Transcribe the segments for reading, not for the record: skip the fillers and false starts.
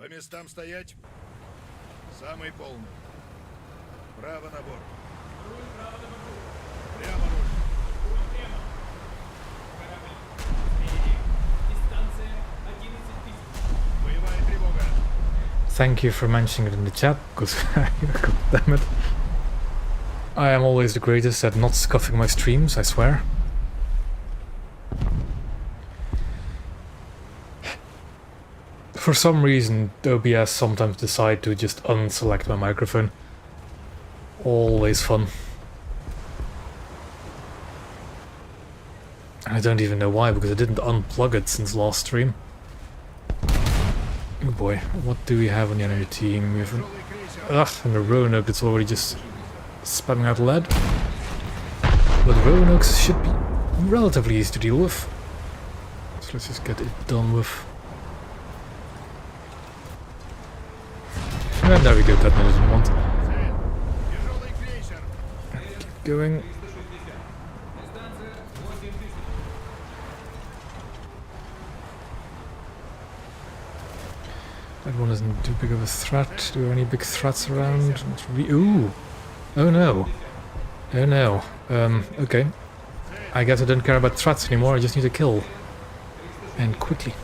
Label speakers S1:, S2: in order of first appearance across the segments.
S1: По местам стоять. Самый полный. Право на борт. Прямо руль. Боевая тревога.
S2: Thank you for mentioning it in the chat, because god damn it. I am always the greatest at not scuffing my streams, I swear. For some reason, OBS sometimes decide to just unselect my microphone. Always fun. And I don't even know why, because I didn't unplug it since last stream. Oh boy, what do we have on the enemy team? We have an... and a Roanoke that's already just spamming out lead. But Roanoke's should be relatively easy to deal with. So let's just get it done with. And there we go, that I didn't want. Keep going. That one isn't too big of a threat. Do we have any big threats around? Ooh! Oh no! Oh no. Okay. I guess I don't care about threats anymore, I just need a kill. And quickly.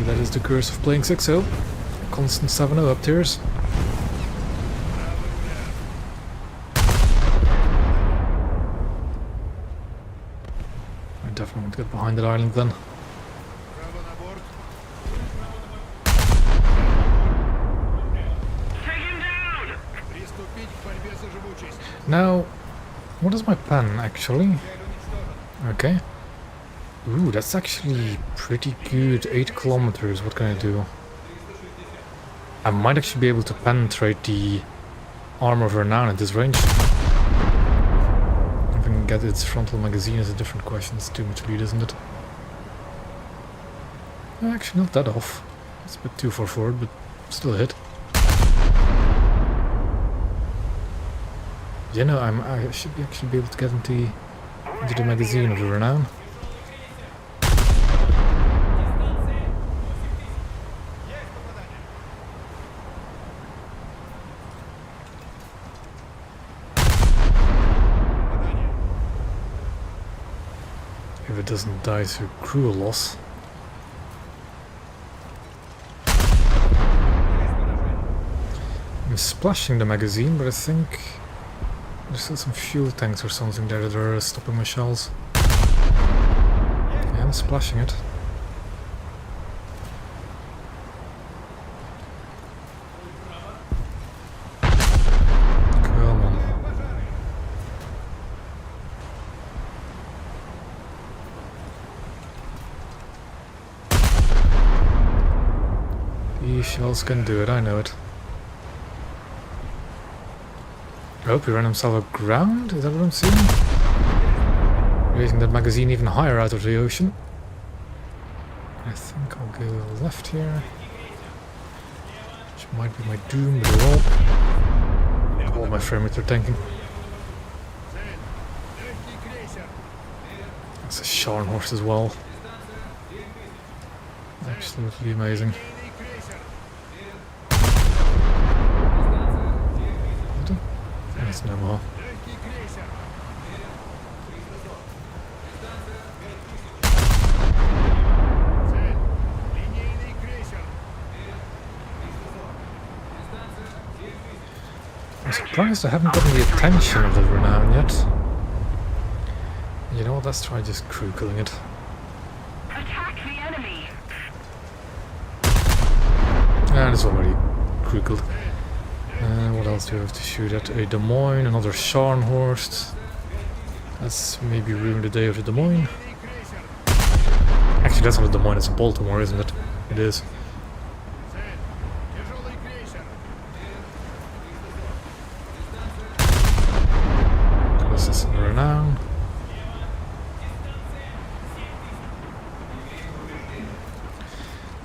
S2: That is the curse of playing 6-0. Constant 7-0 up tiers. I definitely want to get behind that island then. Now, what is my pen actually? Okay. Ooh, that's actually pretty good. 8 kilometers, what can I do? I might actually be able to penetrate the armor of Renown at this range. If I can get its frontal magazine is a different question. It's too much lead, isn't it? Actually, not that off. It's a bit too far forward, but still a hit. You know, I should actually be able to get into the magazine of the Renown. If it doesn't die through crew loss. I'm splashing the magazine, but I think there's still some fuel tanks or something there that are stopping my shells. Yeah, I'm splashing it. Come on. These shells can do it, I know it. I hope he ran himself aground, is that what I'm seeing? Raising that magazine even higher out of the ocean. I think I'll go left here. Which might be my doom, but all my frame rates are tanking. That's a Scharnhorst as well. Absolutely amazing. That's Naval. I'm surprised I haven't gotten the attention of the Renown yet. You know what, let's try just crew killing it.
S3: Attack the enemy.
S2: And it's already crew killed. What else do we have to shoot at? A Des Moines, another Scharnhorst. That's maybe ruin the day of the Des Moines. Actually, that's not a Des Moines, it's a Baltimore, isn't it? It is. This is in Renown.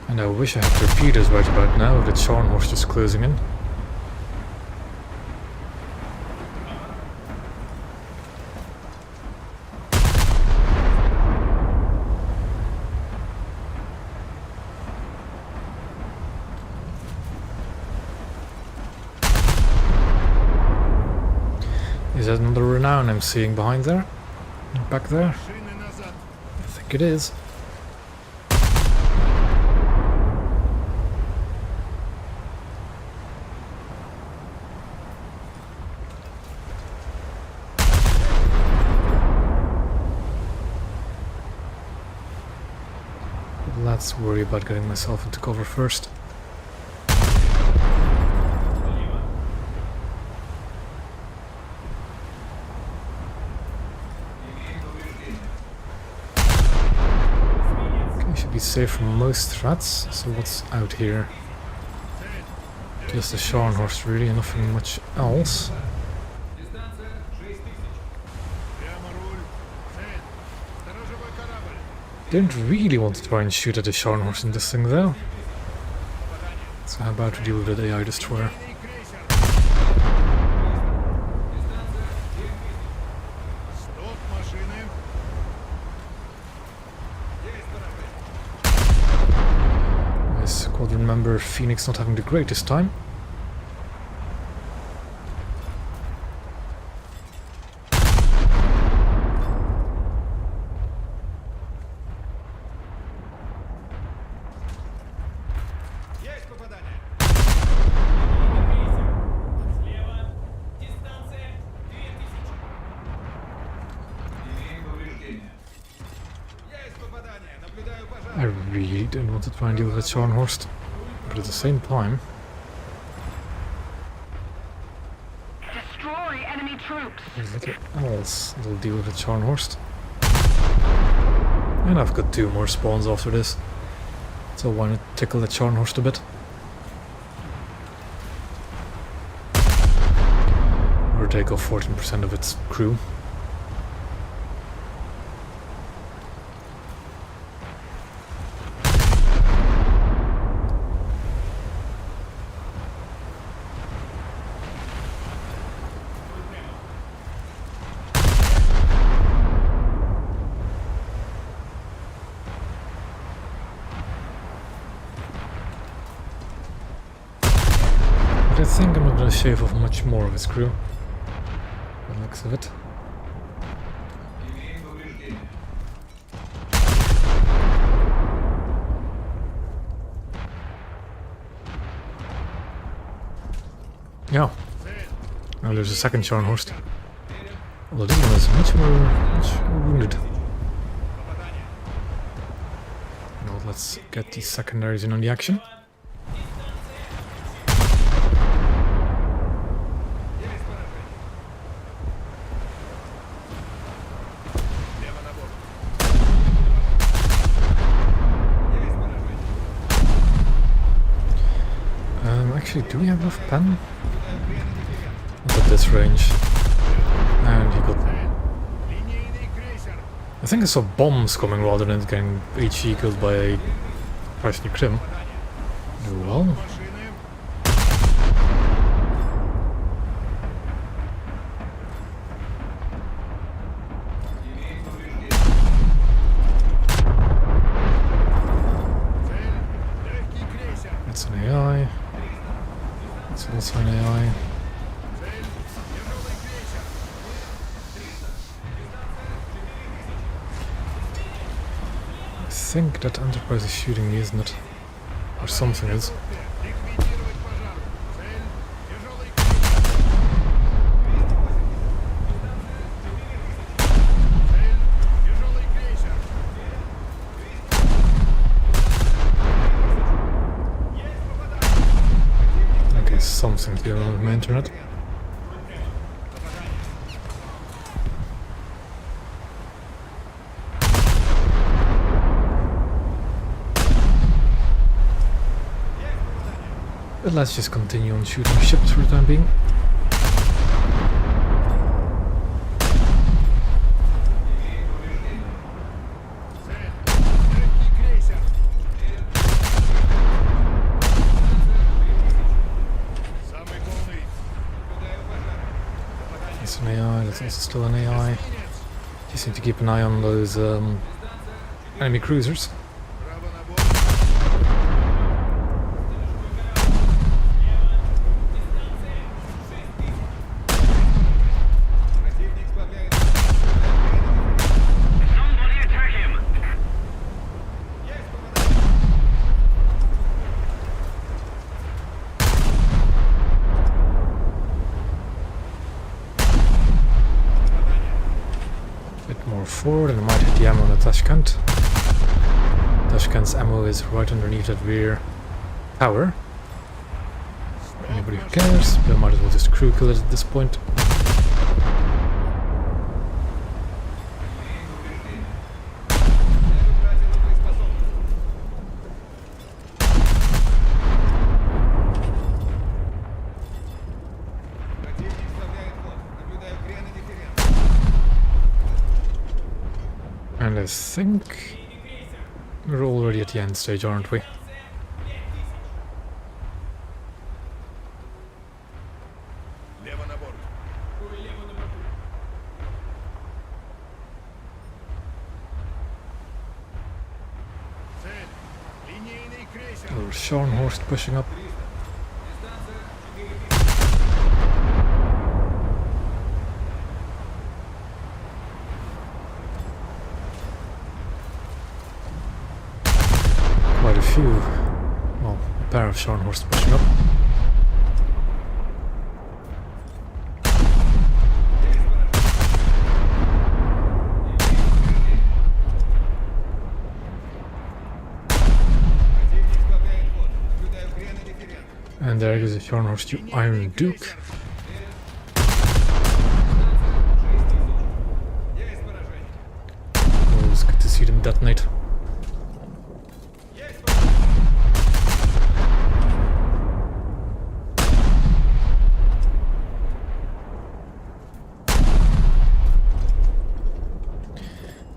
S2: And I wish I had torpedoes right about now, with the Scharnhorst just closing in. Is that another Renown I'm seeing behind there? Back there?
S1: Машины назад.
S2: I think it is. Let's worry about getting myself into cover first. Okay, should be safe from most threats. So what's out here? Just the Scharnhorst really, and nothing much else.
S1: Прямо руль. Цель. Сторожевой корабль.
S2: Don't really want to try and shoot at the Scharnhorst in this thing though. So how about we deal with the AI destroyer?
S1: Линейный крейсер. Стоп, машины.
S2: My squadron member Phoenix not having the greatest time.
S1: Есть попадание.
S4: Слева. Дистанция 2000. Имеем повреждения.
S1: Есть попадание. Наблюдаю пожар.
S2: I really don't want to try and deal with the Scharnhorst, but at the same time,
S3: Destroy enemy troops.
S2: there's little else that'll deal with the Scharnhorst. And I've got 2 more spawns after this, so why not tickle the Scharnhorst a bit? Or take off 14% of its crew. But I think I'm not going to shave off much more of his crew, by the looks of it.
S4: Имеем повреждения.
S2: Yeah. Now there's a second Scharnhorst. Although this one is much more wounded.
S1: Попадание.
S2: Now let's get these secondaries in on the action.
S1: Есть поражение. Лево на борт. Есть поражение.
S2: Actually, do we have enough pen? Not at this range. And he got...
S1: Линейный крейсер.
S2: I think I saw bombs coming rather than getting HE killed by a Krasny Krim. Well,
S1: Машины.
S4: Имеем повреждения.
S1: Цель. Легкий крейсер.
S2: that's an AI. It's also an AI.
S1: Цель. Тяжелый крейсер.
S2: I think that Enterprise is shooting me, isn't it? Or something is.
S1: Ликвидировать пожар. Цель. Тяжелый крейсер. Цель. Тяжелый крейсер.
S2: Okay, something's going on with my internet. But let's just continue on shooting ships for the time being.
S1: Цель. Легкий крейсер. Самый полный. Наблюдаю пожар. Попадание.
S2: That's an AI, that's also still an AI.
S1: Эсминец.
S2: Just need to keep an eye on those enemy cruisers.
S1: Право на борт.
S2: more forward and I might hit the ammo on the Tashkent. Tashkent's ammo is right underneath that rear tower. Anybody who cares, but I might as well just crew kill it at this point. And I think we're already at the end stage, aren't we?
S1: Лево на борт. Цель. Линейный крейсер.
S2: Little Scharnhorst pushing up. Quite a few, well, a pair of Scharnhorst pushing up. And there goes the Scharnhorst, you Iron Duke. Always good to see them detonate.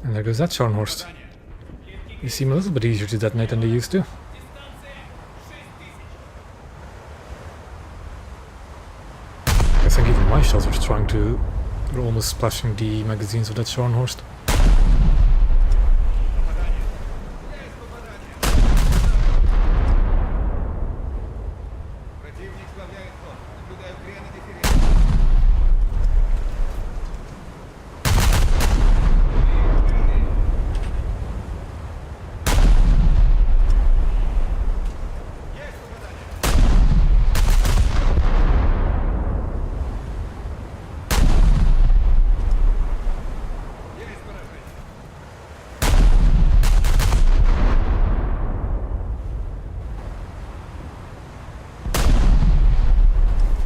S2: And there goes that Scharnhorst. They seem a little bit easier to detonate than they used to. I think even my shells were trying to... They're almost splashing the magazines of that Scharnhorst.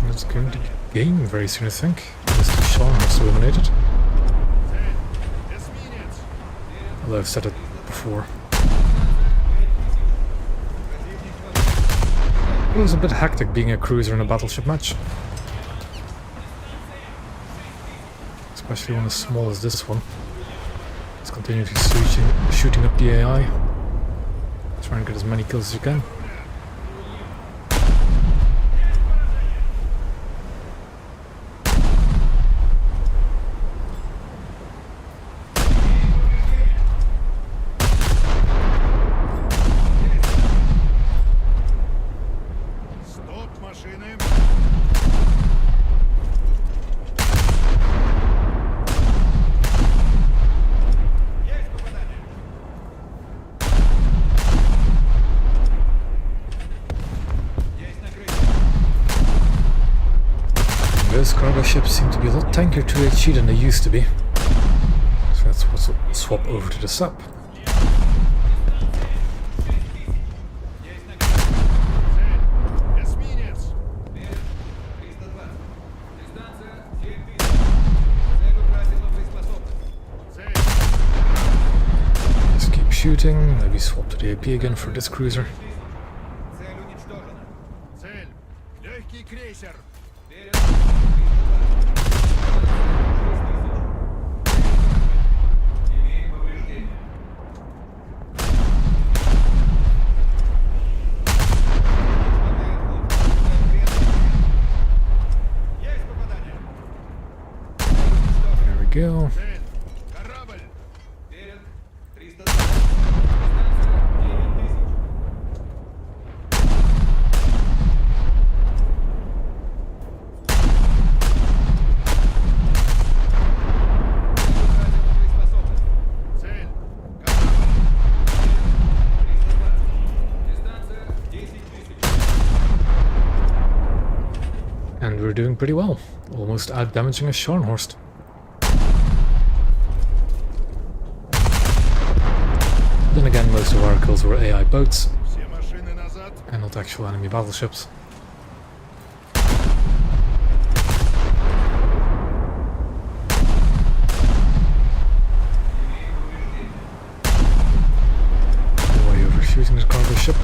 S2: It's going to game very soon, I think. Unless the Scharnhorst eliminated. Although I've said it before. It was a bit hectic being a cruiser in a battleship match. Especially one as small as this one. It's continuously shooting up the AI. Try and get as many kills as you can. Those cargo ships seem to be a lot tankier to HE than they used to be. So let's also swap over to the sub. Just keep shooting, maybe swap to the AP again for this cruiser.
S1: Цель. Легкий крейсер.
S2: There we go.
S1: Цель. Корабль. Цель.
S2: And we're doing pretty well. Almost out damaging a Scharnhorst. Then again, most of our kills were AI boats
S1: Все машины назад.
S2: and not actual enemy battleships. Way overshooting this cargo ship.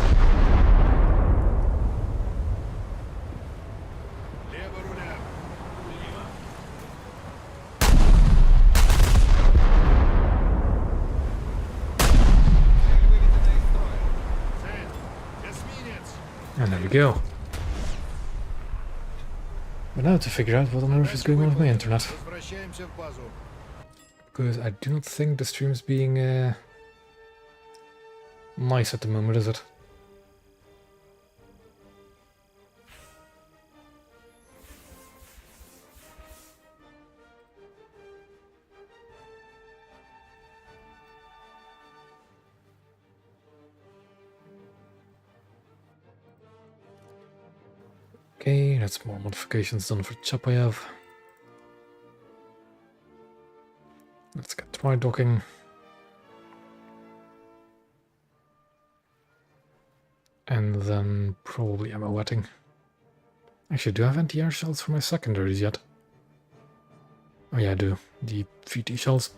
S1: Лево руля.
S4: Цель выведена из строя.
S1: Цель. Эсминец.
S2: And there we go. But now to figure out what on earth is going on with my internet.
S1: Возвращаемся в базу.
S2: Because I do not think the stream's being nice at the moment, is it? Okay, that's more modifications done for Chapayev. Let's get dry docking. And then probably ammo wetting. Actually, do I have anti-air shells for my secondaries yet? Oh yeah, I do. The VT shells.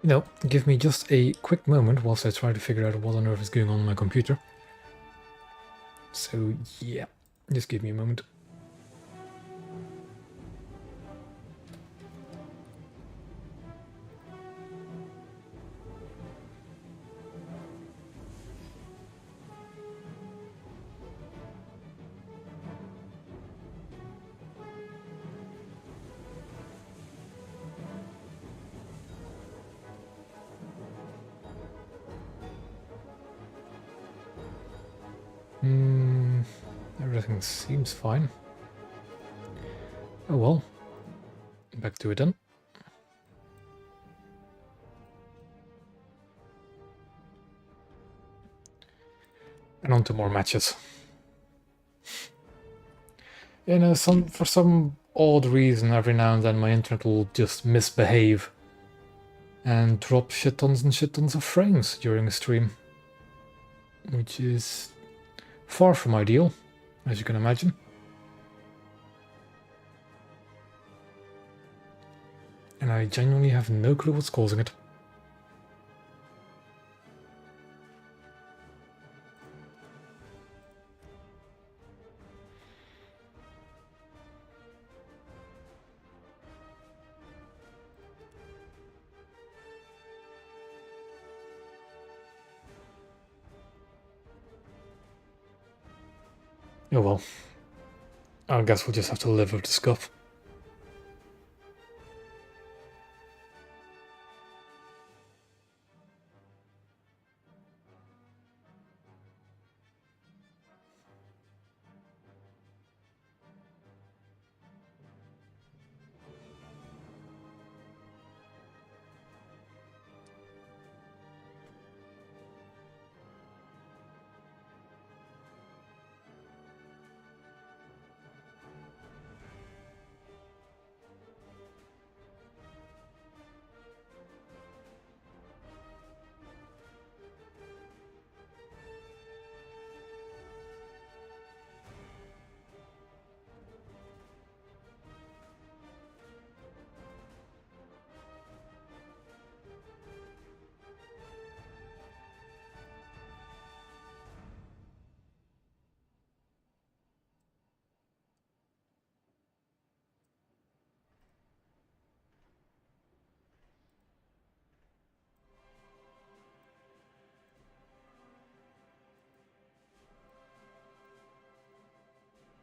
S2: You know, give me just a quick moment whilst I try to figure out what on earth is going on my computer. So yeah, just give me a moment. Everything seems fine. Oh well. Back to it then. And on to more matches. You know, for some odd reason, every now and then my internet will just misbehave and drop shit tons and shit tons of frames during a stream, which is far from ideal, as you can imagine. And I genuinely have no clue what's causing it. Oh well. I guess we'll just have to live with the scuff.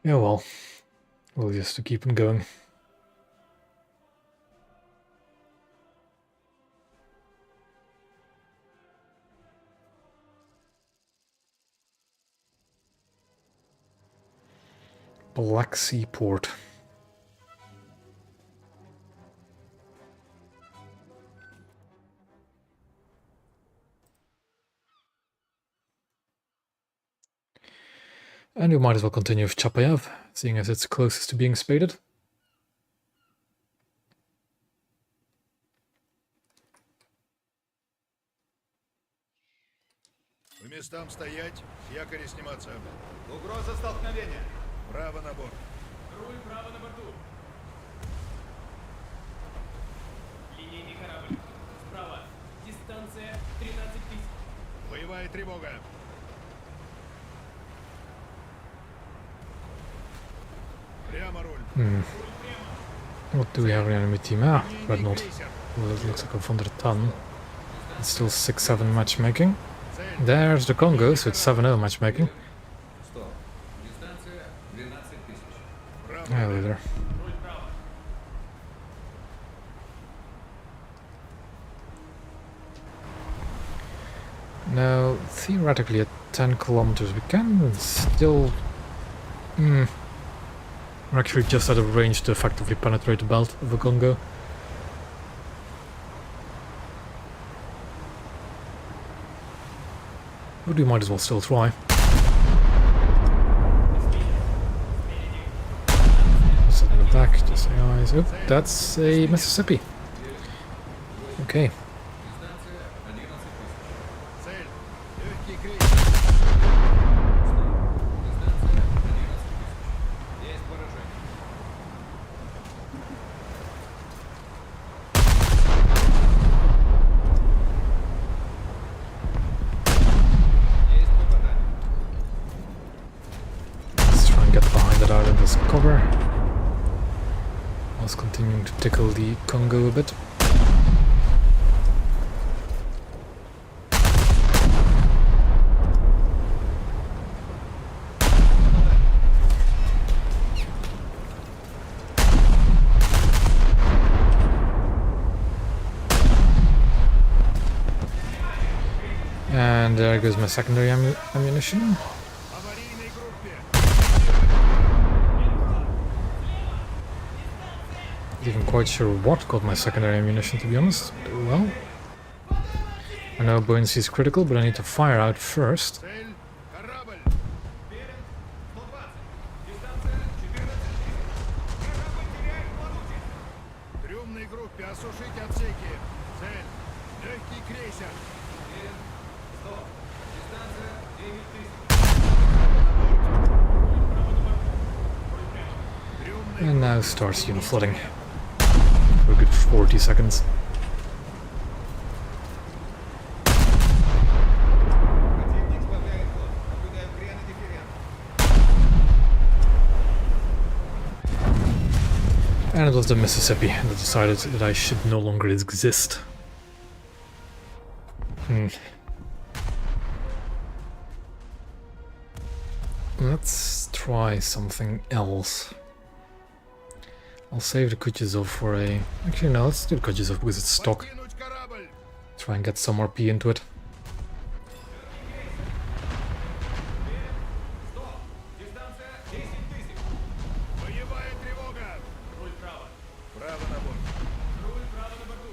S2: Yeah, well, we'll just keep on going. Black Sea Port. And we might as well continue with Chapayev, seeing as it's closest to being spaded.
S1: По местам стоять, с якоря сниматься.
S4: Угроза столкновения.
S1: Право на борт.
S5: Руль право на борту. Линейный корабль. Справа. Дистанция 13 тысяч.
S1: Боевая тревога. Прямо руль.
S2: What do we have in the enemy team? Ah, Dreadnought. Well, it looks like I've under a ton. It's still 6-7 matchmaking. There's the Congo, so it's 7-0 matchmaking.
S4: Стоп. Дистанция 12 тысяч.
S1: Право.
S2: Yeah, there.
S5: Руль право.
S2: Now, theoretically at 10 kilometers we can still... we're actually just out of range to effectively penetrate the belt of the Congo. But we might as well still try. Set in the back, just say eyes. Oh, that's a Mississippi. Okay.
S4: Дистанция 11 тысяч.
S1: Цель. Легкий крейсер.
S4: Дистанция 11 тысяч. Есть поражение. Есть попадание.
S2: Let's try and get behind that island as cover. Whilst continuing to tickle the Congo a bit. And there goes my secondary ammunition.
S1: Аварийной группе.
S2: Not even quite sure what got my secondary ammunition, to be honest. Well, I know buoyancy is critical, but I need to fire out first.
S1: Цель. Корабль.
S4: Верен. 120. Дистанция 14 тысяч. Корабль теряет плавучесть.
S1: Трюмной группе осушить отсеки. Цель. Легкий крейсер.
S4: Верен. 100. Дистанция 9 тысяч.
S1: Трюмной
S2: And now starts flooding for a good 40 seconds.
S4: Противник сбавляет ход. Наблюдаю крен и дифферент.
S2: And it was the Mississippi that decided that I should no longer exist. Let's try something else. I'll save the Kutuzov for a... Actually no, let's do the Kutuzov because it's stock.
S1: покинуть корабль.
S2: Try and get some RP into it.
S4: Стоп. Дистанция 10 тысяч.
S1: Боевая тревога.
S5: Руль право.
S1: Право на борт.
S5: Руль право на борту.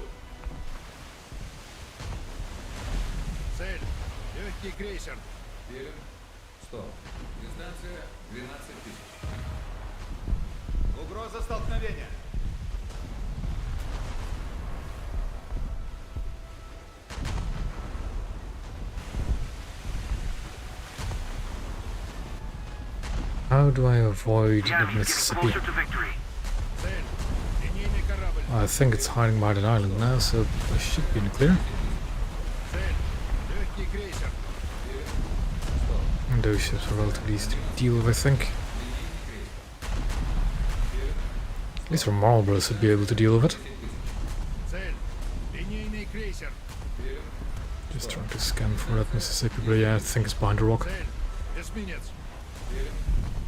S1: Цель. Легкий крейсер.
S4: Верен. 100. Дистанция 12 тысяч. Угроза столкновения.
S2: How do I avoid the
S3: Yes, getting
S2: Mississippi?
S3: closer to victory.
S1: Цель. Линейный корабль.
S2: I think it's hiding by that island now, so I should be in the clear.
S1: Цель. Легкий крейсер.
S2: And those ships are relatively easy to deal with, I think. At least our Marlborough should be able to deal with it.
S1: Цель. Линейный крейсер.
S2: Just trying to scan for that Mississippi, but yeah, I think it's behind a rock.
S1: Цель. Эсминец.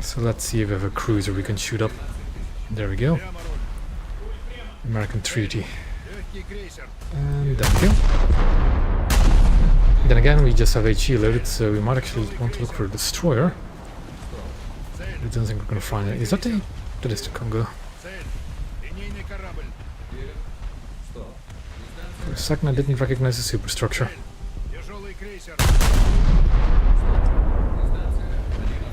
S2: So let's see if we have a cruiser we can shoot up. There we go.
S1: Прямо руль.
S2: American treaty.
S1: Легкий крейсер.
S2: And thank you. Then again, we just have HE loaded, so we might actually want to look for a destroyer.
S1: Цель.
S2: I don't think we're gonna find it. Is that the... That is the Congo.
S1: Цель. Линейный корабль.
S4: Верен. 100.
S2: For a second I didn't recognize the superstructure.
S1: Тяжелый крейсер.
S4: Дистанция 11 тысяч.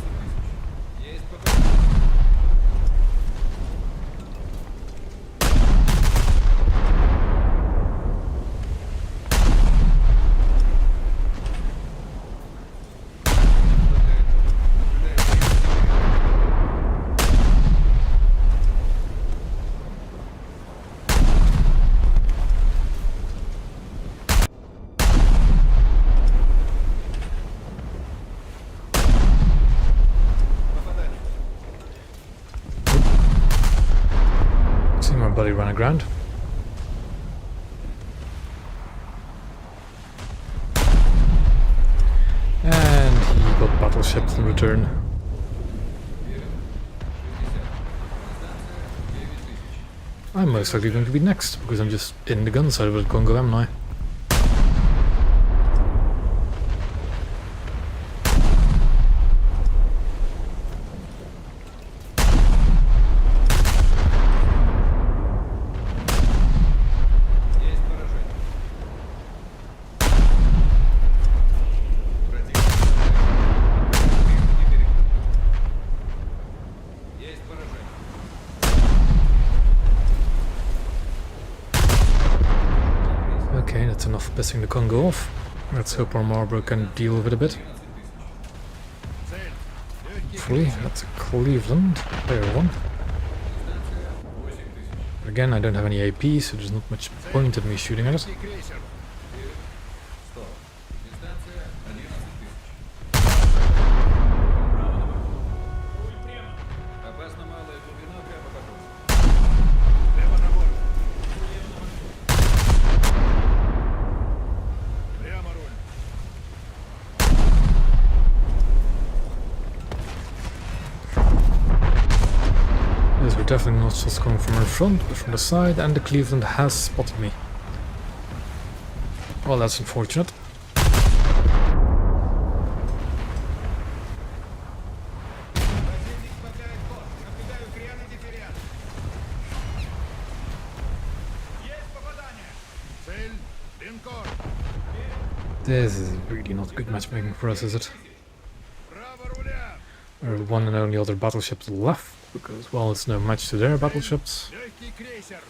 S2: but he ran aground. And he got battleshipped in return. I'm most likely going to be next, because I'm just in the gun side of the Congo, am I?
S4: Есть поражение. Противник теперь. Есть поражение.
S2: Okay, that's enough pissing the Congo off. Let's hope our Marlborough can deal with it a bit.
S1: Цель. Легкий
S2: Hopefully, that's a Cleveland, player 1. But again, I don't have any AP, so there's not much point in me shooting at it.
S1: крейсер.
S4: Стоп. Дистанция 11 000.
S5: Руль прямо.
S4: Опасно малая глубина прямо по курсу.
S1: Прямо на борт. Прямо руль.
S2: Yes, we're definitely not just coming from our front, but from the side, and the Cleveland has spotted me. Well, that's unfortunate.
S4: Противник сбавляет ход. Наблюдаю крен и дифференц. Есть попадание.
S1: Цель. Линкор.
S2: This is really not good matchmaking for us, is it?
S1: Право руля.
S2: Our one and only other battleship left, because, well, it's no match to their battleships.
S1: Легкий крейсер.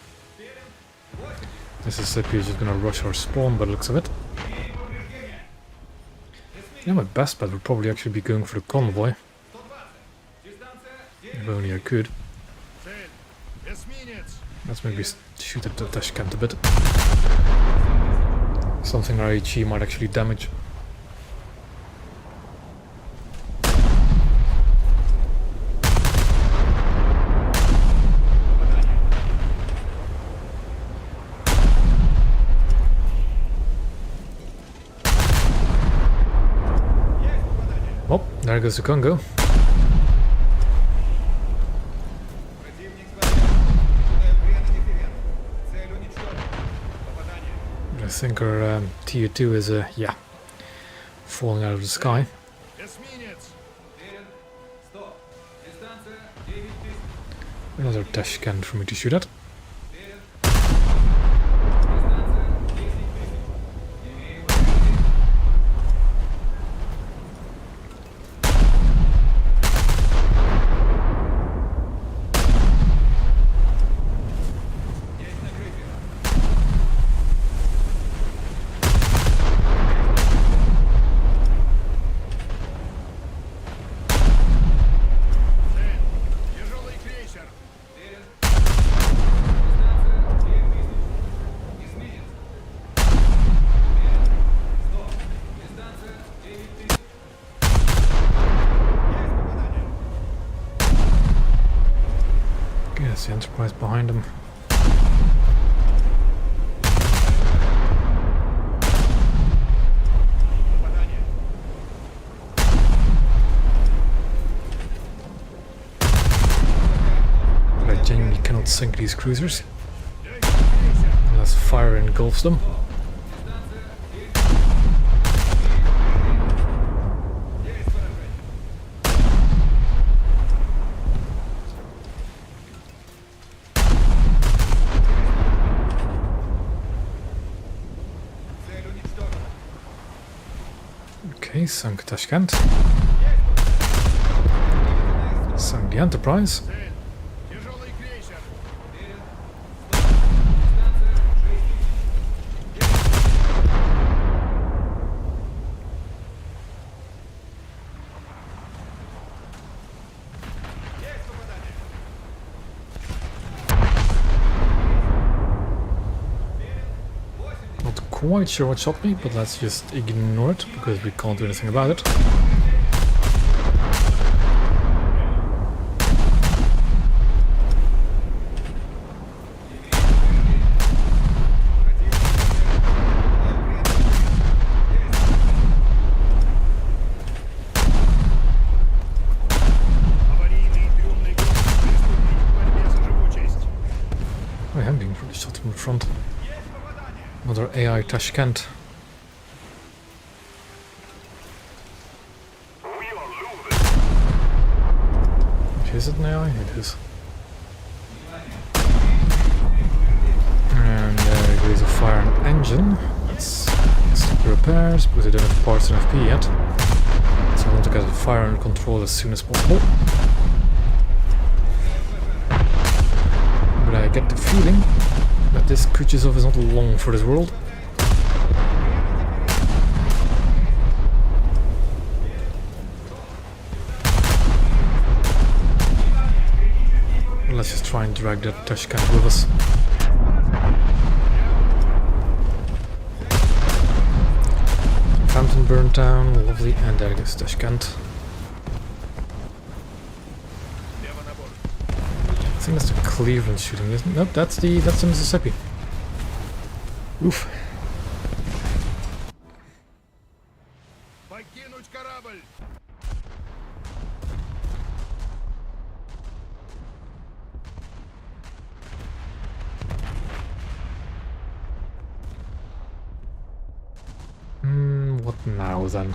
S2: Mississippi is just gonna rush our spawn by the looks of it. Yeah, my best bet would probably actually be going for the convoy. If only I could.
S1: Цель. Эсминец.
S2: Let's maybe shoot at the Tashkent a bit. Something our HE might actually damage. Oh, there goes the Congo.
S4: Противник сбавляет ход. Наблюдаю крен и дифференц. Цель уничтожена. Попадание.
S2: I think our tier 2 is, yeah, falling out of the sky.
S1: Эсминец.
S4: Верен. Стоп. Дистанция 9 000.
S2: Another Tashkent for me to shoot at.
S4: Верен. Дистанция 10 000. Имею возможность. Есть накрытие.
S1: Цель. Тяжелый крейсер.
S4: Верен. Дистанция 9 000. Эсминец. Верен. Стоп. Дистанция 9 000. Есть попадание.
S2: Okay, that's the Enterprise behind him.
S1: Попадание.
S2: But I genuinely cannot sink these cruisers
S1: Легкий крейсер.
S2: unless fire engulfs them.
S4: Есть поражение. Цель уничтожена.
S2: Okay, sunk Tashkent. Sunk the Enterprise.
S1: Цель. Тяжелый крейсер.
S4: Верен. Стоп. Дистанция 6 000. Есть попадание. Верен. 80.
S2: Not quite sure what shot me, but let's just ignore it because we can't do anything about it. from the front. Another AI Tashkent. Is it an AI? It is. And there goes a fire and engine. Let's stop the repairs because I don't have parts in FP yet. So I want to get the fire under control as soon as possible. But I get the feeling that this Kuchezov is not long for this world. Let's just try and drag that Tashkent with us. Phantom burnt down, lovely, and there goes Tashkent. I think that's the Cleveland shooting, isn't it? Nope, that's the Mississippi. Oof.
S1: Покинуть корабль!
S2: What now then?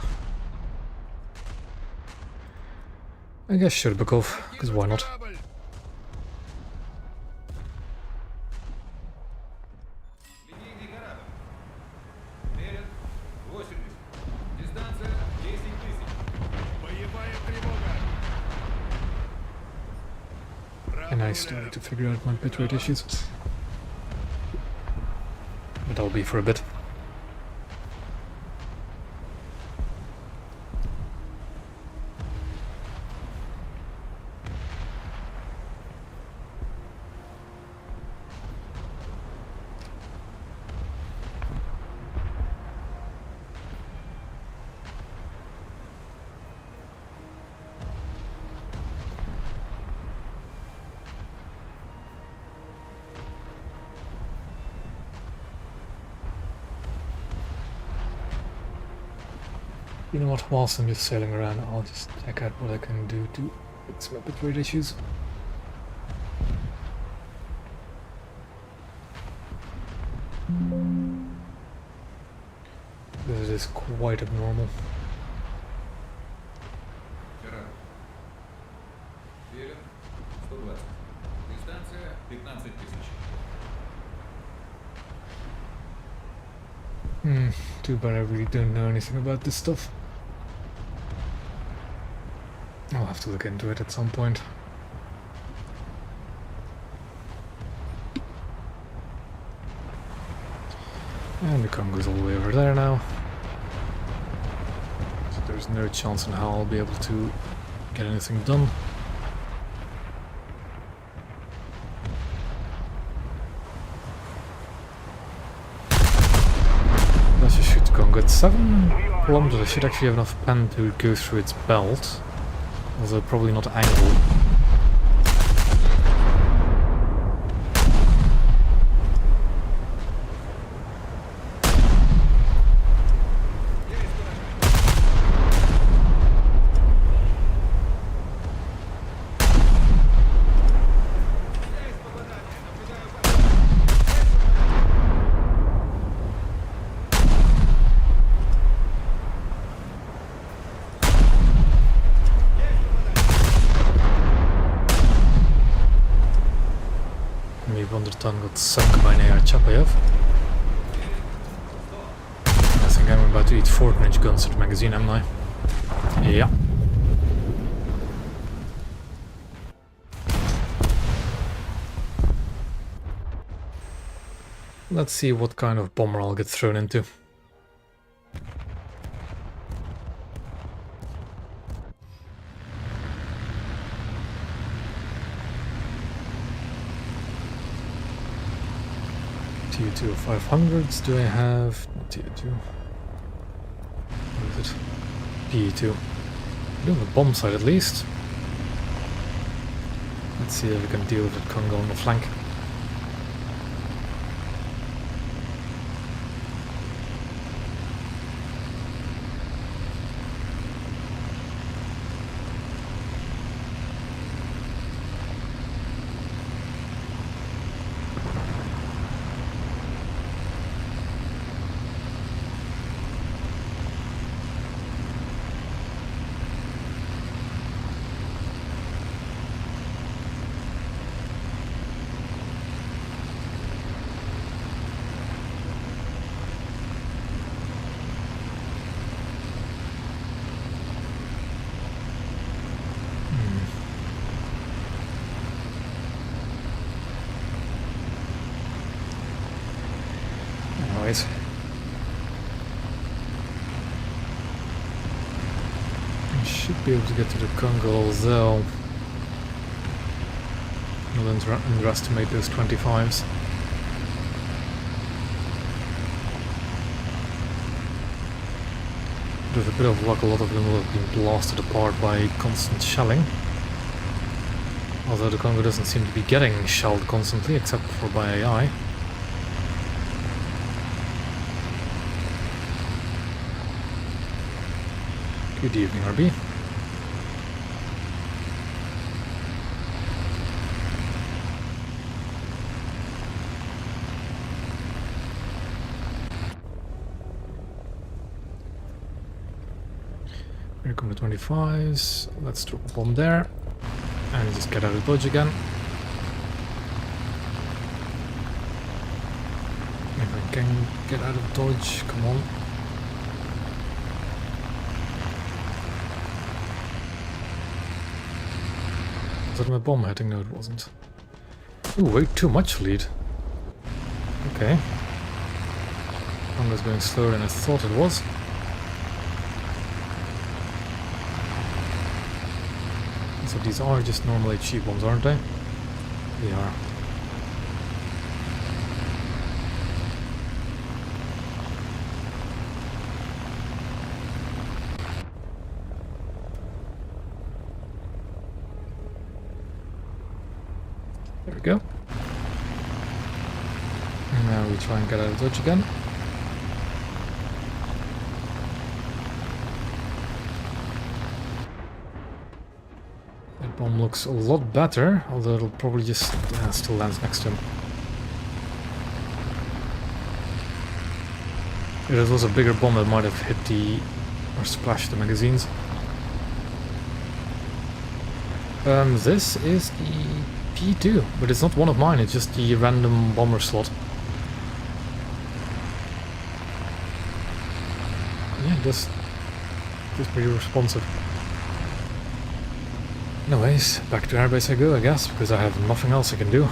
S2: I guess Sherbakov, because why not?
S1: Корабль!
S4: Линейный корабль. Мерят 80. Дистанция 10 тысяч.
S1: Боевая тревога!
S2: And I still need to figure out my bitrate issues. But that'll be for a bit. You know what, whilst I'm just sailing around, I'll just check out what I can do to fix my bitrate issues. This is quite abnormal.
S4: Корабль. Мерят 120. Дистанция 15 тысяч.
S2: Too bad I really don't know anything about this stuff. I'll have to look into it at some point. And the Congo's all the way over there now. So there's no chance in how I'll be able to get anything done. Let's just shoot the Congo at 7 kilometers. I should actually have enough pen to go through its belt. Although probably not angle. Ton got sunk by an AR Chapayev. I think I'm about to eat 14-inch guns at the magazine, am I? Yeah. Let's see what kind of bomber I'll get thrown into. TU2 500s do I have? Not TU2. What is it? PE2. I do have a bomb sight at least. Let's see if we can deal with it Congo on the flank. Anyways. I should be able to get to the Congo, though. I'll underestimate those 25s. With a bit of luck, a lot of them will have been blasted apart by constant shelling. Although the Congo doesn't seem to be getting shelled constantly, except for by AI. Good evening, RB. Here come the 25s. Let's drop a bomb there. And just get out of dodge again. If I can get out of dodge, come on. Was that my bomb hitting? No, it wasn't. Ooh, way too much lead. Okay. Bomb was going slower than I thought it was. So these are just normal HE bombs, aren't they? They are. There we go. And now we try and get out of dodge again. Bomb looks a lot better, although it'll probably just still lands next to him. If it was a bigger bomb, it might have hit or splashed the magazines. This is the P2, but it's not one of mine, it's just the random bomber slot. Yeah, just pretty responsive. Anyways, back to airbase I go, I guess, because I have nothing else I can do.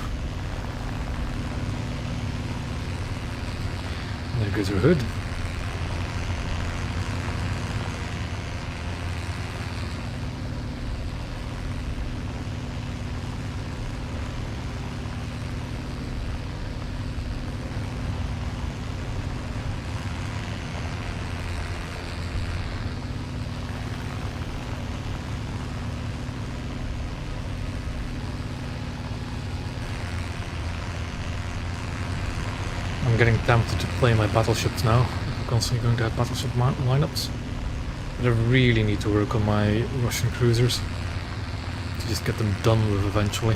S2: And there goes our hood. I'm getting tempted to play my battleships now. I'm constantly going to have battleship lineups. But I really need to work on my Russian cruisers to just get them done with eventually.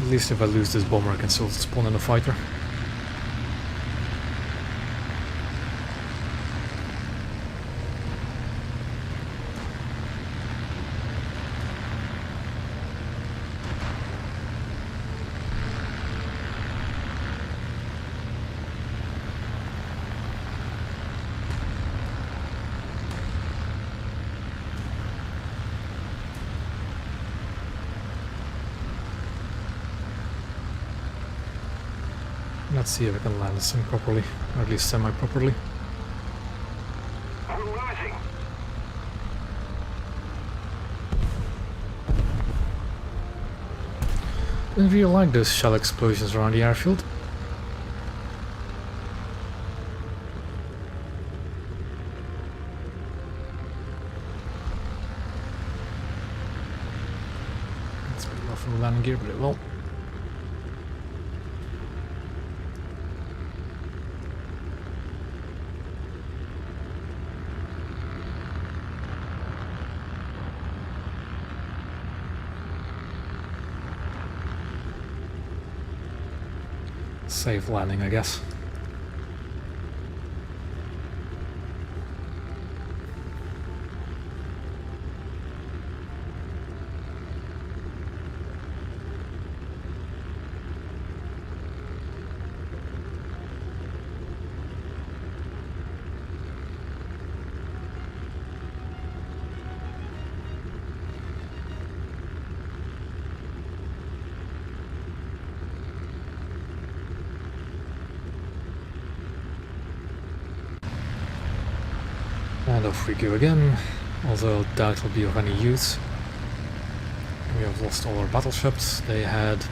S2: At least if I lose this bomber I can still spawn in a fighter. Let's see if I can land this thing properly, or at least semi-properly.
S3: We're losing.
S2: Didn't really like those shell explosions around the airfield. It's a bit rough from the landing gear, but it will. Safe landing, I guess. And off we go again, although I doubt it'll be of any use. We have lost all our battleships. They had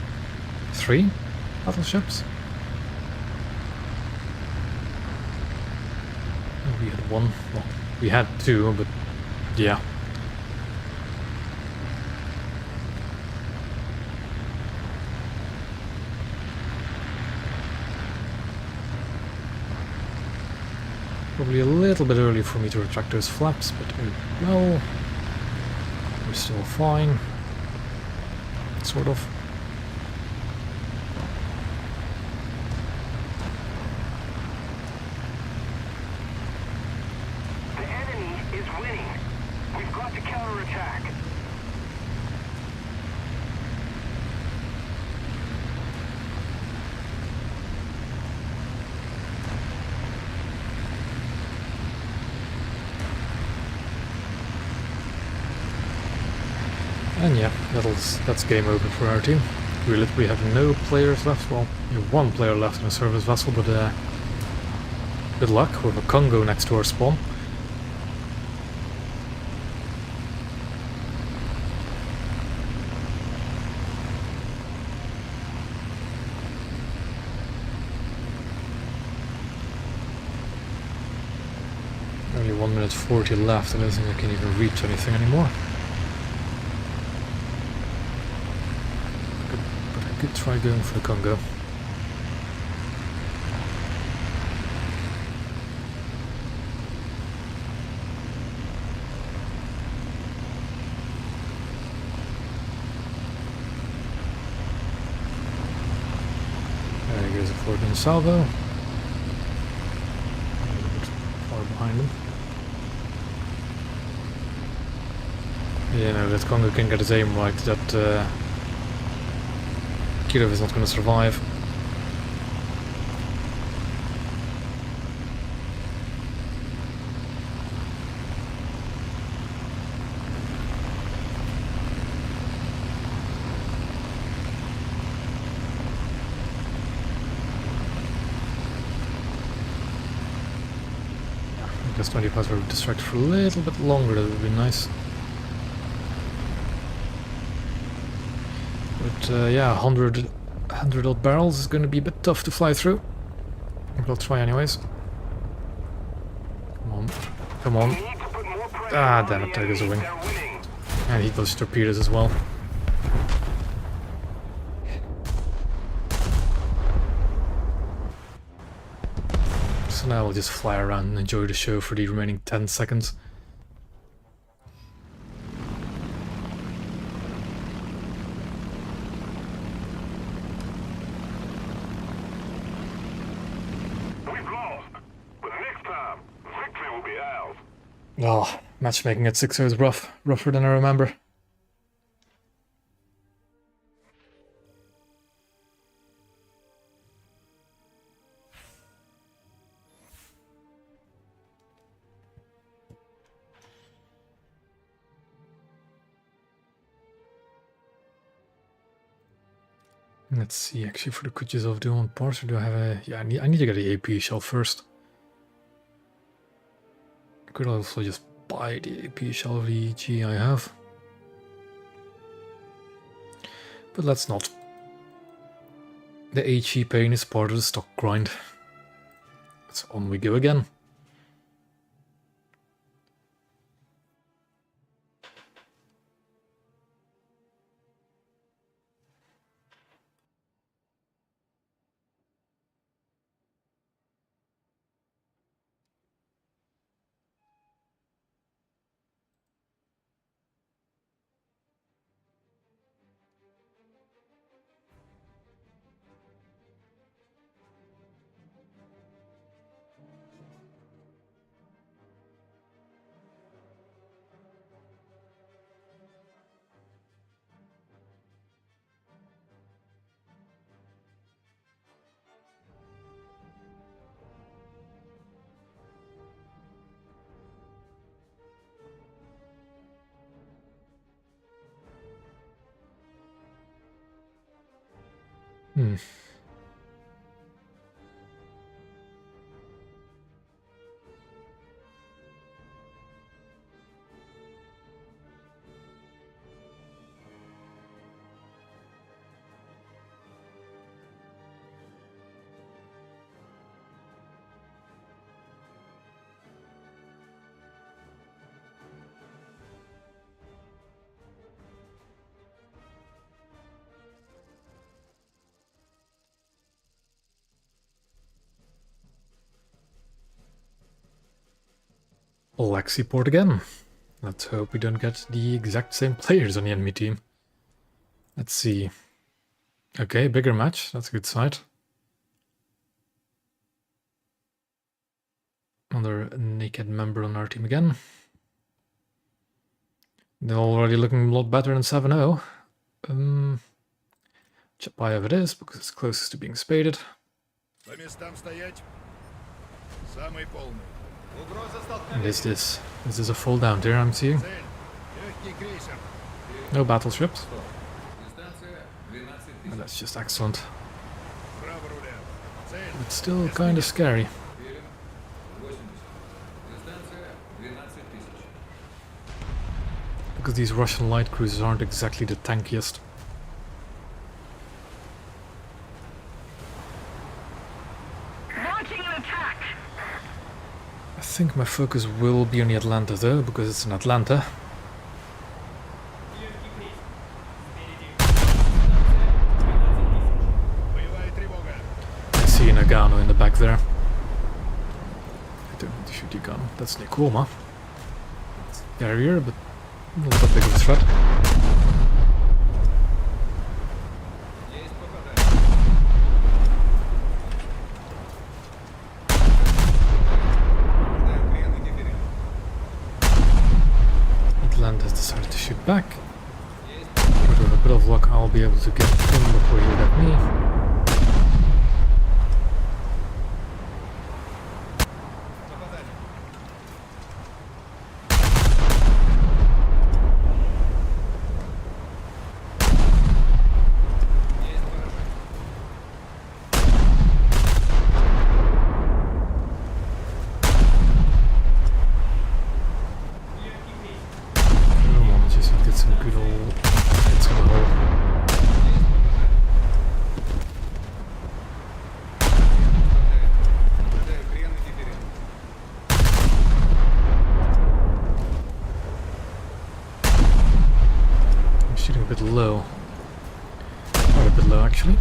S2: 3 battleships. And we had 1. Well, we had 2, but yeah. Probably a little bit early for me to retract those flaps, but oh well. We're still fine. Sort of.
S3: The enemy is winning. We've got to counterattack.
S2: And yeah, that's game over for our team. We literally have no players left. Well, we have 1 player left in a service vessel, but good luck with a Congo next to our spawn. Only 1 minute 40 left. I don't think I can even reach anything anymore. Could try going for the Congo. There goes a forward salvo. A little bit far behind him. Yeah, no, that Congo can get his aim right. That Kirov is not going to survive. I guess 25 were distracted for a little bit longer, that would be nice. But yeah, 100 odd barrels is going to be a bit tough to fly through. But I'll try anyways. Come on. Come on. Ah, damn it, there goes a wing. And he does torpedoes as well. So now we'll just fly around and enjoy the show for the remaining 10 seconds. Oh, matchmaking at 6 is rough. Rougher than I remember. Let's see, actually, for the Kutuzov dual parts, or do I have a... Yeah, I need to get an AP shell first. I could also just buy the AP shell of the EG I have. But let's not. The HE pain is part of the stock grind. So on we go again. Lexiport again. Let's hope we don't get the exact same players on the enemy team. Let's see. Okay, bigger match. That's a good sight. Another naked member on our team again. They're already looking a lot better than 7-0. Chapayev it is, because it's closest to being spaded.
S1: По местам стоять. Самый полный.
S4: Угроза
S2: And
S4: столкновения.
S2: is this a fall down there I'm seeing?
S1: Цель. Легкий крейсер.
S2: No battleships.
S4: Дистанция 12
S2: Oh,
S4: 000.
S2: that's just excellent.
S1: Право руля. Цель.
S2: But still kind of scary.
S4: Уверен. 80. Дистанция 12 000.
S2: Because these Russian light cruisers aren't exactly the tankiest.
S3: Launching an attack.
S2: I think my focus will be on the Atlanta though, because it's in Atlanta.
S1: Боевая тревога.
S2: I see Nagano in the back there. I don't need to shoot your gun. That's Nikoma. It's scarier, but not that big of a threat.
S4: Есть попадание. Ожидаем военный дифферент.
S2: Atlanta has decided to shoot back.
S4: Есть
S2: But with a bit of luck, I'll be able to get him before he'll get me.
S4: попадание. Есть поражение.
S2: Come on, just get some good old hits on the hole.
S4: Есть попадание. Ожидаем военный дифферент.
S2: I'm shooting a bit low. Quite a bit low, actually.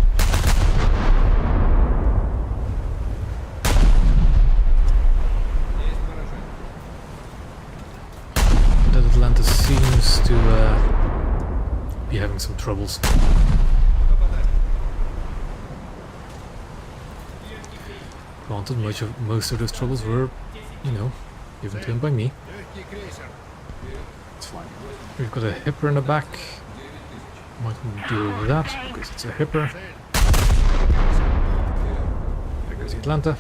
S4: Есть поражение.
S2: That Atlanta seems to be having some troubles.
S4: Попадание.
S2: Granted, most of those troubles were, you know, given to him by me.
S1: Легкий крейсер.
S2: It's fine. We've got a hipper in the back. Might deal with that, because it's a hipper. There goes the Atlanta.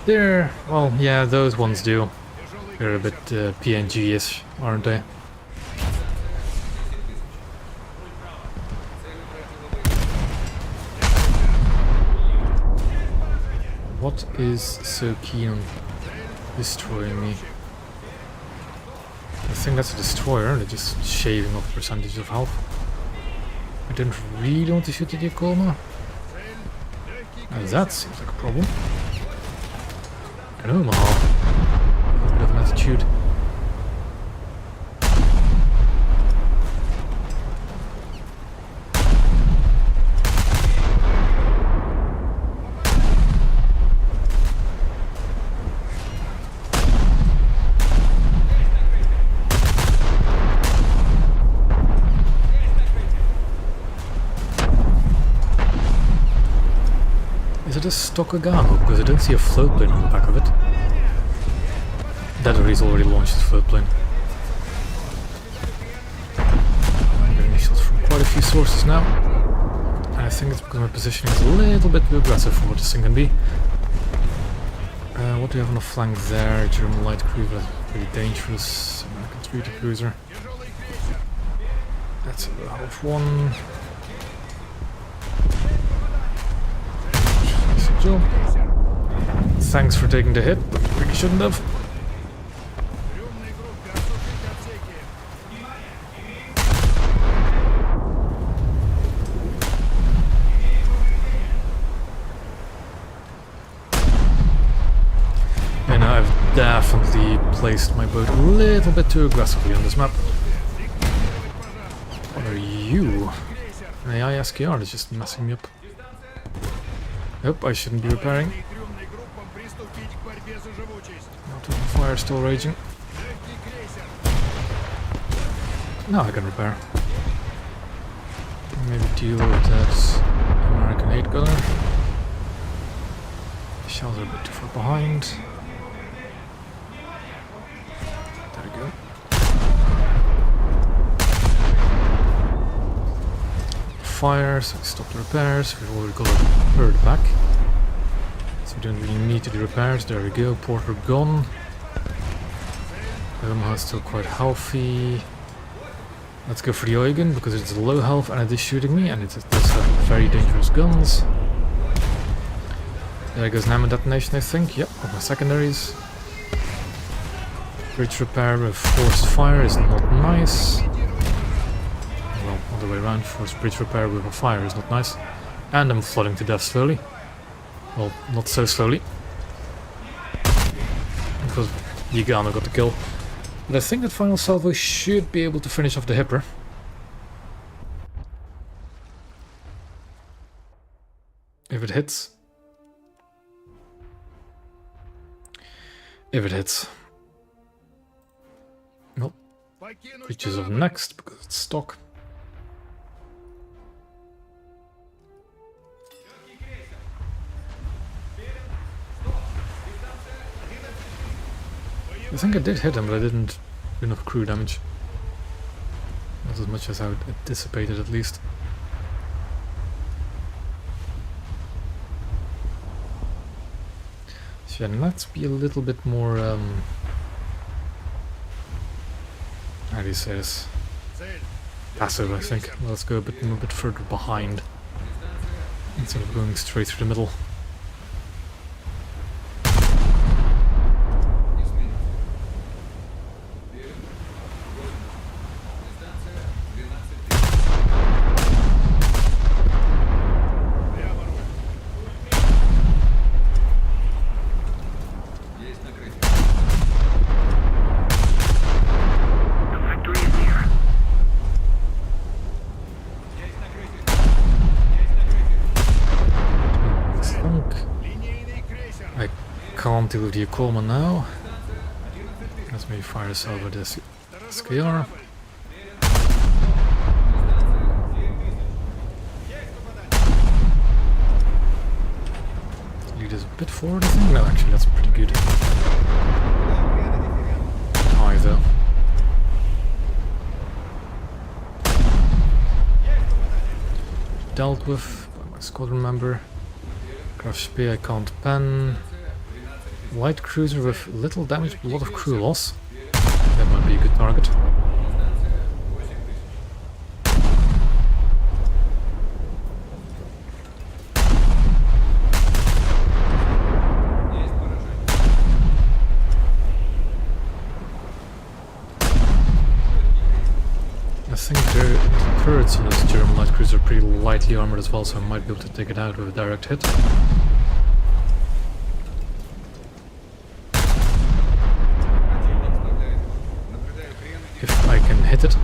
S2: There, well, yeah, those ones do. They're a bit PNG-ish, aren't they? What is so keen on destroying me? I think that's a destroyer, they're just shaving off percentage of health. I don't really want to shoot at Yakoma. Now that seems like a problem. And Omaha. A bit of an attitude. Is it a stock Agano? Because I don't see a float plane on the back of it. That or he's already launched his float plane. I'm getting shots from quite a few sources now. And I think it's because my positioning is a little bit too aggressive for what this thing can be. What do we have on the flank there? German light cruiser, that's pretty dangerous. American treaty cruiser.
S1: Тяжелый крейсер.
S2: That's a half one. Nice job. Thanks for taking the hit, but you really shouldn't have.
S1: Трюмный группе отсутствуют отсеки.
S2: And I've definitely placed my boat a little bit too aggressively on this map. What are you? An AI SKR is just messing me up. Nope, I shouldn't be repairing.
S1: И трюмным группам приступить к борьбе за живучесть.
S2: Not even fire still raging. Now I can repair. Maybe deal with that American 8 gunner. The shells are a bit too far behind. There we go. Fire, so we stop the repairs. We've already got a bird back. So we don't really need to do repairs. There we go, Porter gone. Omaha is still quite healthy. Let's go for the Eugen because it's low health and it is shooting me and it does have very dangerous guns. There goes Naval detonation, I think. Yep, of my secondaries. Bridge repair with forced fire is not nice. Well, all the way around, forced bridge repair with a fire is not nice. And I'm flooding to death slowly. Well, not so slowly. Because Yagano got the kill. But I think that final salvo should be able to finish off the Hipper. If it hits. If it hits. Nope. Creatures of next because it's stock. I think I did hit him, but I didn't do enough crew damage. Not as much as I would anticipated, at least. So yeah, let's be a little bit more, how do you say this? Passive, I think. Let's go a bit further behind instead of going straight through the middle. Can't deal with the Yakoma now. Let's maybe fire us over this SKR. Lead us a bit forward, I think. No, actually, that's pretty good. High though. Dealt with by my squadron member. Craft spear, I can't pen. Light cruiser with little damage but a lot of crew loss. That might be a good target. I think the turrets on this German light cruiser are pretty lightly armored as well, so I might be able to take it out with a direct hit. If I can hit it.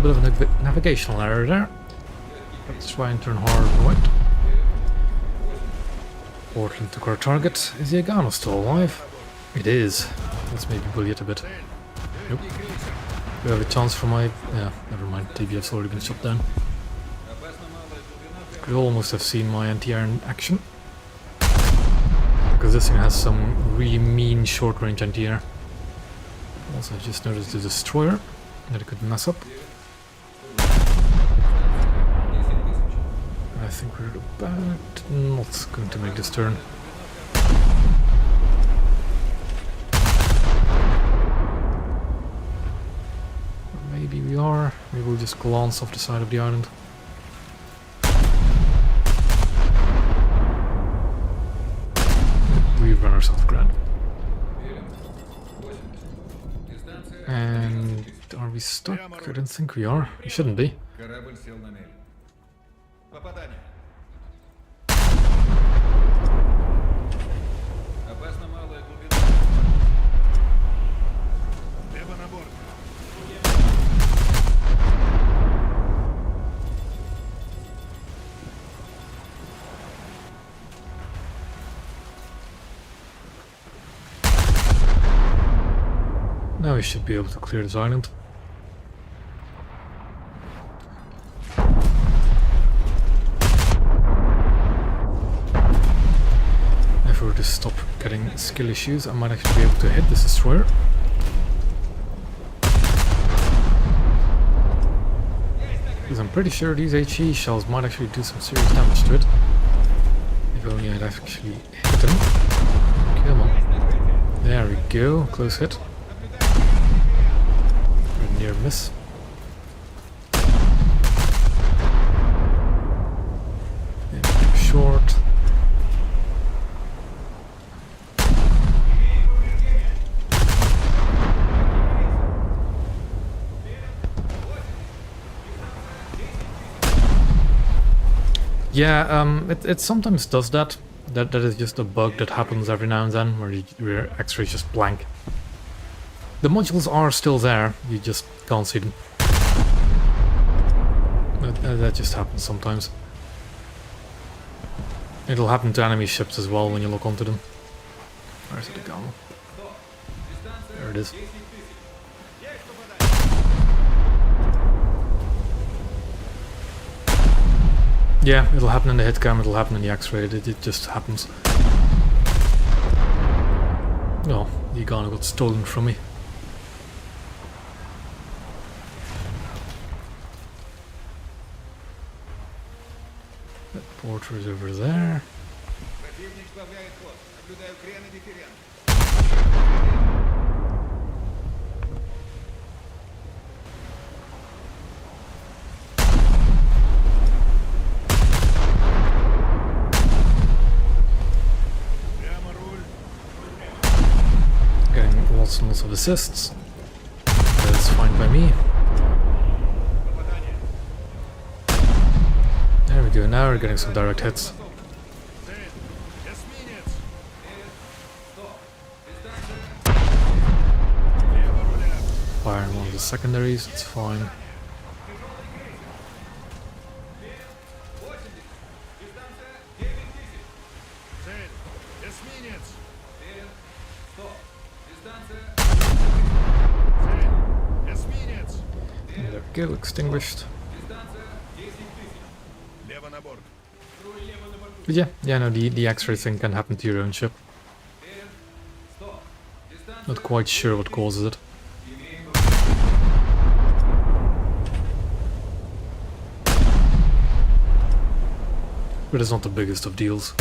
S2: Bit of a navigational error there. Let's try and turn hard right. Portland took our target. Is the Yagano still alive? It is. Let's maybe bully it a bit. Nope. We have a chance for my... yeah, never mind. TBF's already been shot down. Could almost have seen my anti-air in action. Because this thing has some really mean short-range anti-air. Also, I just noticed the destroyer that it could mess up. I think we're about not going to make this turn. Maybe we are. Maybe we'll just glance off the side of the island. south of ground.
S4: Верим. 80. Дистанция
S2: And are we stuck? I don't think we are. We shouldn't be.
S4: Корабль сел на мель. Попадание. Опасно малая глубина.
S1: Лево на борт.
S2: Now we should be able to clear this island. If we were to stop getting skill issues, I might actually be able to hit this destroyer. Because I'm pretty sure these HE shells might actually do some serious damage to it. If only I'd actually hit them. Come on. There we go, close hit. Near miss. And short. Yeah, it sometimes does that. That is just a bug that happens every now and then, where your X-ray is just blank. The modules are still there, you just can't see them. That just happens sometimes. It'll happen to enemy ships as well when you look onto them. Where's it gone? There it is. Yeah, it'll happen in the hit cam, it'll happen in the X-ray, it just happens. Oh, the Iguana got stolen from me. Porter is over there.
S4: Противник сбавляет ход. Наблюдаю крен и дифферент.
S1: Прямо руль.
S2: Getting lots and lots of assists. That's fine by me.
S4: Попадание.
S2: There we go, now we're getting some direct hits.
S1: Цель. Эсминец.
S4: Стоп. Дистанция.
S1: Лево руля.
S2: Firing one of the secondaries, it's fine.
S4: 80. Дистанция 9000.
S1: Цель. Эсминец.
S4: Верен. Стоп. Дистанция.
S1: Цель. Эсминец.
S2: There we go, extinguished.
S4: Дистанция 10000.
S1: Лево на борт.
S2: But yeah, no, the X-ray thing can happen to your own ship.
S4: Верен. Стоп. Дистанция.
S2: Not quite sure what causes it.
S4: Имеем
S2: But it's not the biggest of deals.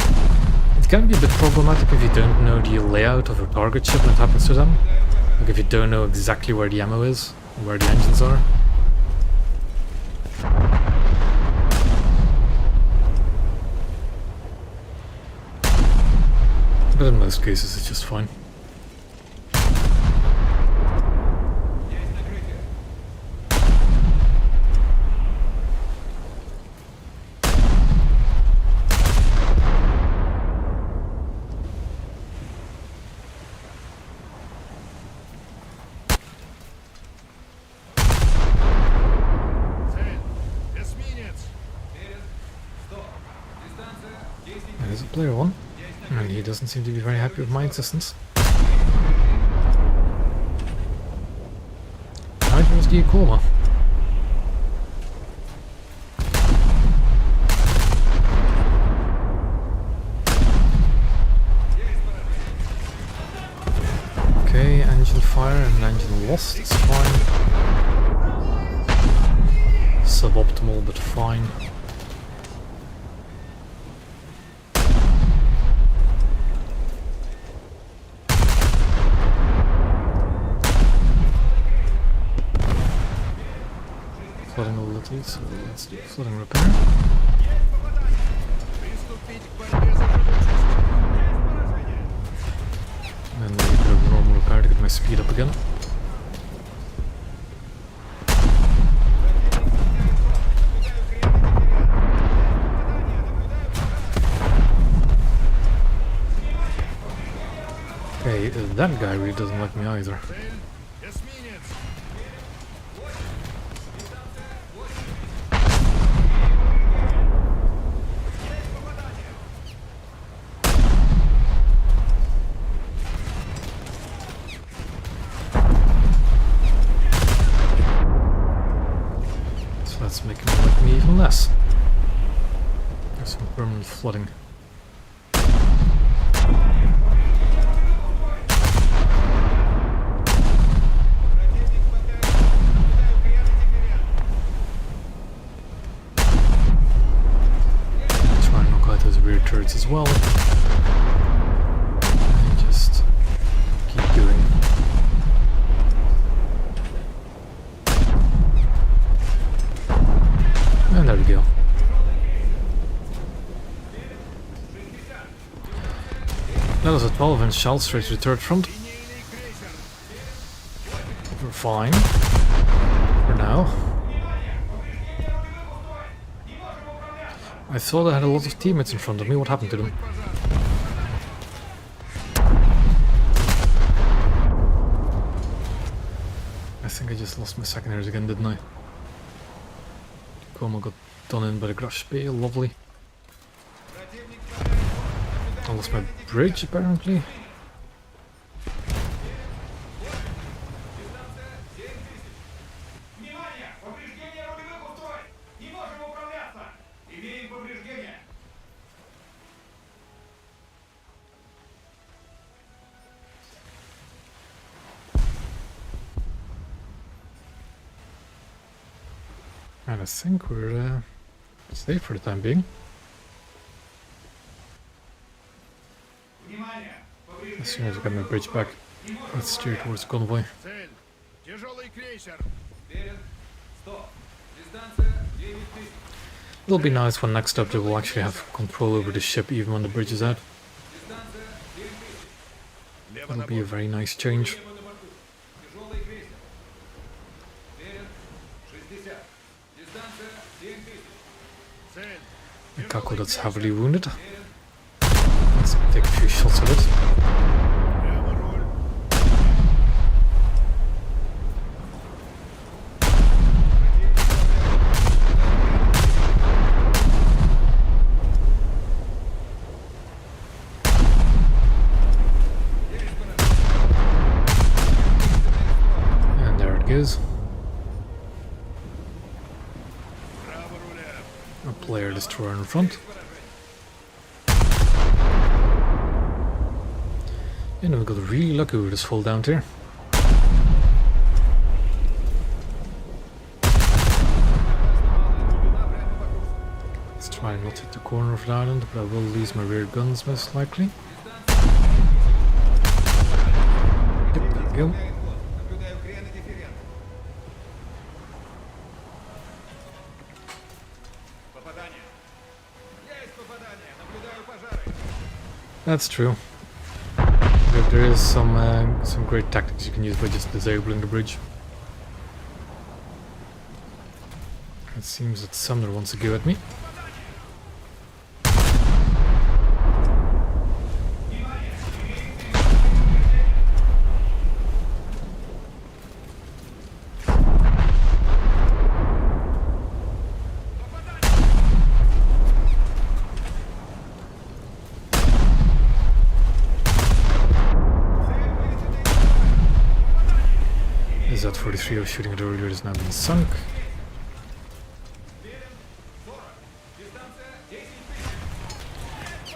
S2: It can be a bit problematic if you don't know the layout of a target ship when it happens to them. Like if you don't know exactly where the ammo is, or where the engines are. But in most cases it's just fine.
S4: Есть накрытие.
S1: Цель. Эсминец.
S4: Верен. Стоп. Дистанция 10 000.
S2: There's a player one, and he doesn't seem to be very happy with my existence. Neither is the Akoma. Okay, engine fire and engine lost, it's fine. Suboptimal, but fine. Flooding ability, so let's do flooding repair.
S1: Приступить к борьбе за живучесть. Есть поражение.
S2: my speed up again. Okay, that guy really doesn't like me either.
S1: Цель. Эсминец.
S2: So that's making him like me even less. There's some permanent flooding. Try and knock out those rear turrets as well. And just keep doing. And there we go. That was a 12-inch shell straight to the turret front.
S1: Линейный крейсер.
S2: We're fine. For now. I thought I had a lot of teammates in front of me. What happened to them? I think I just lost my secondaries again, didn't I? Coma got done in by the crash spade. Lovely. I lost my bridge apparently.
S5: Внимание! Повреждение рулевых устройств! Не можем управляться! Имеем повреждения!
S2: And I think we're safe for the time being.
S5: Внимание!
S2: As soon as I get my bridge back, let's steer towards the convoy.
S1: Цель. Тяжелый крейсер.
S4: Верен. Стоп. Дистанция 9000.
S2: It'll be nice when next up they will actually have control over the ship even when the bridge is out.
S4: Дистанция 9000.
S1: Лево
S2: It'll
S1: на
S2: be a
S1: борт.
S2: very nice change.
S4: Небо на борту. Тяжелый крейсер. Верен. 60. Дистанция 7000.
S1: Цель.
S2: A Kako that's heavily wounded.
S4: Верен.
S2: Let's take a few shots at it.
S1: Прямо руль.
S2: And there it goes.
S1: Право руля.
S2: A player destroyer in front. And we got really lucky with this fall down here. Let's try and not hit the corner of the island, but I will lose my rear guns most likely. Yep, there we go.
S4: Наблюдаю крен и дифферент. Попадание. Есть попадание. Наблюдаю пожары.
S2: That's true. There is some great tactics you can use by just disabling the bridge. It seems that Sumner wants to go at me. That 43 I was shooting at earlier has now been sunk.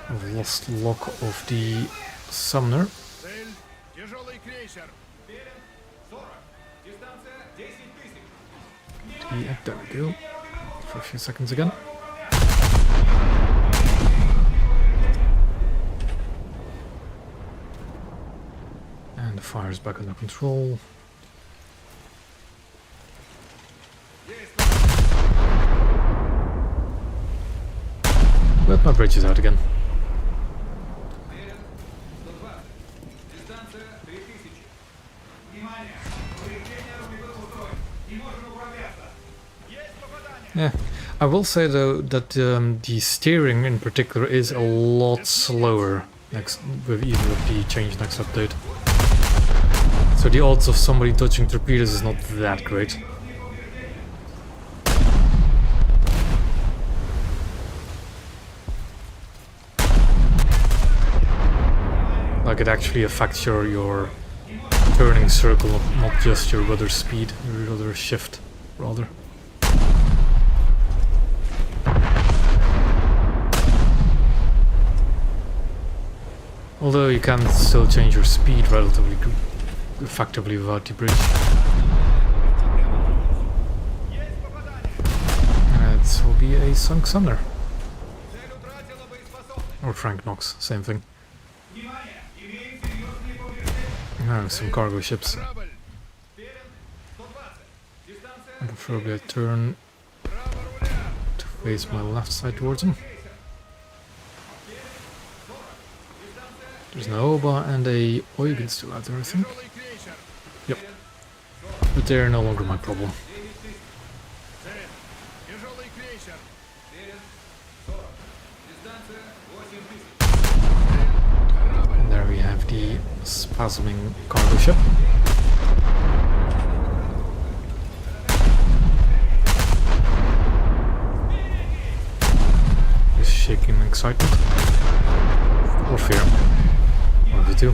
S2: I've lost lock of the Sumner.
S1: Цель. Тяжелый крейсер.
S4: Верен. 40. Дистанция 10000.
S2: Yeah, there we go. For a few seconds again. And the fire's back under control. But my bridge is out again.
S4: Верен. 120. Дистанция 3000.
S2: Yeah, I will say though that the steering in particular is a lot slower next with even with the change next update. So the odds of somebody dodging torpedoes is not that great. Like it actually affects your turning circle, not just your rudder speed, your rudder shift, rather. Although you can still change your speed relatively effectively without the bridge. It will be a sunk Sunder. Or Frank Knox, same thing. Oh, some cargo ships.
S1: Корабль!
S2: Preferably I turn to face my left side towards him. There's an Oba and a Eugen still out there, I think.
S1: Тяжелый крейсер!
S2: Yep. But they're no longer my problem.
S1: Цель! Тяжелый крейсер!
S2: And there we have the spasming cargo ship. Just shaking in excitement. Or fear. One of the two.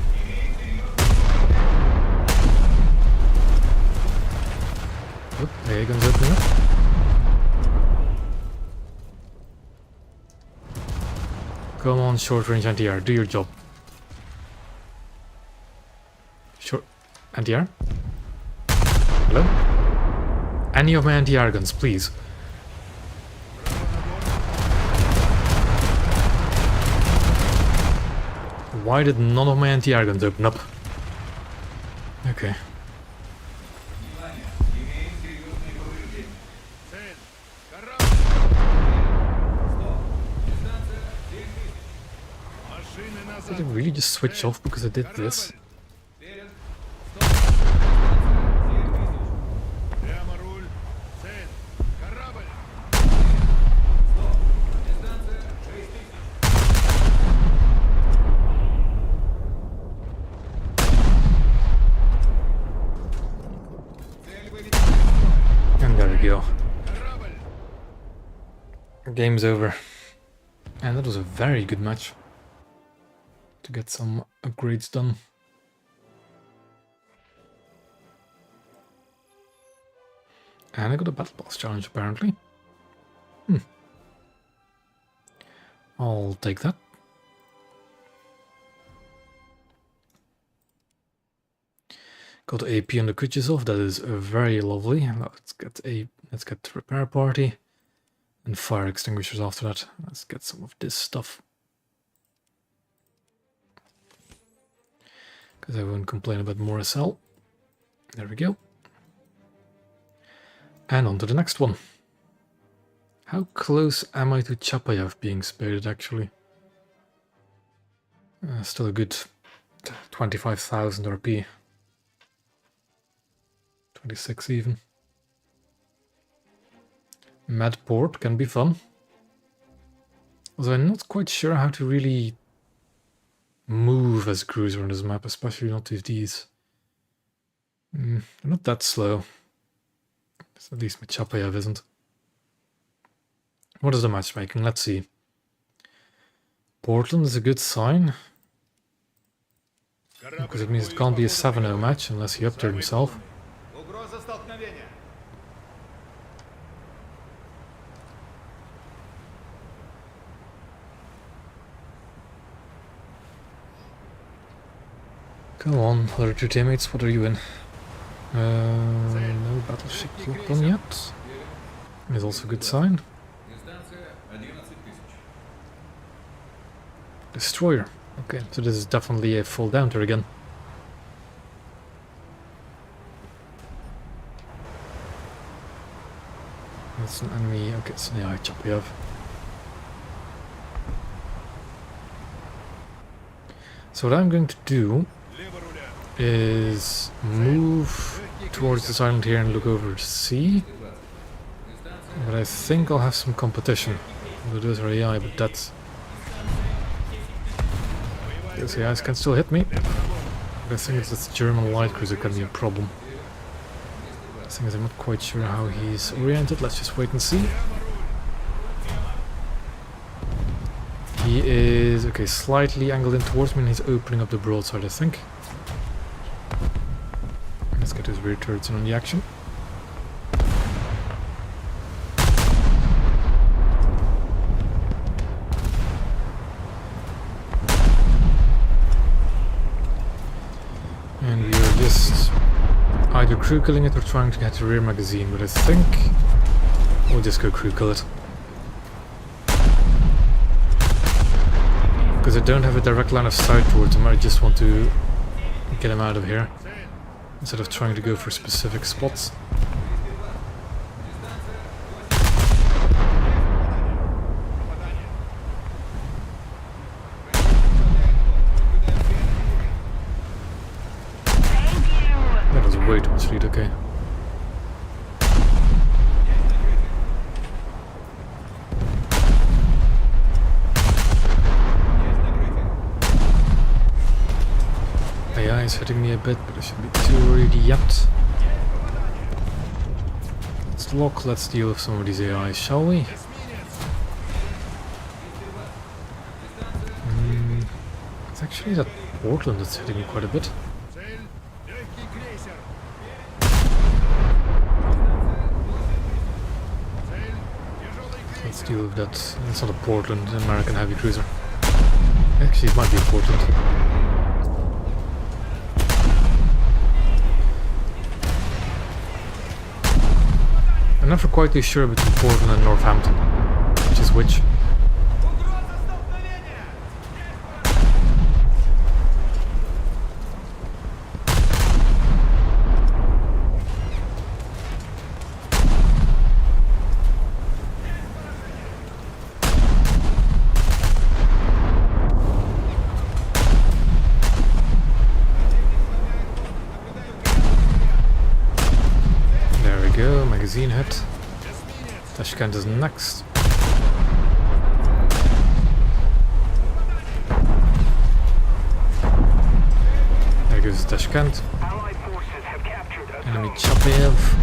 S2: Oop, the air gun's opening up. Come on, short range anti-air, do your job. Short anti-air? Hello? Any of my anti-air guns, please. Why did none of my anti-air guns open up? Okay.
S1: Цель! Корабль! Машины
S2: Did
S1: назад!
S2: it really just switch off because I did this?
S1: Прямо руль! Цель! Корабль!
S2: And there we go.
S1: Корабль!
S2: Game's over. And that was a very good match. To get some upgrades done. And I got a Battle Pass challenge apparently. I'll take that. Got AP on the Kutuzov, that is very lovely. Let's get repair party and fire extinguishers after that. Let's get some of this stuff. Because I won't complain about more SL. There we go. And on to the next one. How close am I to Chapayev being spaded actually? Still a good 25,000 RP. 26 even. Madport can be fun. Although I'm not quite sure how to really move as a cruiser on this map, especially not with these. They're not that slow. At least my Chapayev isn't. What is the matchmaking? Let's see. Portland is a good sign. Because it means it can't be a 7-0 match unless he upped himself.
S4: Угроза столкновения.
S2: Come on, other two teammates, what are you in? No battleship locked on yet. Is also a good sign.
S4: Дистанция 11 тысяч.
S2: Destroyer. Okay, so this is definitely a full downter again. That's an enemy. Okay, so yeah, Chapayev. So what I'm going to do
S1: Лево руля!
S2: is move towards this island here and look over to sea. But I think I'll have some competition. Those are AI, but that's... Those AIs can still hit me. But I think it's this German light cruiser can be a problem. The thing is, I'm not quite sure how he's oriented. Let's just wait and see. He is, okay, slightly angled in towards me and he's opening up the broadside, I think. Let's get his rear turrets in on the action. And we are just either crew killing it or trying to get the rear magazine, but I think we'll just go crew kill it. Because I don't have a direct line of sight towards him, I just want to get him out of here instead of trying to go for specific spots. That was way too much lead, okay. AI is hitting me a bit, but I shouldn't be too worried yet. Let's lock, let's deal with some of these AIs, shall we? It's actually that Portland that's hitting me quite a bit. Let's deal with that. It's not a Portland, American heavy cruiser. Actually, it might be a Portland. I'm never quite too sure between Portland and Northampton, which is which. Magazine hit. Tashkent is next. There goes Tashkent. Enemy Chapev.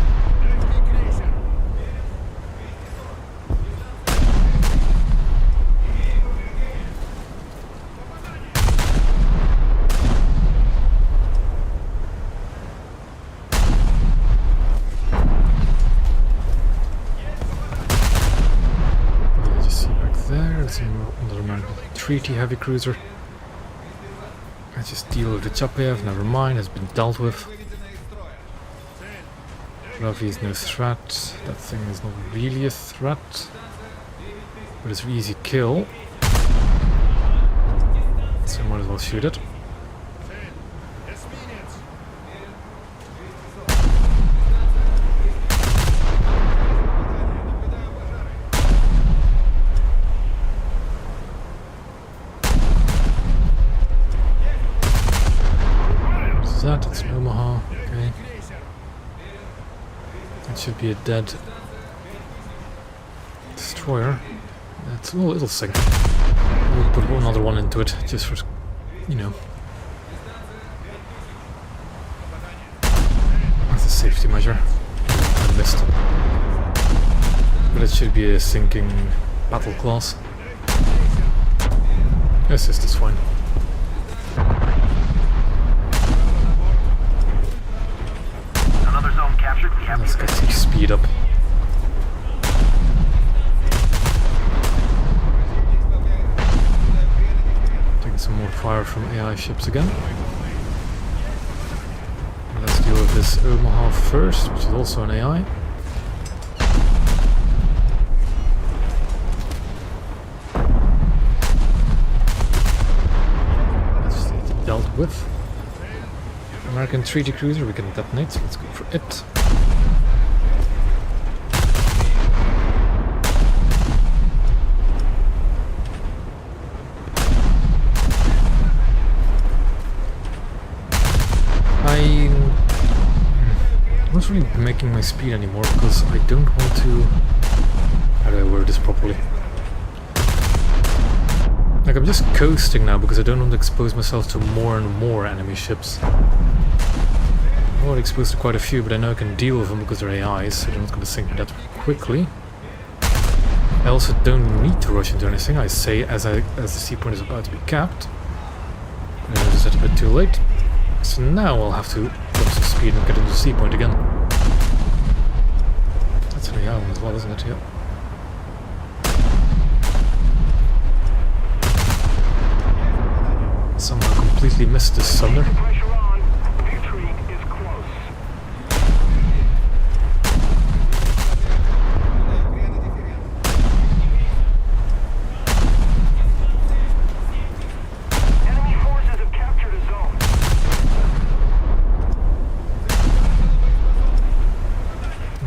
S2: Another American treaty heavy cruiser. Let's just deal with the Chapev, never mind, has been dealt with. Ravi is no threat, that thing is not really a threat, but it's an easy kill, so I might as well shoot it. It's an Omaha, okay. That should be a dead destroyer. That's, oh, it'll sink. We'll put another one into it, just for, you know. That's a safety measure. I missed. But it should be a sinking battle class. Assist is fine. Let's get some speed up. Taking some more fire from AI ships again. And let's deal with this Omaha first, which is also an AI. That's dealt with. American treaty cruiser, we can detonate, so let's go for it. really making my speed anymore because I don't want to... How do I word this properly? Like, I'm just coasting now because I don't want to expose myself to more and more enemy ships. I'm already exposed to quite a few, but I know I can deal with them because they're AIs, so they're not going to sink me that quickly. I also don't need to rush into anything, I say as the sea point is about to be capped. And I just had a bit too late. So now I'll have to drop some speed and get into the sea point again. That's an AI one as well, isn't it? Yeah. Somehow completely missed this summoner.
S3: Pressure on. Retreat is close. Enemy forces have captured a zone.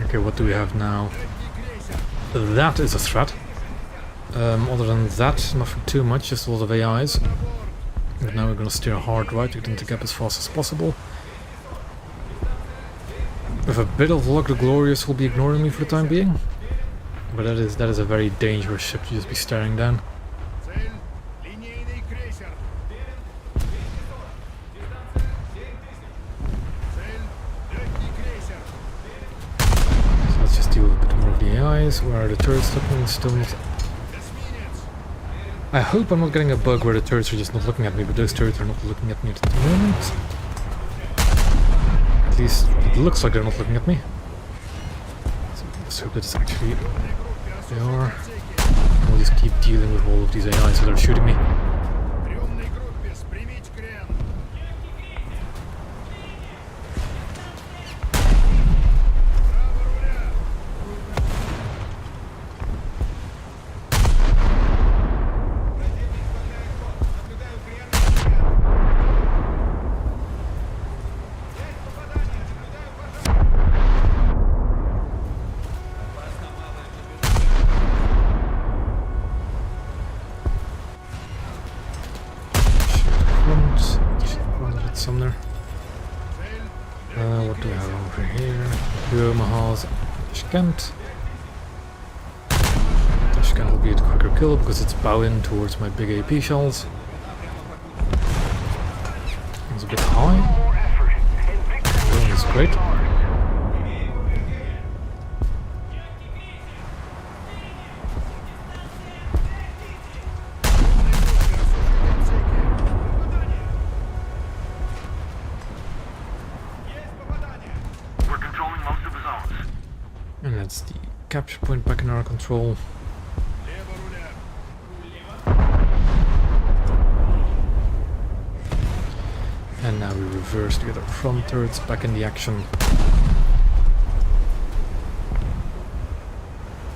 S2: Okay, what do we have now? That is a threat. Other than that, nothing too much, just a lot of AIs. But now we're gonna steer hard right to get into the gap as fast as possible. With a bit of luck, the Glorious will be ignoring me for the time being. But that is a very dangerous ship to just be staring down.
S1: Цель — линейный крейсер. Цель — легкий крейсер.
S2: So let's just deal with a bit more of the AIs. Where are the turrets looking? Still not...
S1: Эсминец.
S2: I hope I'm not getting a bug where the turrets are just not looking at me, but those turrets are not looking at me at the moment. At least it looks like they're not looking at me. So let's hope that it's actually... They are. I'll just keep dealing with all of these AIs that are shooting me.
S1: Трёмной группе спрямить крен. Право руля.
S4: Наблюдаю крен. Есть попадание. Наблюдаю пожар. Опасно малое
S2: Front, a bit summoner. What do we have over here? Two Omahas, Tashkent. Tashkent will be a quicker kill because it's bowing towards my big AP shells. It's a bit high.
S3: More effort, and victory
S2: That's great.
S3: We're controlling most of the zones.
S2: And that's the capture point back in our control.
S1: Лево руля.
S2: And now we reverse to get our front turrets back in the action.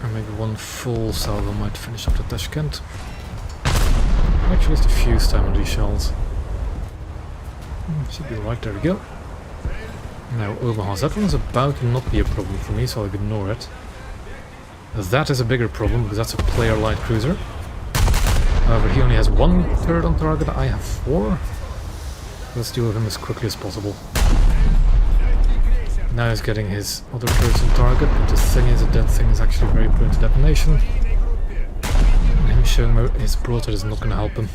S2: And maybe one full salvo might finish up the Tashkent. Actually, just a fuse time on these shells. Should be right, there we go. Now, Omahas. That one's about to not be a problem for me, so I'll ignore it. That is a bigger problem, because that's a player light cruiser. However, he only has one turret on target, I have 4. Let's deal with him as quickly as possible. Now he's getting his other turrets on target, but the thing is that that thing is actually very prone to detonation. And him showing his broadside is not going to help him.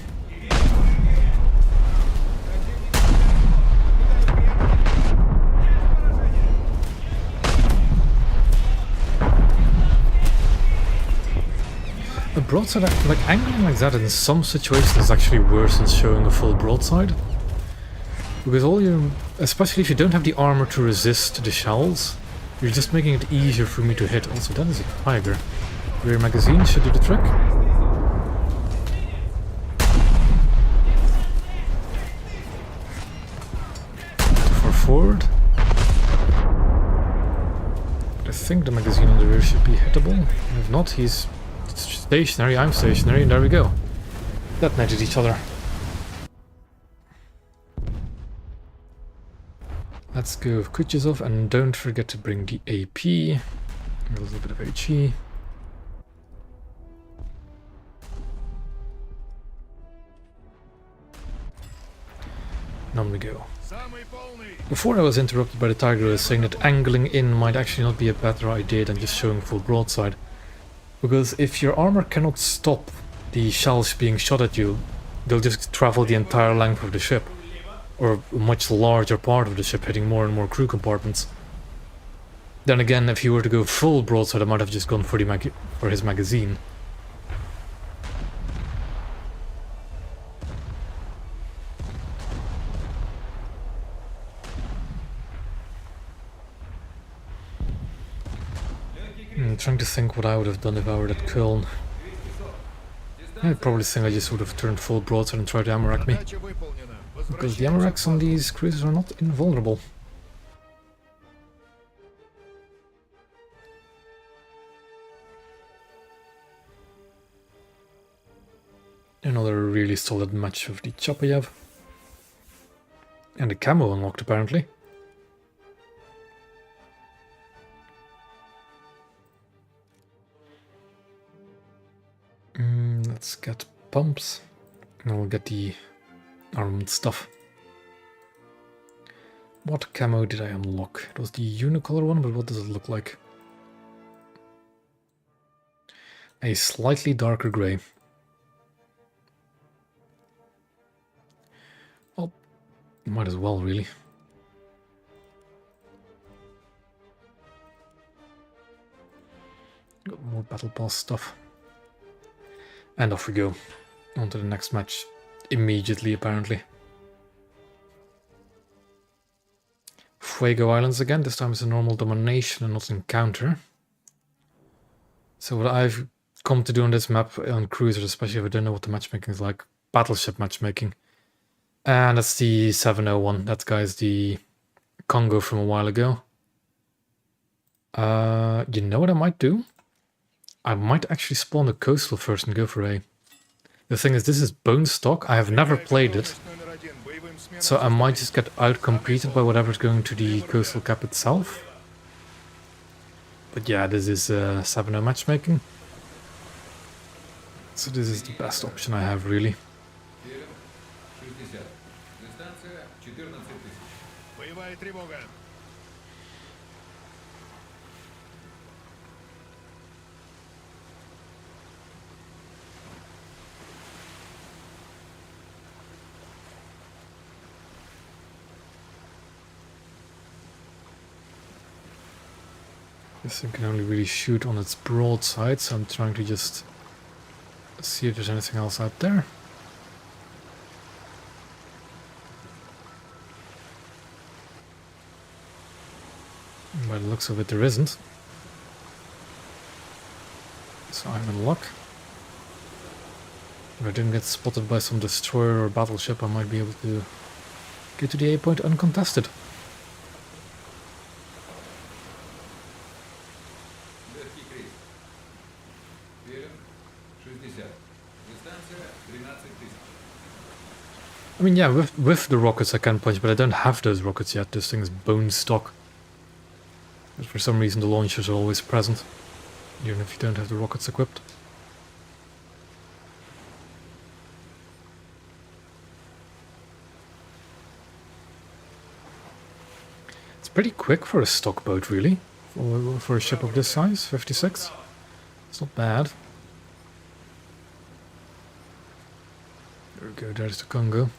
S2: A broadside, like angling like that in some situations is actually worse than showing a full broadside. Because all you, especially if you don't have the armor to resist the shells, you're just making it easier for me to hit. Also, that is a tiger. Rear magazine should do the trick. Too far forward. But I think the magazine on the rear should be hittable. If not, he's stationary, I'm stationary, and there we go. Detonated each other. Let's go with Kutuzov, and don't forget to bring the AP. A little bit of HE. And on we go.
S1: Самый полный.
S2: Before I was interrupted by the Tiger, I was saying that angling in might actually not be a better idea than just showing full broadside. Because if your armor cannot stop the shells being shot at you, they'll just travel the entire length of the ship. Or a much larger part of the ship, hitting more and more crew compartments. Then again, if he were to go full broadside, I might have just gone for his magazine. I'm trying to think what I would have done if I were at Köln. I'd probably think I just would have turned full broadside and tried to ammo-rack me.
S1: Задача выполнена.
S2: Because the ammo-racks on these cruisers are not invulnerable. Another really solid match of the Chapayev. And the camo unlocked apparently. Let's get pumps. And we'll get the armament stuff. What camo did I unlock? It was the unicolor one, but what does it look like? A slightly darker grey. Well, might as well, really. Got more battle pass stuff. And off we go. On to the next match. Immediately, apparently. Fuego Islands again. This time it's a normal domination and not encounter. So what I've come to do on this map, on cruisers, especially if I don't know what the matchmaking is like, battleship matchmaking. And that's the 701. That guy's the Congo from a while ago. You know what I might do? I might actually spawn a coastal first and go for A. The thing is, this is bone stock. I have never played it. So I might just get out-competed by whatever's going to the coastal cap itself. But yeah, this is 7-0 matchmaking. So this is the best option I have, really.
S1: Боевая тревога.
S2: This thing can only really shoot on its broadside, so I'm trying to just see if there's anything else out there. By the looks of it, there isn't. So I'm in luck. If I didn't get spotted by some destroyer or battleship, I might be able to get to the A point uncontested. I mean, yeah, with the rockets I can punch, but I don't have those rockets yet. This thing is bone stock. But for some reason the launchers are always present, even if you don't have the rockets equipped. It's pretty quick for a stock boat, really. For a ship of this size, 56. It's not bad. There we go, there's the Congo.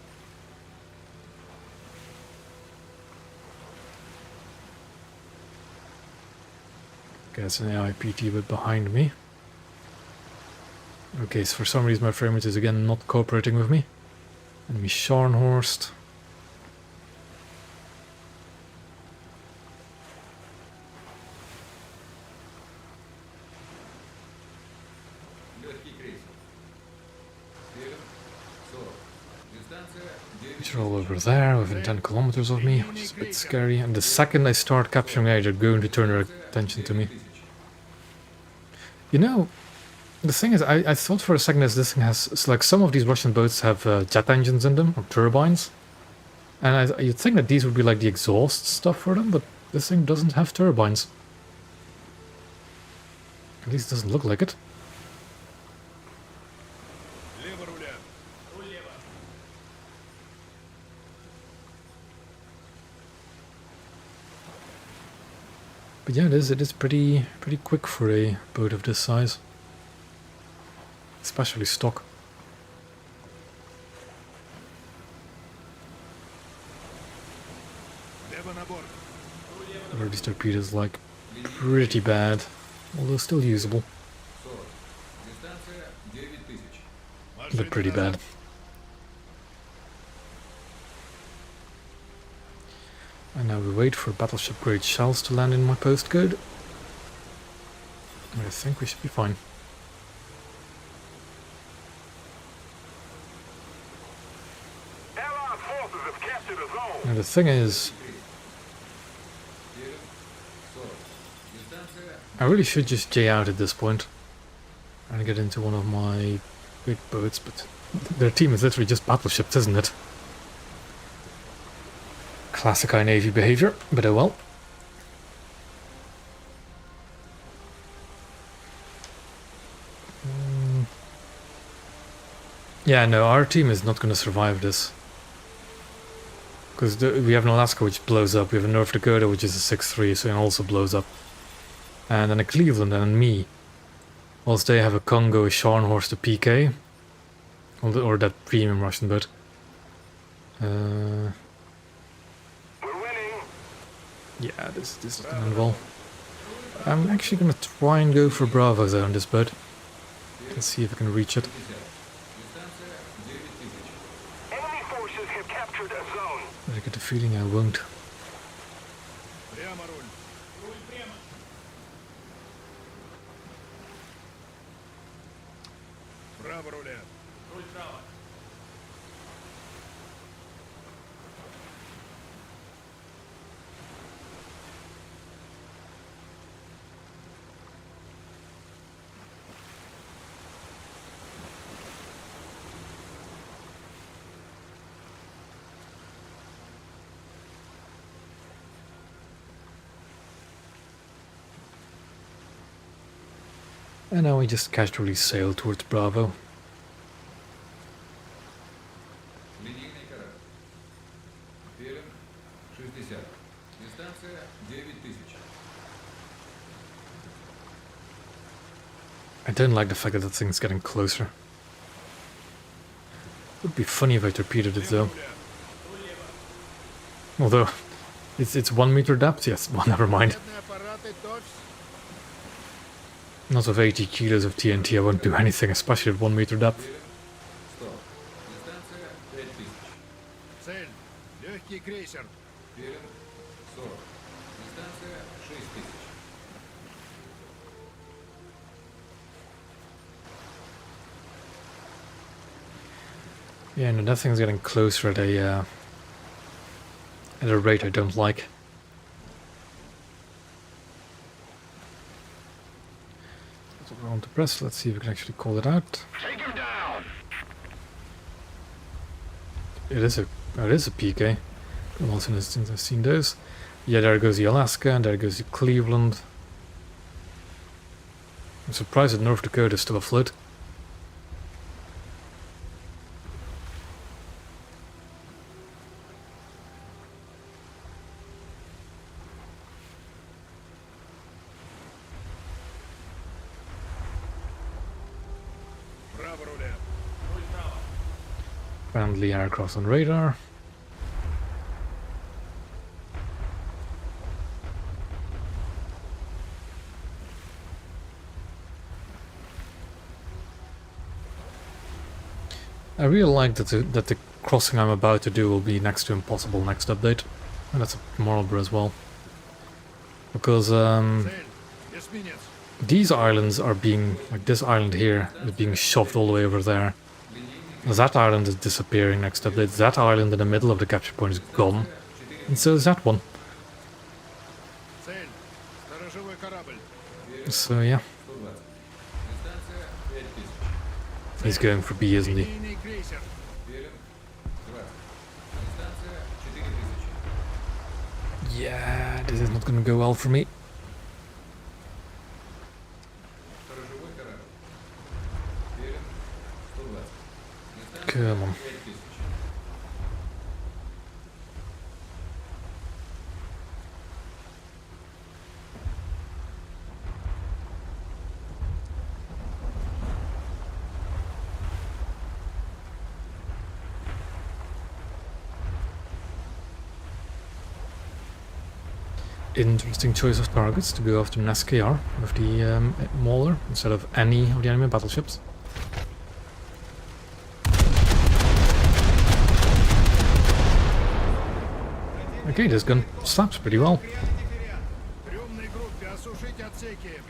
S2: Okay, it's an AIPT but behind me. Okay, so for some reason my frame rate is again not cooperating with me. Enemy Scharnhorst. They're all over there, within 10 kilometers of me, which is a bit scary. And the second I start capturing A, they're going to turn their attention to me. You know, the thing is, I thought for a second that this thing has, like some of these Russian boats have jet engines in them, or turbines. And you'd think that these would be like the exhaust stuff for them, but this thing doesn't have turbines. At least it doesn't look like it. But yeah, it is pretty quick for a boat of this size. Especially stock.
S1: Лево на борт.
S2: Or these torpedoes like pretty bad, although still usable,
S4: 40. Дистанция 9000.
S2: but pretty bad. And now we wait for battleship grade shells to land in my postcode. I think we should be fine.
S3: Allied forces have captured a zone.
S2: Now the thing is,
S4: Верен. 40. Дистанция
S2: I really should just J out at this point and get into one of my big boats, but their team is literally just battleships, isn't it? Classic high navy behavior, but oh well. Yeah, no, our team is not going to survive this. Because we have an Alaska which blows up, we have a North Dakota which is a 6-3, so it also blows up. And then a Cleveland and me. Whilst they have a Congo, a Scharnhorst, a PK. Or that premium Russian boat.
S3: We're winning.
S2: Yeah, this is an Naval. I'm actually going to try and go for Bravo though on this boat. Let's see if I can reach it.
S4: 50. Дистанция 9000.
S3: Enemy forces have captured a zone.
S2: But I get the feeling I won't.
S1: Прямо руль.
S5: Руль прямо.
S1: Право руля.
S5: Руль право.
S2: And now we just casually sail towards Bravo.
S4: Линейный корабль. Верен. 60. Дистанция 9000.
S2: I don't like the fact that thing's getting closer. Would be funny if I torpedoed it though. Although, it's 1 meter depth? Yes, well, never mind.
S1: Ракетные аппараты точь.
S2: Not with 80 kilos of TNT, I won't do anything, especially at 1 meter depth.
S4: Верен. 100. Дистанция 5000.
S1: Цель. Легкий крейсер.
S4: Верен. 40. Дистанция 6000.
S2: Yeah, no, that thing's getting closer at a rate I don't like. So we're on to press, let's see if we can actually call it out.
S3: Take him down.
S2: It is a PK. Been a while since I've seen those. Yeah, there goes the Alaska, and there goes the Cleveland. I'm surprised that North Dakota is still afloat.
S1: Право руля.
S5: Руль право.
S2: Friendly aircraft on radar. I really like that the crossing I'm about to do will be next to impossible next update, and that's a Marlborough as well, because
S1: Цель. Эсминец.
S2: these islands are being, like this island here is being shoved all the way over there. That island is disappearing next update. That island in the middle of the capture point is gone, and so is that one.
S1: Цель. Сторожевой корабль.
S2: So yeah,
S4: 120. Дистанция 5000.
S2: he's going for B, isn't he?
S1: Линейный крейсер.
S4: Верен. 20. Дистанция 4000.
S2: Yeah, this is not going to go well for me.
S4: Сторожевой корабль. Верен. 120. Дистанция
S2: Come on.
S4: 5000.
S2: interesting choice of targets to go after an SKR with the Mauler instead of any of the enemy battleships. Okay, this gun slaps pretty well.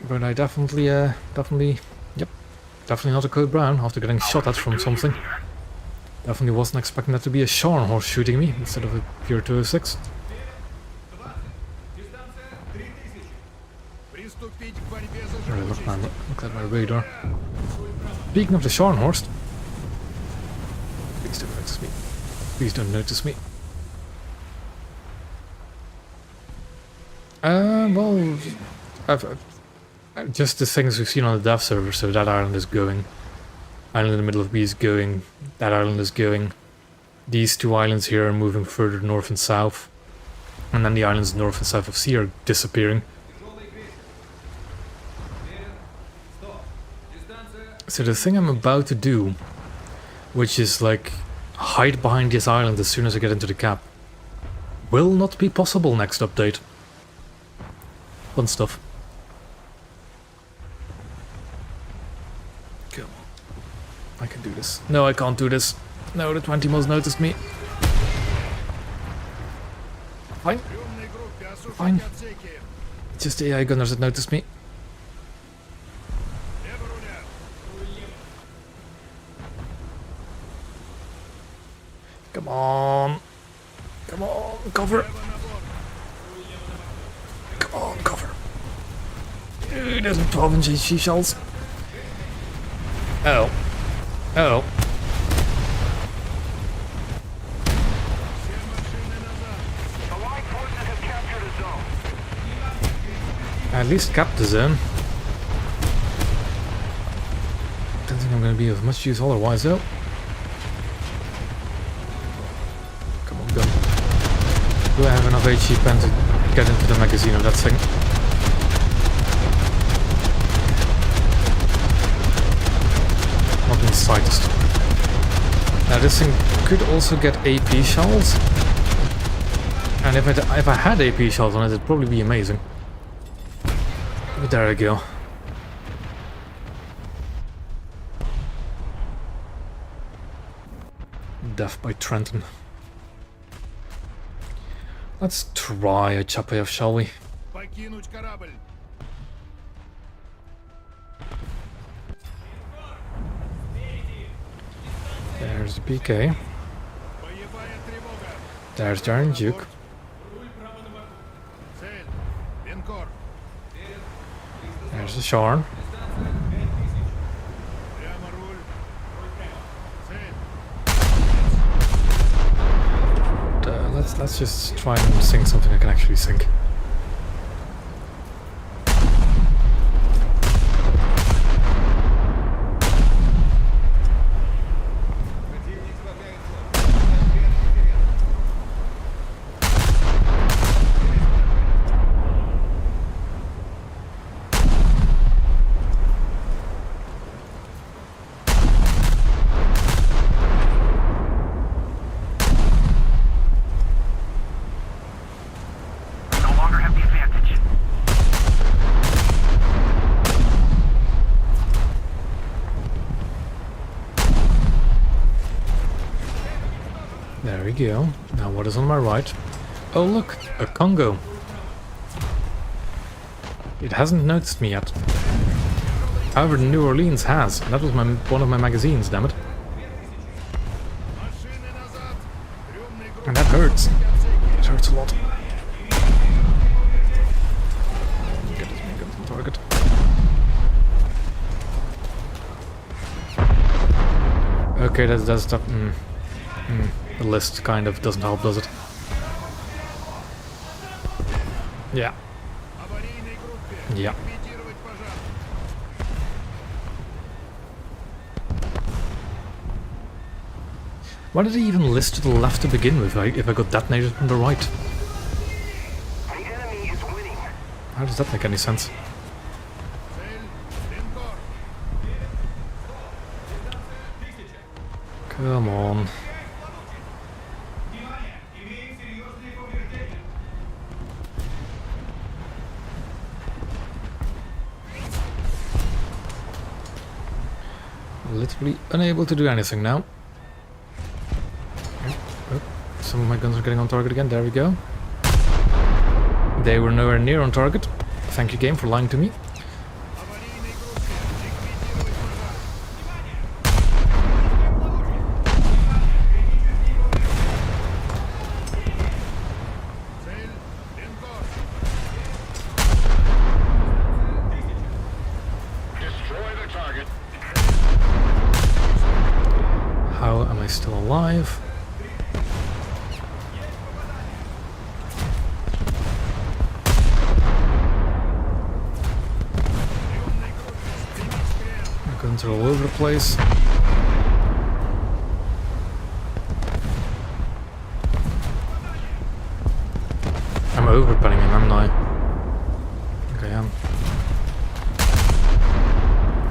S2: But I definitely not a code brown after getting shot at from something. Definitely wasn't expecting that to be a Scharnhorst shooting me instead of a pure 206. Alright, look at my radar. Speaking of the Scharnhorst, please don't notice me. Please don't notice me. Well, just the things we've seen on the dev server. So that island is going. Island in the middle of B is going. That island is going. These two islands here are moving further north and south. And then the islands north and south of C are disappearing. So the thing I'm about to do, which is like hide behind this island as soon as I get into the cap, will not be possible next update. Fun stuff. Come on. I can do this. No, I can't do this. No, the 20 mils noticed me. Fine. Fine. It's just the AI gunners that noticed me. Come on. Come on, cover. Come on, cover. There's 12-inch HE shells. Oh. Oh.
S3: Allied forces have captured a zone.
S2: At least cap the zone. Don't think I'm going to be of much use otherwise, though. Come on, gun. Do I have enough HE pen to get into the magazine of that thing? Not in the slightest. Now this thing could also get AP shells. And if I had AP shells on it, it'd probably be amazing. But there I go. Death by Trenton. Let's try a Chapayev, shall we? There's the PK. There's the Iron Duke. There's the Sharn. Let's just try and sink something I can actually sink. There we go. Now what is on my right? Oh look, a Congo. It hasn't noticed me yet. However, New Orleans has. That was one of my magazines, damn it. And that hurts. It hurts a lot. Get this minigun on target. Okay, that's the the list kind of doesn't help, does it? Yeah. Yeah. Why did he even list to the left to begin with if I got detonated from the right?
S3: The enemy is winning.
S2: How does that make any sense? Come on. literally unable to do anything now. Oh, some of my guns are getting on target again. There we go. They were nowhere near on target. Thank you, game, for lying to me.
S1: Аварийной группе ликвидировать врага. Цель линкор.
S3: Destroy the target.
S2: How am I still alive? My guns are all over the place. I'm overpunning him, am I? I think I am.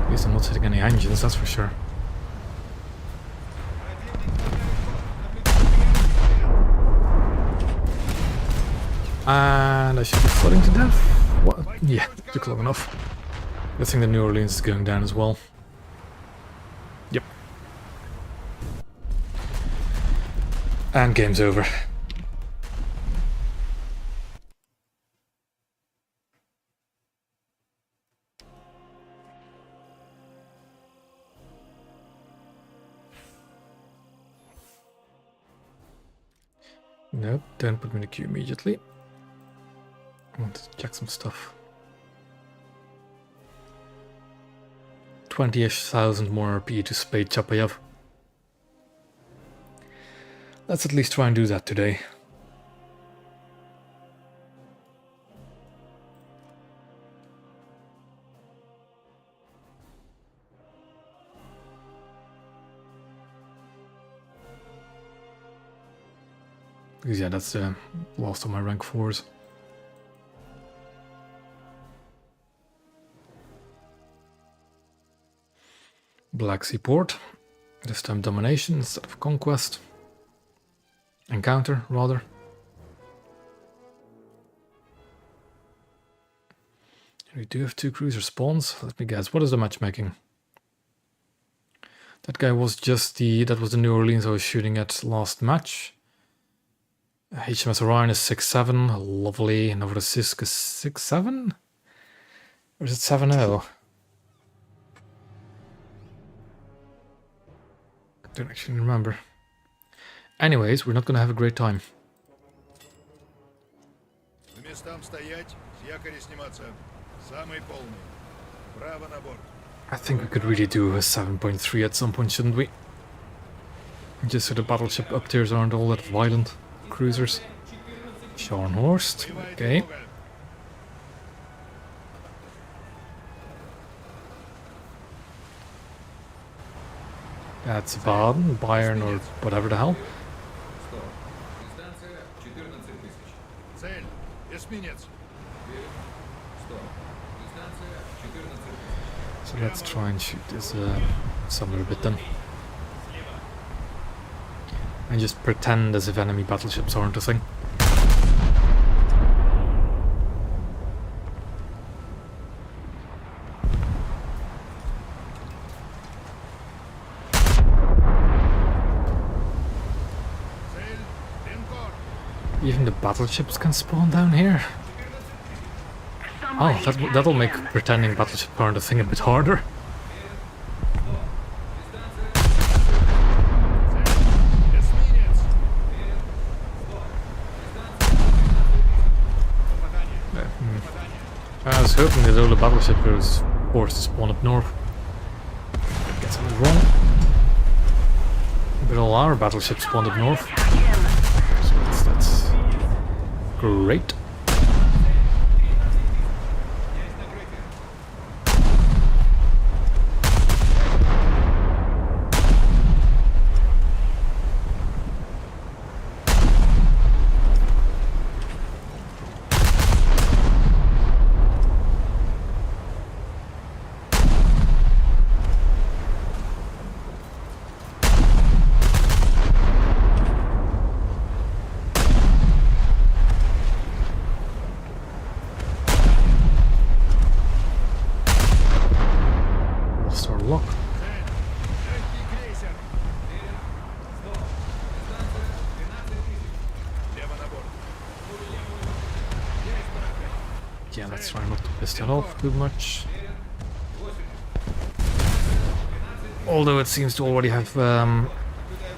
S2: At least I'm not hitting any engines, that's for sure. And I should be flooding to death. What? Yeah, took long enough. I think the New Orleans is going down as well. Yep. And game's over. Nope, don't put me in the queue immediately. I want to check some stuff. 20-ish thousand more RP to spade Chapayev. Let's at least try and do that today. Because yeah, that's the last of my rank 4s. Black Sea Port. This time domination instead of conquest. Encounter, rather. We do have 2 cruiser spawns. Let me guess, what is the matchmaking? That guy was just that was the New Orleans I was shooting at last match. HMS Orion is 6-7, lovely. Novorossiysk is 6-7? Or is it 7-0? I don't actually remember. Anyways, we're not gonna have a great time.
S1: По местам стоять, с якоря сниматься. Самый полный. Право на борт.
S2: I think we could really do a 7.3 at some point, shouldn't we? Just so the battleship up tiers aren't all that violent. Cruisers. Scharnhorst. Okay. That's Baden, Bayern, or whatever the hell.
S1: Цель. Эсминец.
S2: So let's try and shoot this somewhere a bit then. And just pretend as if enemy battleships aren't a thing.
S1: Цель. Линкор.
S2: Even the battleships can spawn down here. Oh, that'll make pretending battleship aren't a thing a bit harder.
S1: Эсминец.
S2: I was hoping that all the battleship was forced to spawn up north. Guess I was wrong. But all our battleships spawned up north. So that's great. Let's try not to piss that off too much. Although it seems to already have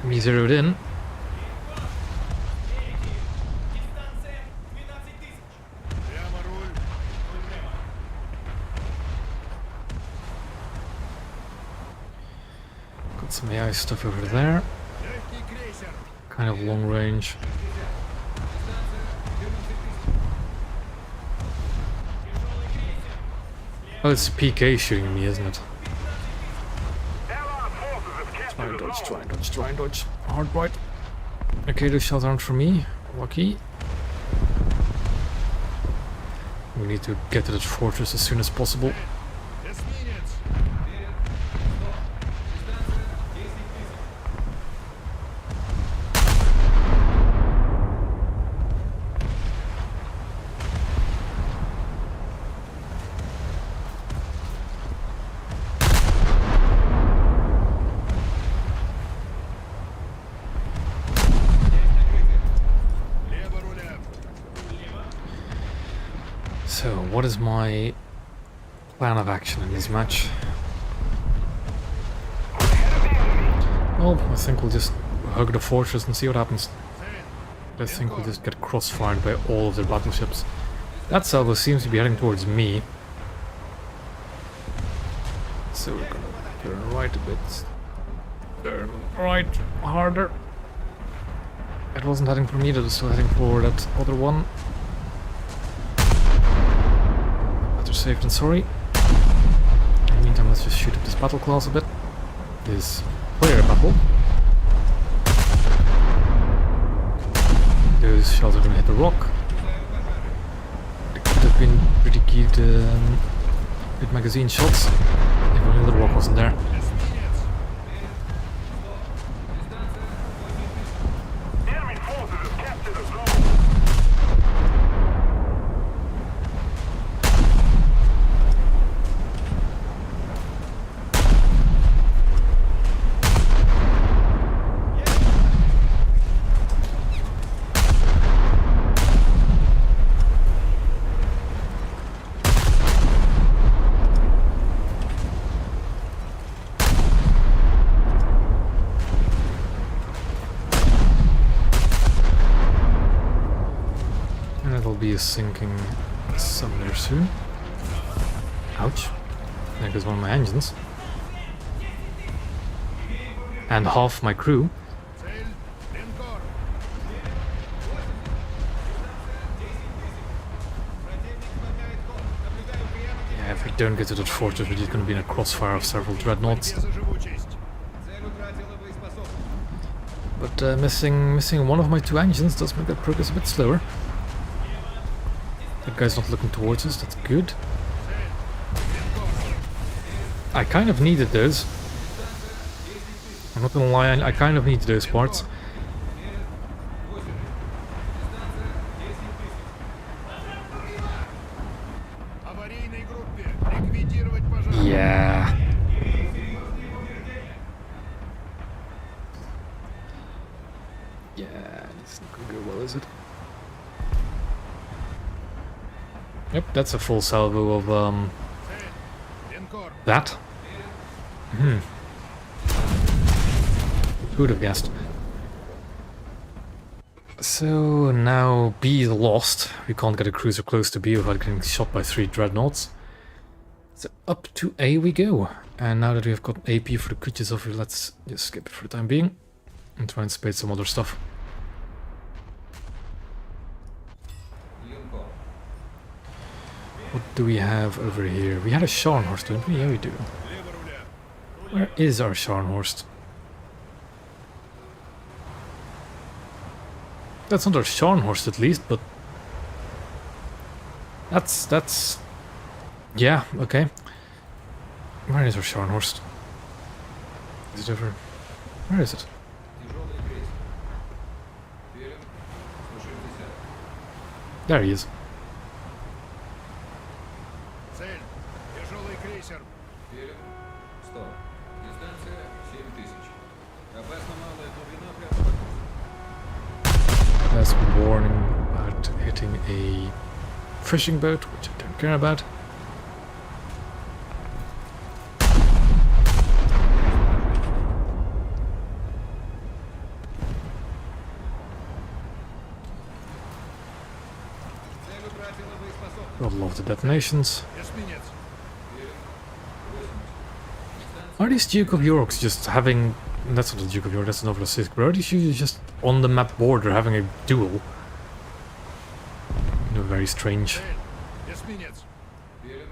S2: me zeroed in.
S1: Прямо руль.
S2: Got some AI stuff over there.
S1: Легкий крейсер.
S2: Kind of long range. Oh, it's PK shooting me, isn't it?
S3: Allied forces have captured
S2: Try and
S3: the
S2: dodge,
S3: zone.
S2: try and dodge, try and dodge. Hard right. Okay, those shots aren't for me. Lucky. We need to get to that fortress as soon as possible.
S1: Эсминец. Лево руля.
S2: So, what is my plan of action in this match? Well, I think we'll just hug the fortress and see what happens. I think we'll just get crossfired by all of their battleships. That salvo seems to be heading towards me. So we're gonna turn right a bit. Turn right harder. It wasn't heading for me, that was still heading for that other one. Better safe than sorry. In the meantime, let's just shoot up this battle class a bit. This player battle. Those shells are gonna hit the rock. It could have been pretty good magazine shots if only the rock wasn't there.
S1: Эсминец.
S3: Enemy forces have captured the zone.
S2: And it'll be a sinking somewhere soon. Ouch. There goes one of my engines. And half my crew.
S1: Цель. Линкор.
S2: Yeah, if we don't get to that fortress, we're just gonna be in a crossfire of several dreadnoughts.
S1: Где за живучесть?
S4: Цель утратила боеспособность.
S2: But missing one of my two engines does make that progress a bit slower. That guy's not looking towards us, that's good. I kind of needed those. I'm not gonna lie, I kind of needed those parts.
S1: Аварийной группе. Ликвидировать пожар.
S2: Yeah. Yeah, it's not gonna go well, is it? Yep, that's a full salvo of
S1: Цель. Линкор.
S2: that. Who would have guessed? So now B is lost. We can't get a cruiser close to B without getting shot by 3 dreadnoughts. So up to A we go. And now that we've got AP for the Kutuzov, let's just skip it for the time being and try and spade some other stuff.
S4: Линкор.
S2: What do we have over here? We had a Scharnhorst, didn't we? Yeah, we do.
S1: Лево руля.
S2: Where is our Scharnhorst? That's not our Scharnhorst at least, but that's yeah, okay. Where is our Scharnhorst? Is it over? Where is it?
S4: Тяжелый крейсер. Верен. 160.
S2: There he is.
S1: Цель. Тяжелый крейсер.
S4: Верен. 100. Дистанция 7000. Опасно малая глубина прямо.
S2: That's warning about hitting a fishing boat, which I don't care about.
S4: Цель утратила боеспособность.
S2: Got a lot of the detonations.
S1: Эсминец.
S2: Are these Duke of Yorks just having... That's not the Duke of York, that's another Sisk, but are these usually just on the map border having a duel? You know, very strange.
S1: Цель. Эсминец.
S4: Белен.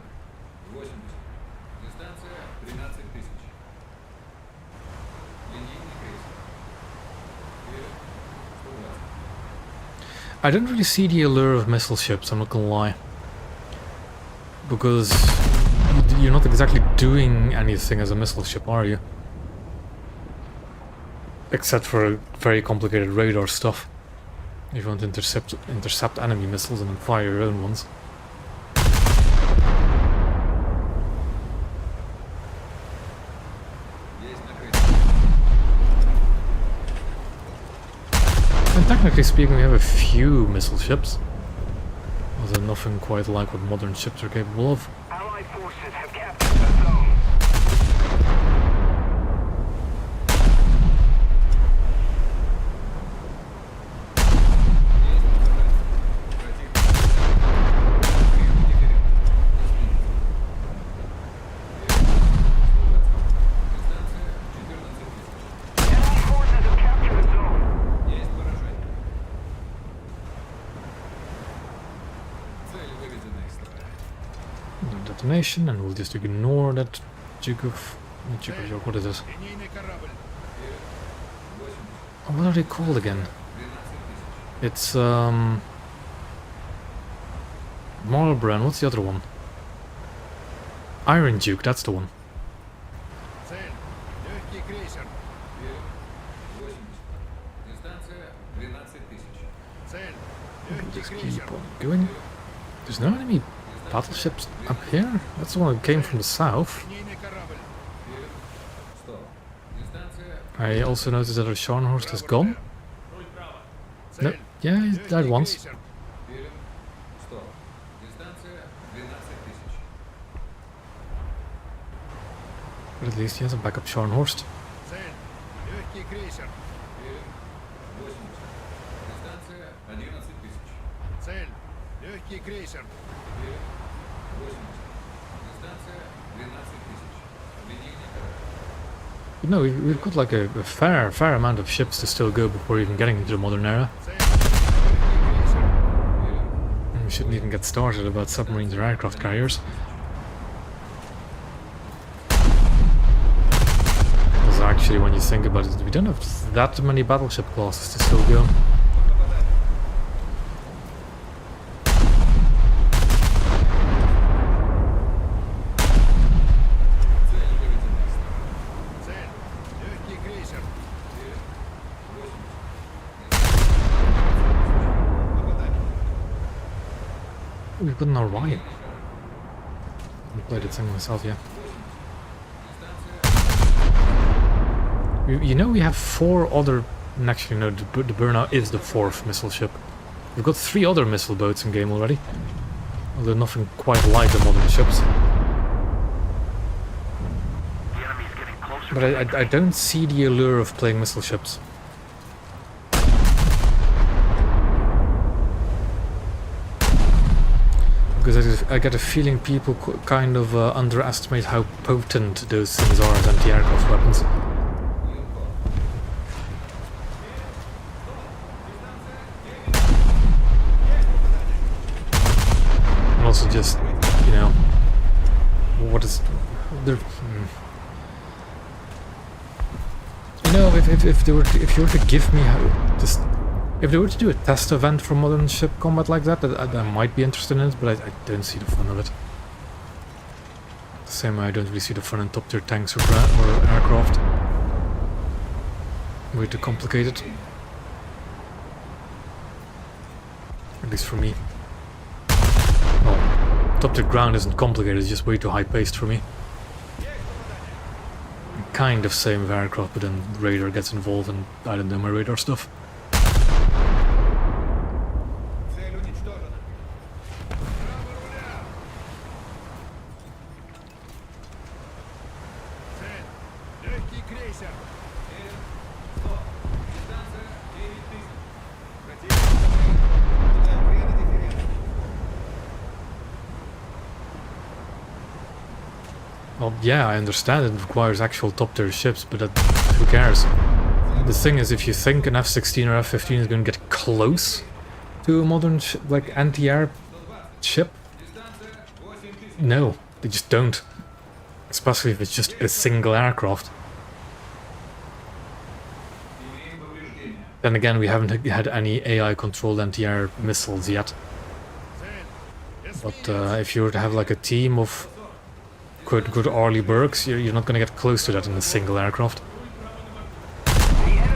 S4: 80. Дистанция 13 тысяч. Линейный крейсер. Белен. 120.
S2: I don't really see the allure of missile ships, I'm not gonna lie. Because you're not exactly doing anything as a missile ship, are you? Except for very complicated radar stuff. If you want to intercept enemy missiles and then fire your own ones.
S4: Есть на крейсере.
S2: And technically speaking, we have a few missile ships. Although nothing quite like what modern ships are capable of.
S3: Allied forces have captured the zone. Enemy forces have captured the zone.
S4: Есть поражение. Цель выведена из строя.
S2: No detonation, and we'll just ignore that Duke of York. What is this?
S1: Линейный корабль.
S4: 80.
S2: Oh, what are they called again?
S4: 12 тысяч.
S2: It's Marlborough, and what's the other one? Iron Duke, that's the one.
S1: Цель. Легкий крейсер.
S4: Белен. 80. Дистанция 12 тысяч.
S1: Цель. Легкий
S2: Just keep
S1: крейсер.
S2: on going. There's no enemy battleships up here? That's the one that came from the south.
S1: Линейный корабль.
S4: Белен. 100. Дистанция
S2: I also noticed that our Scharnhorst has gone.
S5: Руль вправо.
S2: No,
S1: Цель.
S2: yeah, he died
S1: Легкий
S2: once.
S1: крейсер.
S4: Белен. 100. Дистанция 12 тысяч.
S2: But at least he has a backup Scharnhorst.
S1: Цель. Легкий крейсер.
S4: Белен. 80. Дистанция 11 тысяч.
S1: Цель. Легкий крейсер.
S4: Белен. 80. Дистанция 12 тысяч. Линейный корабль.
S2: But no, we've got like a fair amount of ships to still go before even getting into the modern era.
S1: Цель. Легкий крейсер.
S4: Белен.
S2: And we shouldn't even get started about submarines or aircraft carriers. Because actually, when you think about it, we don't have that many battleship classes to still go.
S4: Цель выведена из строя.
S1: Цель. Легкий крейсер.
S4: Белен. 80. Попадание.
S2: We've got an Orion. I played it thing myself, yeah. You know, we have 4 other. And actually, no, the Burnout is the 4th missile ship. We've got 3 other missile boats in game already. Although nothing quite like the modern ships.
S3: The enemy's getting closer.
S2: But I don't see the allure of playing missile ships. Because I get a feeling people kind of underestimate how potent those things are as anti-aircraft weapons. And also just, you know, what is... there? You know, if you were to give me just... If they were to do a test event for modern ship combat like that, I might be interested in it, but I don't see the fun of it. The same way I don't really see the fun in top tier tanks or aircraft. Way too complicated. At least for me. Well, top tier ground isn't complicated, it's just way too high paced for me. Kind of same with aircraft, but then radar gets involved and I don't know my radar stuff.
S4: Цель уничтожена.
S1: крейсер!
S4: Стоп. Дистанция 9000. Противник наблюдаем хрен дифферент.
S2: Well, yeah, I understand it requires actual top-tier ships, but who cares? The thing is, if you think an F-16 or F-15 is going to get close to a modern, like, anti-air ship, no, they just don't. Especially if it's just a single aircraft. Then again, we haven't had any AI-controlled anti-air missiles yet. But if you were to have like a team of good Arleigh Burkes, you're not going to get close to that in a single aircraft.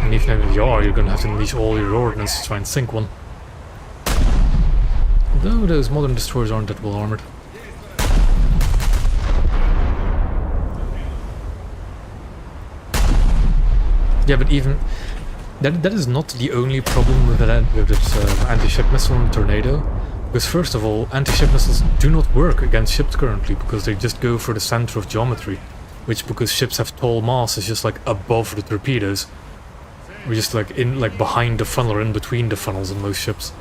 S2: And even if you are, you're going to have to unleash all your ordnance to try and sink one. Though those modern destroyers aren't that well armoured. Yeah, but even that is not the only problem with that anti-ship missile and tornado. Because first of all, anti-ship missiles do not work against ships currently because they just go for the center of geometry, which because ships have tall mass is just like above the torpedoes. Or just like in behind the funnel or in between the funnels in most ships.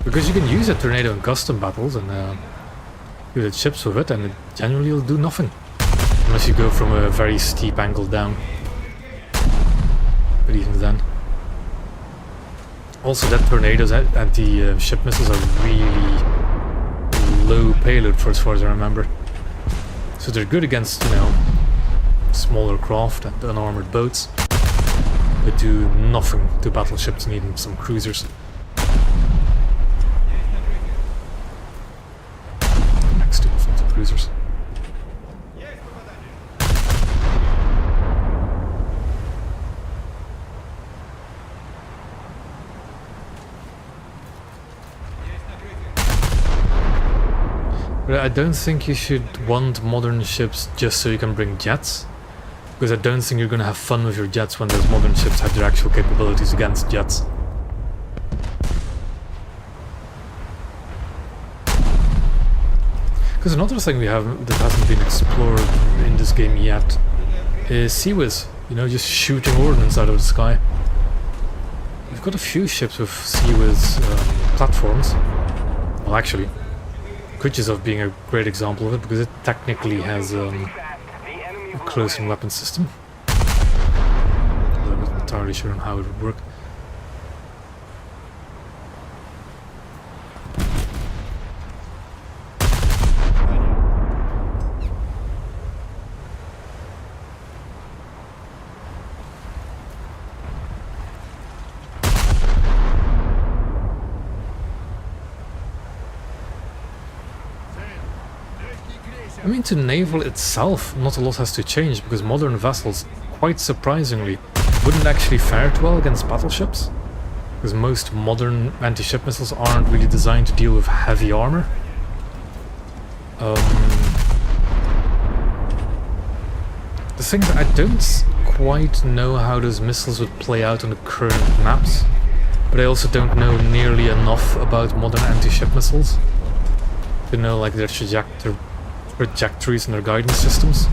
S2: Because you can use a tornado in custom battles and shoot at ships with it, and it generally will do nothing. Unless you go from a very steep angle down. But even then. Also, that tornadoes anti-ship missiles are really low payload for as far as I remember. So they're good against, you know, smaller craft and unarmored boats. But do nothing to battleships needing some cruisers. Next to infantry cruisers. But I don't think you should want modern ships just so you can bring jets. Because I don't think you're going to have fun with your jets when those modern ships have their actual capabilities against jets. Because another thing we have that hasn't been explored in this game yet is Sea-Whiz. You know, just shooting ordnance out of the sky. We've got a few ships with Sea-Whiz platforms. Well, actually, Kutuzov being a great example of it because it technically has a close-in weapon system. I'm not entirely sure on how it would work. I mean, to Naval itself, not a lot has to change, because modern vessels, quite surprisingly, wouldn't actually fare too well against battleships. Because most modern anti-ship missiles aren't really designed to deal with heavy armor. The thing is, I don't quite know how those missiles would play out on the current maps, but I also don't know nearly enough about modern anti-ship missiles to know like their trajectories and their guidance systems.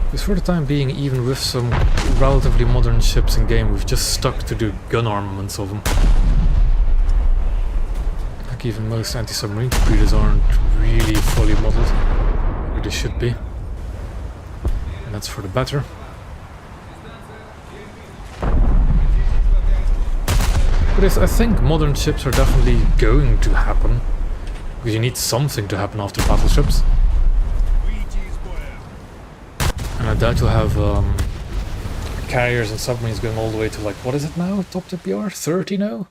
S2: Because for the time being, even with some relatively modern ships in game, we've just stuck to the gun armaments of them. Even most anti-submarine torpedoes aren't really fully modeled where they should be, and that's for the better. But I think modern ships are definitely going to happen, because you need something to happen after battleships. And I doubt you'll have carriers and submarines going all the way to, like, what is it now? Top to PR? 30 now?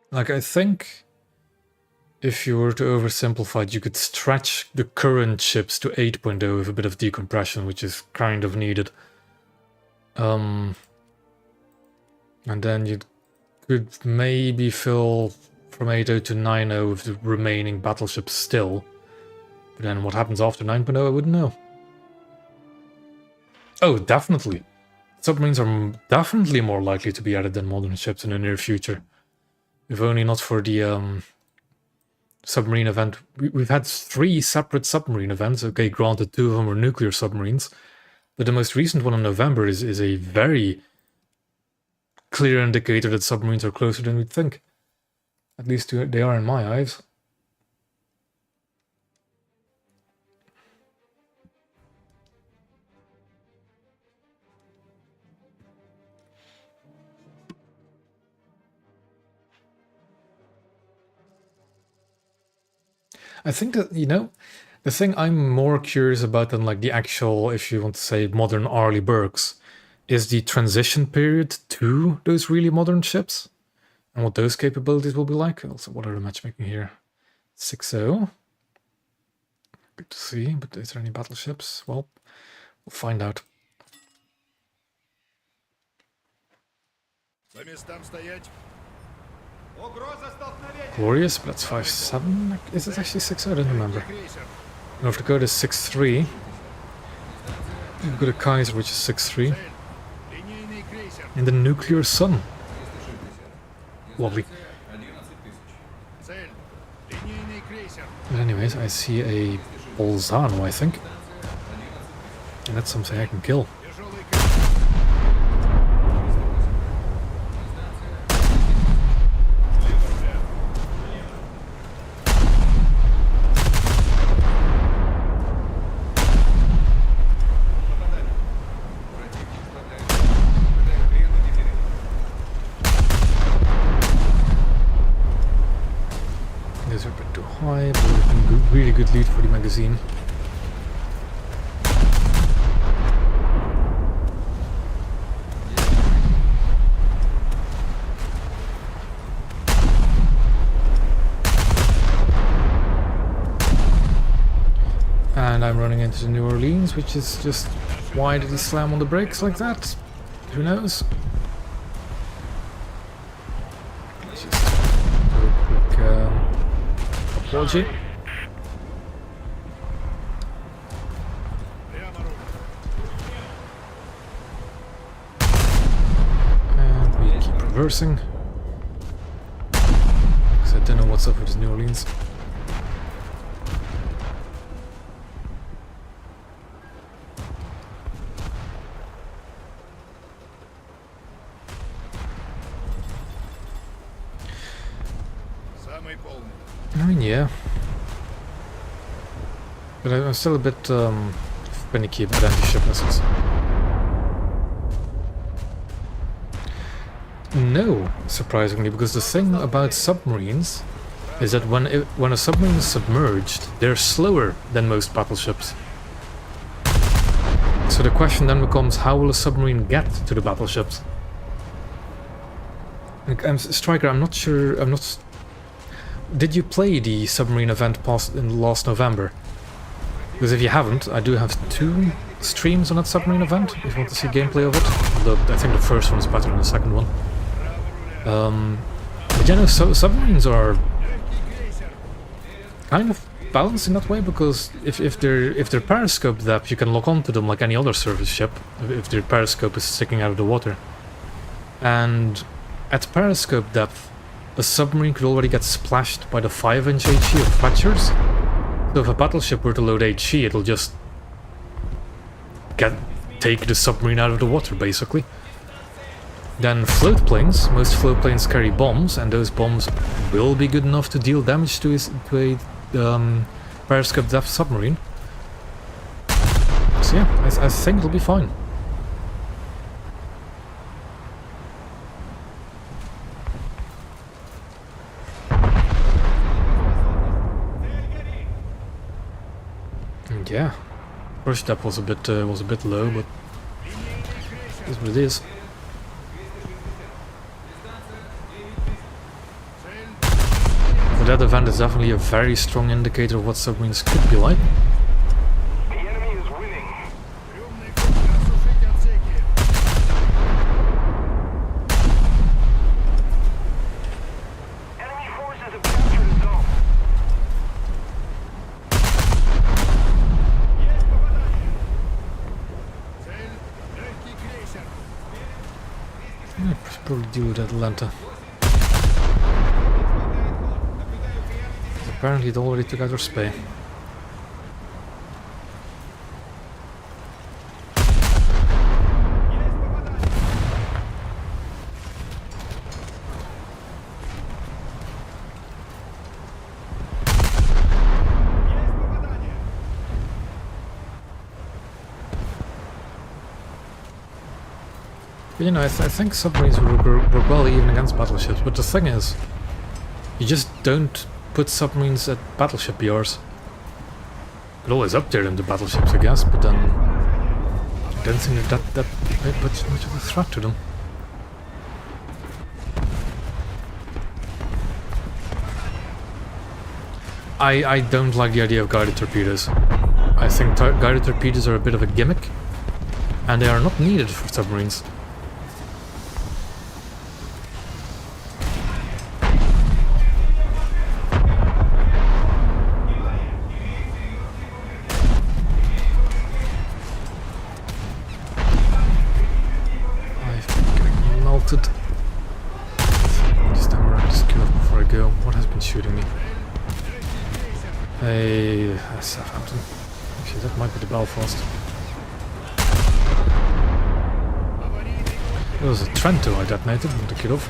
S2: Like, I think if you were to oversimplify it, you could stretch the current ships to 8.0 with a bit of decompression, which is kind of needed. And then you could maybe fill from 8.0 to 9.0 with the remaining battleships still. But then what happens after 9.0, I wouldn't know. Oh, definitely. Submarines are definitely more likely to be added than modern ships in the near future. If only not for the submarine event. We've had 3 separate submarine events. Okay, granted, 2 of them were nuclear submarines. But the most recent one in November is a very clear indicator that submarines are closer than we'd think. At least they are in my eyes. I think that, you know, the thing I'm more curious about than like the actual, if you want to say, modern Arleigh Burkes, is the transition period to those really modern ships and what those capabilities will be like. Also, what are the matchmaking here? 6.0. Good to see, but is there any battleships? Well, we'll find out.
S1: По местам стоять.
S4: Угроза столкновения.
S2: Glorious, but that's 5.7. Is it actually 6.0? I don't remember.
S1: Крейсер.
S2: North Dakota is 6.3. We've got a Kaiser, which is 6.3.
S1: Цель. Линейный крейсер.
S2: And the nuclear sun. Lovely.
S1: Цель. Линейный крейсер.
S2: But anyways, I see a Bolzano, I think. And that's something I can kill.
S1: Тяжелый крейсер. Слева руля.
S4: Попадание. Противник исправляет военный дифферент.
S2: These are a bit too high, but we're in really good lead for the magazine. And I'm running into the New Orleans, which is just... Why did he slam on the brakes like that? Who knows? Let's just do a quick apology.
S1: Прямо руль.
S2: And we keep reversing. Because I don't know what's up with this New Orleans.
S1: Самый полный.
S2: I mean, yeah. But I'm still a bit finicky about anti-ship missiles. No, surprisingly, because the thing about submarines is that when a submarine is submerged, they're slower than most battleships. So the question then becomes, how will a submarine get to the battleships? Striker, I'm not sure. Did you play the submarine event in last November? Because if you haven't, I do have 2 streams on that submarine event, if you want to see gameplay of it. Although I think the first one is better than the second one. But yeah, no, submarines are kind of balanced in that way, because if they're periscope depth, you can lock onto them like any other surface ship, if their periscope is sticking out of the water. And at periscope depth, a submarine could already get splashed by the 5-inch HE of fractures. So if a battleship were to load HE, it'll just take the submarine out of the water, basically. Then float planes, most float planes carry bombs, and those bombs will be good enough to deal damage to a periscope depth submarine. So yeah, I think it'll be fine. And yeah, first step was a bit low, but it is what it is. But that event is definitely a very strong indicator of what submarines could be like.
S3: The enemy is winning.
S1: Трюмный круг, осушить отсеки.
S2: Yeah, should probably deal with Atlanta. Apparently it already took out our spade. But, you know, I think submarines will work well even against battleships, but the thing is, you just don't put submarines at battleship BRs. It always up there in the battleships, I guess, but then I don't think that puts much of a threat to them. I don't like the idea of guided torpedoes. I think guided torpedoes are a bit of a gimmick, and they are not needed for submarines. Just kill off before I go. What has been shooting me? Hey, Southampton. Actually, that might be the Belfast. There was a Trento I detonated and took it off.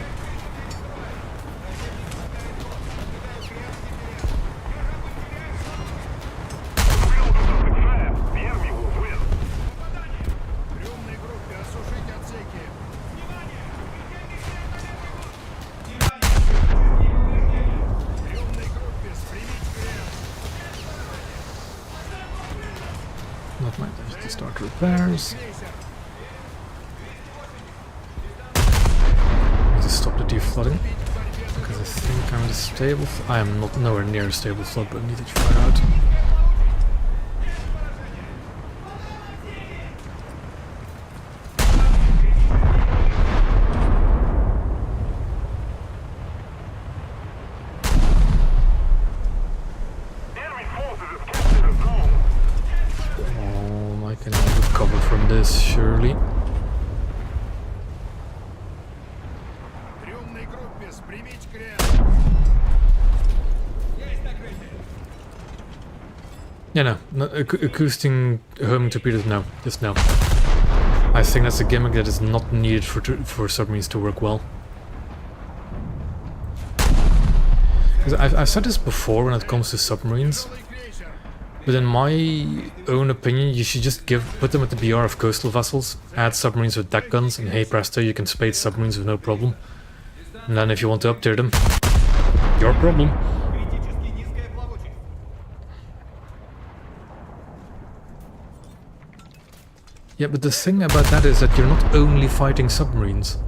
S2: Not my intention to start repairs. I need to stop the deflooding because I think I'm in a stable. I am not nowhere near a stable flood, but I need to try it out. Surely. Yeah, no, acoustic homing torpedoes, no, just no. I think that's a gimmick that is not needed for submarines to work well. Because I've said this before when it comes to submarines. But in my own opinion, you should just put them at the BR of coastal vessels, add submarines with deck guns, and hey presto, you can spade submarines with no problem. And then if you want to uptier them, your problem. Yeah, but the thing about that is that you're not only fighting submarines.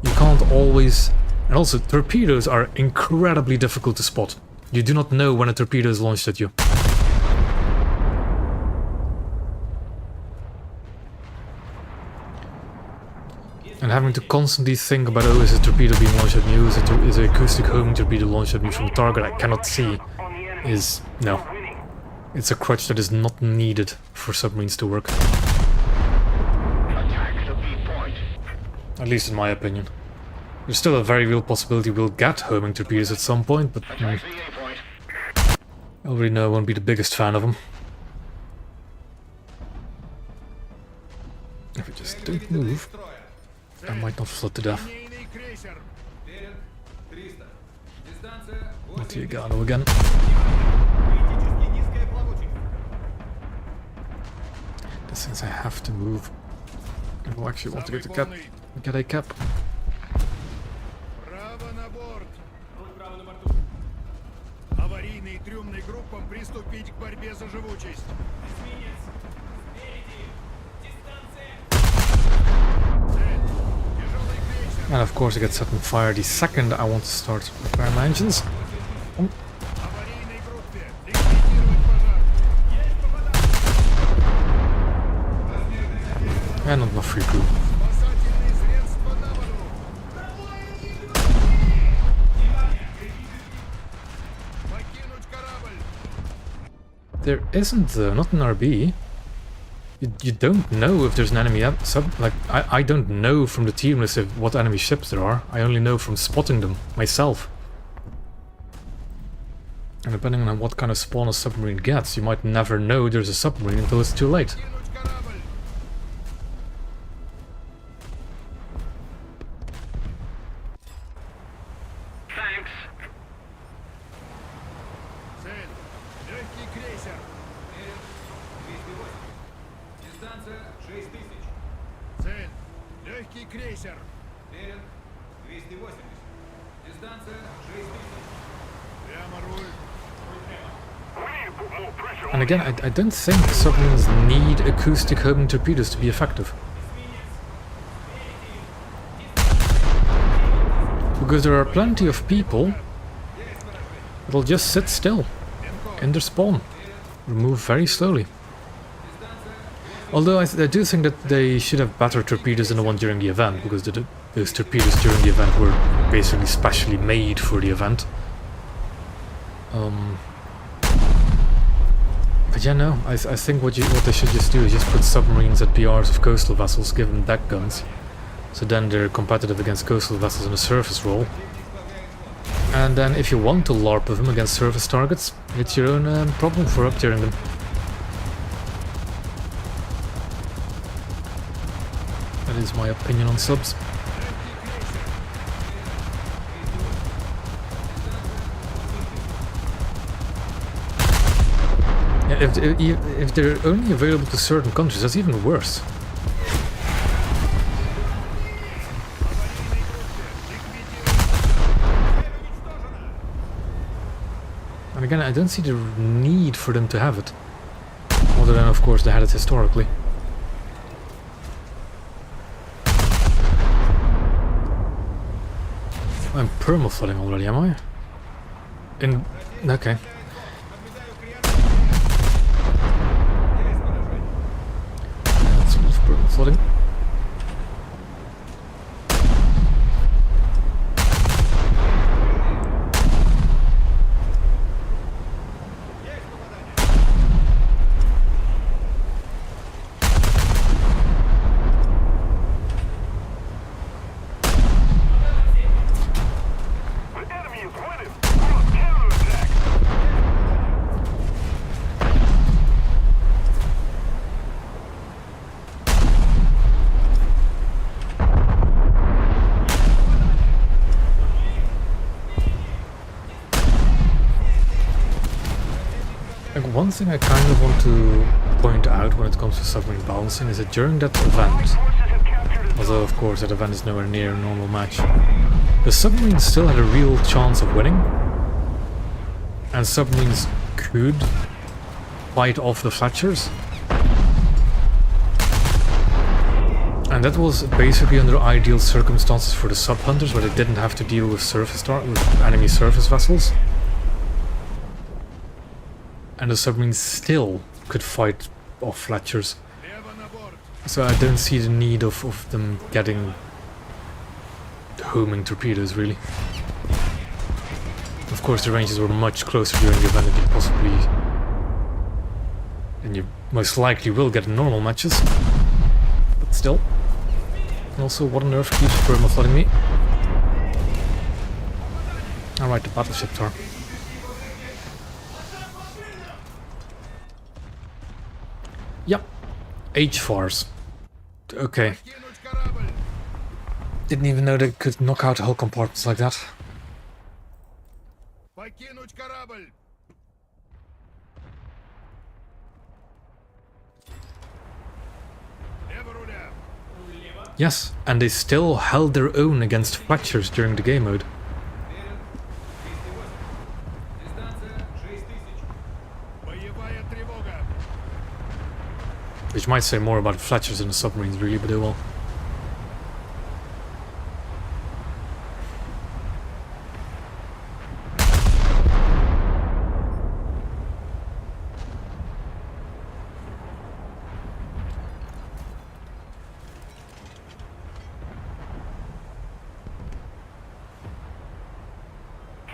S2: You can't always... And also, torpedoes are incredibly difficult to spot. You do not know when a torpedo is launched at you. And having to constantly think about, oh, is a torpedo being launched at me, is an acoustic homing torpedo launched at me from a target I cannot see, is... no. It's a crutch that is not needed for submarines to work. At least in my opinion. There's still a very real possibility we'll get homing torpedoes at some point, but... I already know I won't be the biggest fan of them. If I just don't move... I might not flood to death. Not Yagano again. This since I have to move. I will actually want to get a cap. And of course I get set on fire the second I want to start repairing my engines. Oh. And not enough free crew. There isn't though, not an RB. You don't know if there's an enemy I don't know from the team list of what enemy ships there are. I only know from spotting them myself. And depending on what kind of spawn a submarine gets, you might never know there's a submarine until it's too late.
S1: Кинуть корабль!
S3: Thanks.
S1: Цель! Легкий крейсер!
S4: Мерин 280. Дистанция 6000.
S1: Цель! Легкий крейсер!
S4: Мерин 280. Дистанция 6000.
S1: Прямо руль!
S3: We need to put more pressure
S2: And
S3: on
S2: again, I don't think submarines need acoustic homing torpedoes to be effective. Because there are plenty of people that'll just sit still in their spawn, or move very slowly. Although I do think that they should have better torpedoes than the one during the event, because those torpedoes during the event were basically specially made for the event. But yeah, no, I think what they should just do is just put submarines at PRs of coastal vessels, give them deck guns, so then they're competitive against coastal vessels in a surface role. And then if you want to LARP with them against surface targets, it's your own problem for up-tiering them. That is my opinion on subs. Yeah, if they're only available to certain countries, that's even worse. And again, I don't see the need for them to have it. Other than, of course, they had it historically. I'm perma-flooding already, am I? Okay. That's enough perma-flooding. One thing I kind of want to point out when it comes to submarine balancing is that during that event, although of course that event is nowhere near a normal match, the submarines still had a real chance of winning, and submarines could fight off the Fletchers. And that was basically under ideal circumstances for the sub-hunters, where they didn't have to deal with with enemy surface vessels. And the submarines still could fight off Fletchers. So I don't see the need of them getting homing torpedoes, really. Of course, the ranges were much closer during the event than you possibly... and you most likely will get in normal matches. But still. And also, what on earth keeps perma-flooding me? Alright, the battleship tower. Yep. HFARs. Okay.
S1: Кинуть корабль!
S2: Didn't even know they could knock out hull compartments like that.
S1: Покинуть корабль! Лево руля!
S2: Yes, and they still held their own against Fletchers during the game mode.
S4: Мерин 280. Дистанция 6000.
S1: Боевая тревога!
S2: Which might say more about Fletchers than the submarines, really, but they will.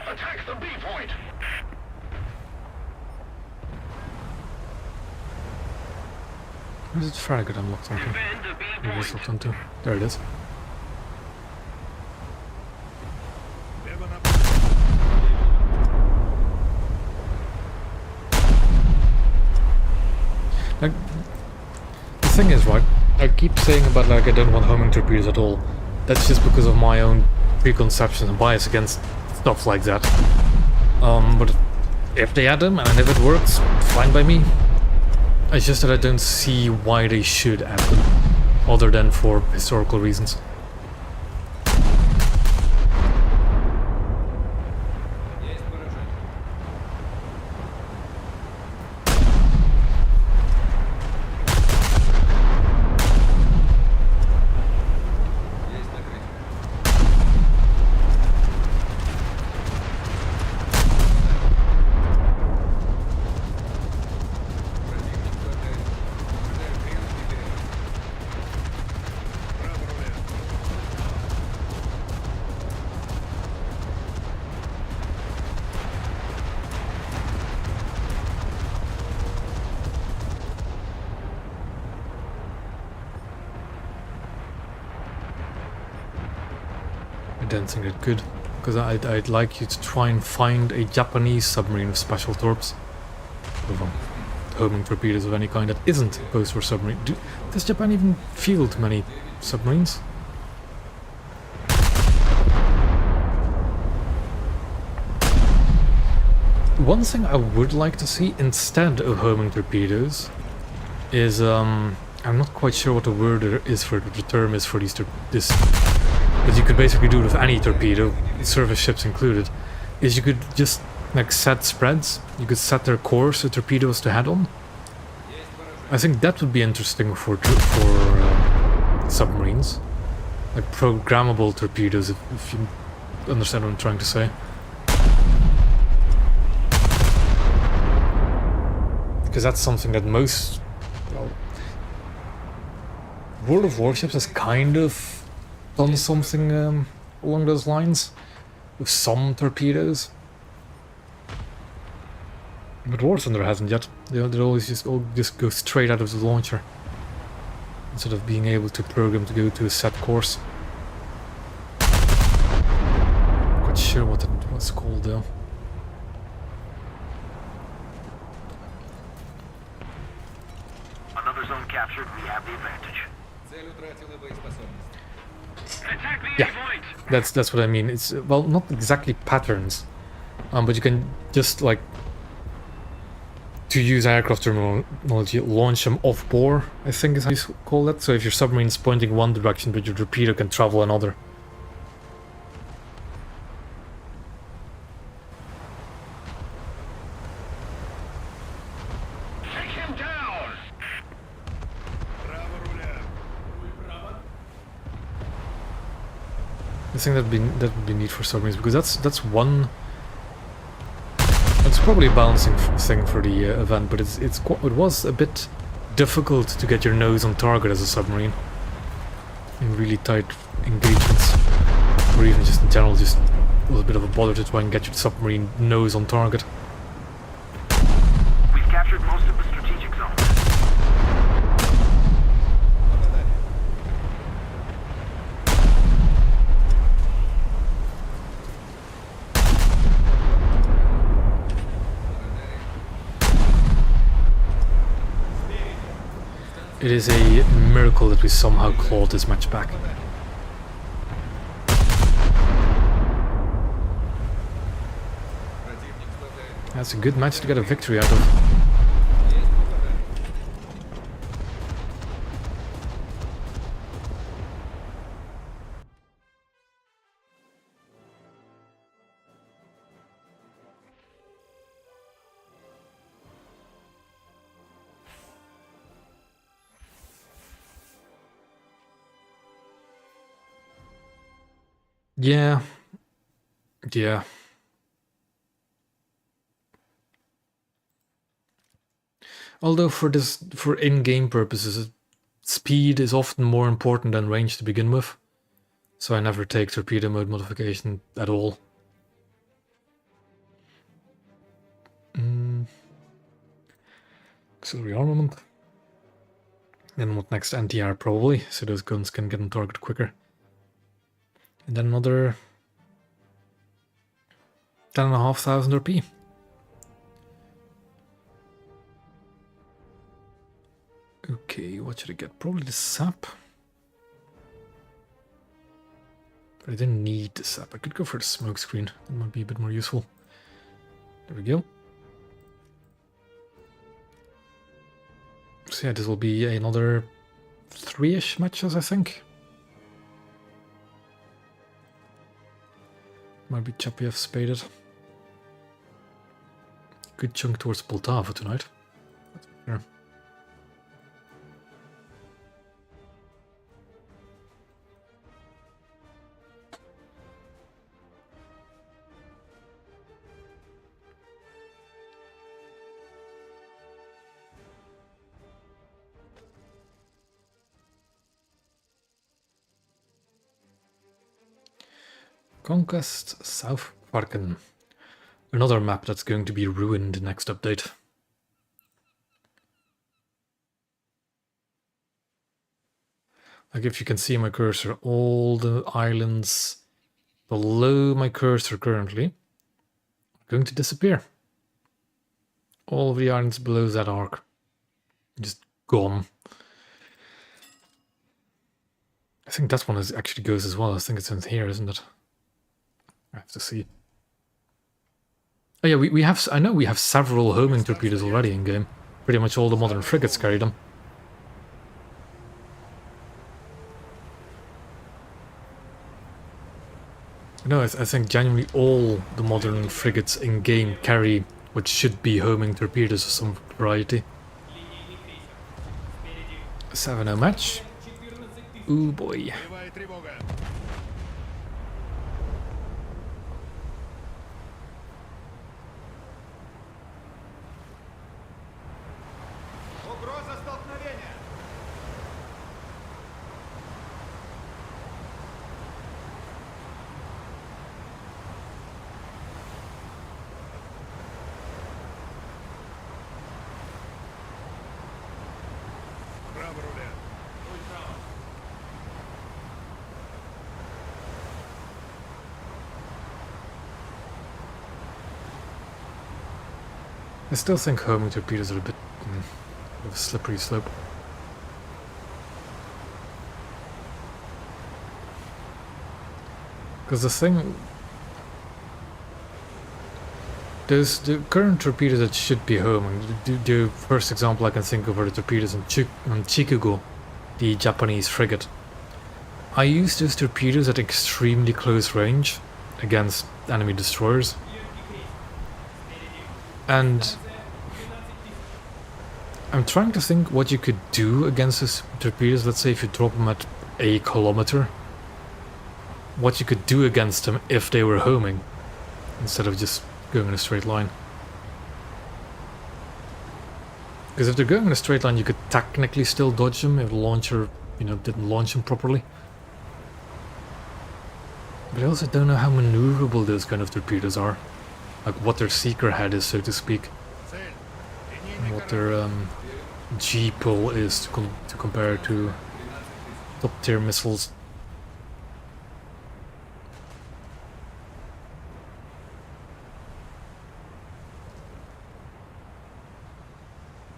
S3: Attack the B point.
S2: Where's it Farragut I'm locked onto?
S3: Defend the B
S2: Maybe it's
S3: point.
S2: locked onto. There it is.
S1: Лево направо.
S2: Like, the thing is, right, I keep saying about like I don't want homing torpedoes at all. That's just because of my own preconceptions and bias against stuff like that. But if they add them and if it works, fine by me. It's just that I don't see why they should add them, other than for historical reasons.
S4: Есть поражение. Есть накрытие. Противник хватает. Ожидаю приемки перерыв.
S1: Право руля.
S2: I don't think it could, because I'd like you to try and find a Japanese submarine with special torps, with homing torpedoes of any kind that isn't posed for submarine. Does Japan even field many submarines? One thing I would like to see instead of homing torpedoes is I'm not quite sure what the word is for the term is for this, but you could basically do it with any torpedo, surface ships included. Is you could just like set spreads. You could set their course the torpedoes to head on. I think that would be interesting for submarines, like programmable torpedoes. If you understand what I'm trying to say. Because that's something that most, well, World of Warships has kind of done something along those lines with some torpedoes, but War Thunder hasn't yet. They always just go straight out of the launcher instead of being able to program to go to a set course. Not quite sure what it was called though.
S3: Another zone captured. We have the advantage.
S4: Цель утратила боеспособность.
S3: Attack the
S2: Yeah.
S3: A point.
S2: That's what I mean. It's, well, not exactly patterns, but you can just, like, to use aircraft terminology, launch them off bore, I think is how you call that. So if your submarine's pointing one direction, but your torpedo can travel another.
S3: Take him down.
S1: Право руля.
S2: I think that would be neat for submarines, because that's one. It's probably a balancing thing for the event, but it was a bit difficult to get your nose on target as a submarine in really tight engagements, or even just in general, just was a bit of a bother to try and get your submarine nose on target.
S3: We've captured most of the strategic zone.
S2: It is a miracle that we somehow clawed this match back.
S4: Противник хватает.
S2: That's a good match to get a victory out of.
S4: Есть попадание.
S2: Yeah. Yeah. Although for in-game purposes, speed is often more important than range to begin with. So I never take torpedo mode modification at all. Auxiliary armament. Then what next? NTR probably, so those guns can get on target quicker. And then another 10,500 RP. Okay, what should I get? Probably the sap. But I didn't need the sap. I could go for the smoke screen. That might be a bit more useful. There we go. So yeah, this will be another 3-ish matches, I think. Might be choppy if spaded. Good chunk towards Poltava tonight. That's for sure. Conquest South Parken. Another map that's going to be ruined next update. Like if you can see my cursor, all the islands below my cursor currently are going to disappear. All of the islands below that arc. Just gone. I think that one actually goes as well. I think it's in here, isn't it? I have to see. Oh yeah, we have. I know we have several homing torpedoes already in game. Pretty much all the modern frigates carry them. No, I think genuinely all the modern frigates in game carry what should be homing torpedoes of some variety. 7-0 match. Ooh boy.
S1: Боевая тревога.
S4: Угроза столкновения.
S1: Право руля.
S5: Руль право.
S2: I still think homing torpedoes are a bit of a slippery slope. Because the thing... the current torpedoes that should be homing, the first example I can think of are the torpedoes on Chikugo, the Japanese frigate. I use those torpedoes at extremely close range against enemy destroyers. And I'm trying to think what you could do against these torpedoes. Let's say if you drop them at a kilometer, what you could do against them if they were homing instead of just going in a straight line. Because if they're going in a straight line, you could technically still dodge them if the launcher, didn't launch them properly. But I also don't know how maneuverable those kind of torpedoes are. Like what their seeker head is, so to speak.
S1: Цель.
S2: And what their G-pull is to compare to top tier missiles.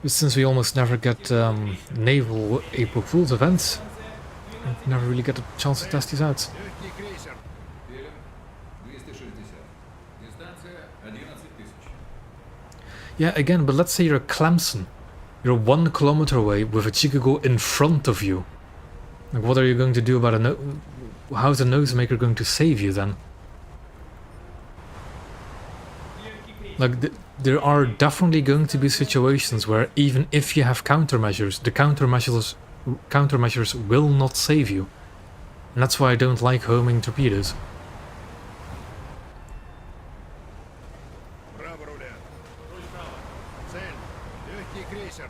S2: But since we almost never get naval April Fool's events, we never really get a chance to test these out.
S1: Легкий крейсер.
S4: Белым 260. Дистанция 11 000.
S2: Yeah, again, but let's say you're a Clemson. You're 1 kilometer away with a Chikugo in front of you. Like, what are you going to do about how's a nosemaker going to save you then? Like, there are definitely going to be situations where even if you have countermeasures, the countermeasures will not save you. And that's why I don't like homing torpedoes.
S1: Право руля.
S5: Руль право.
S1: Цель. Легкий крейсер.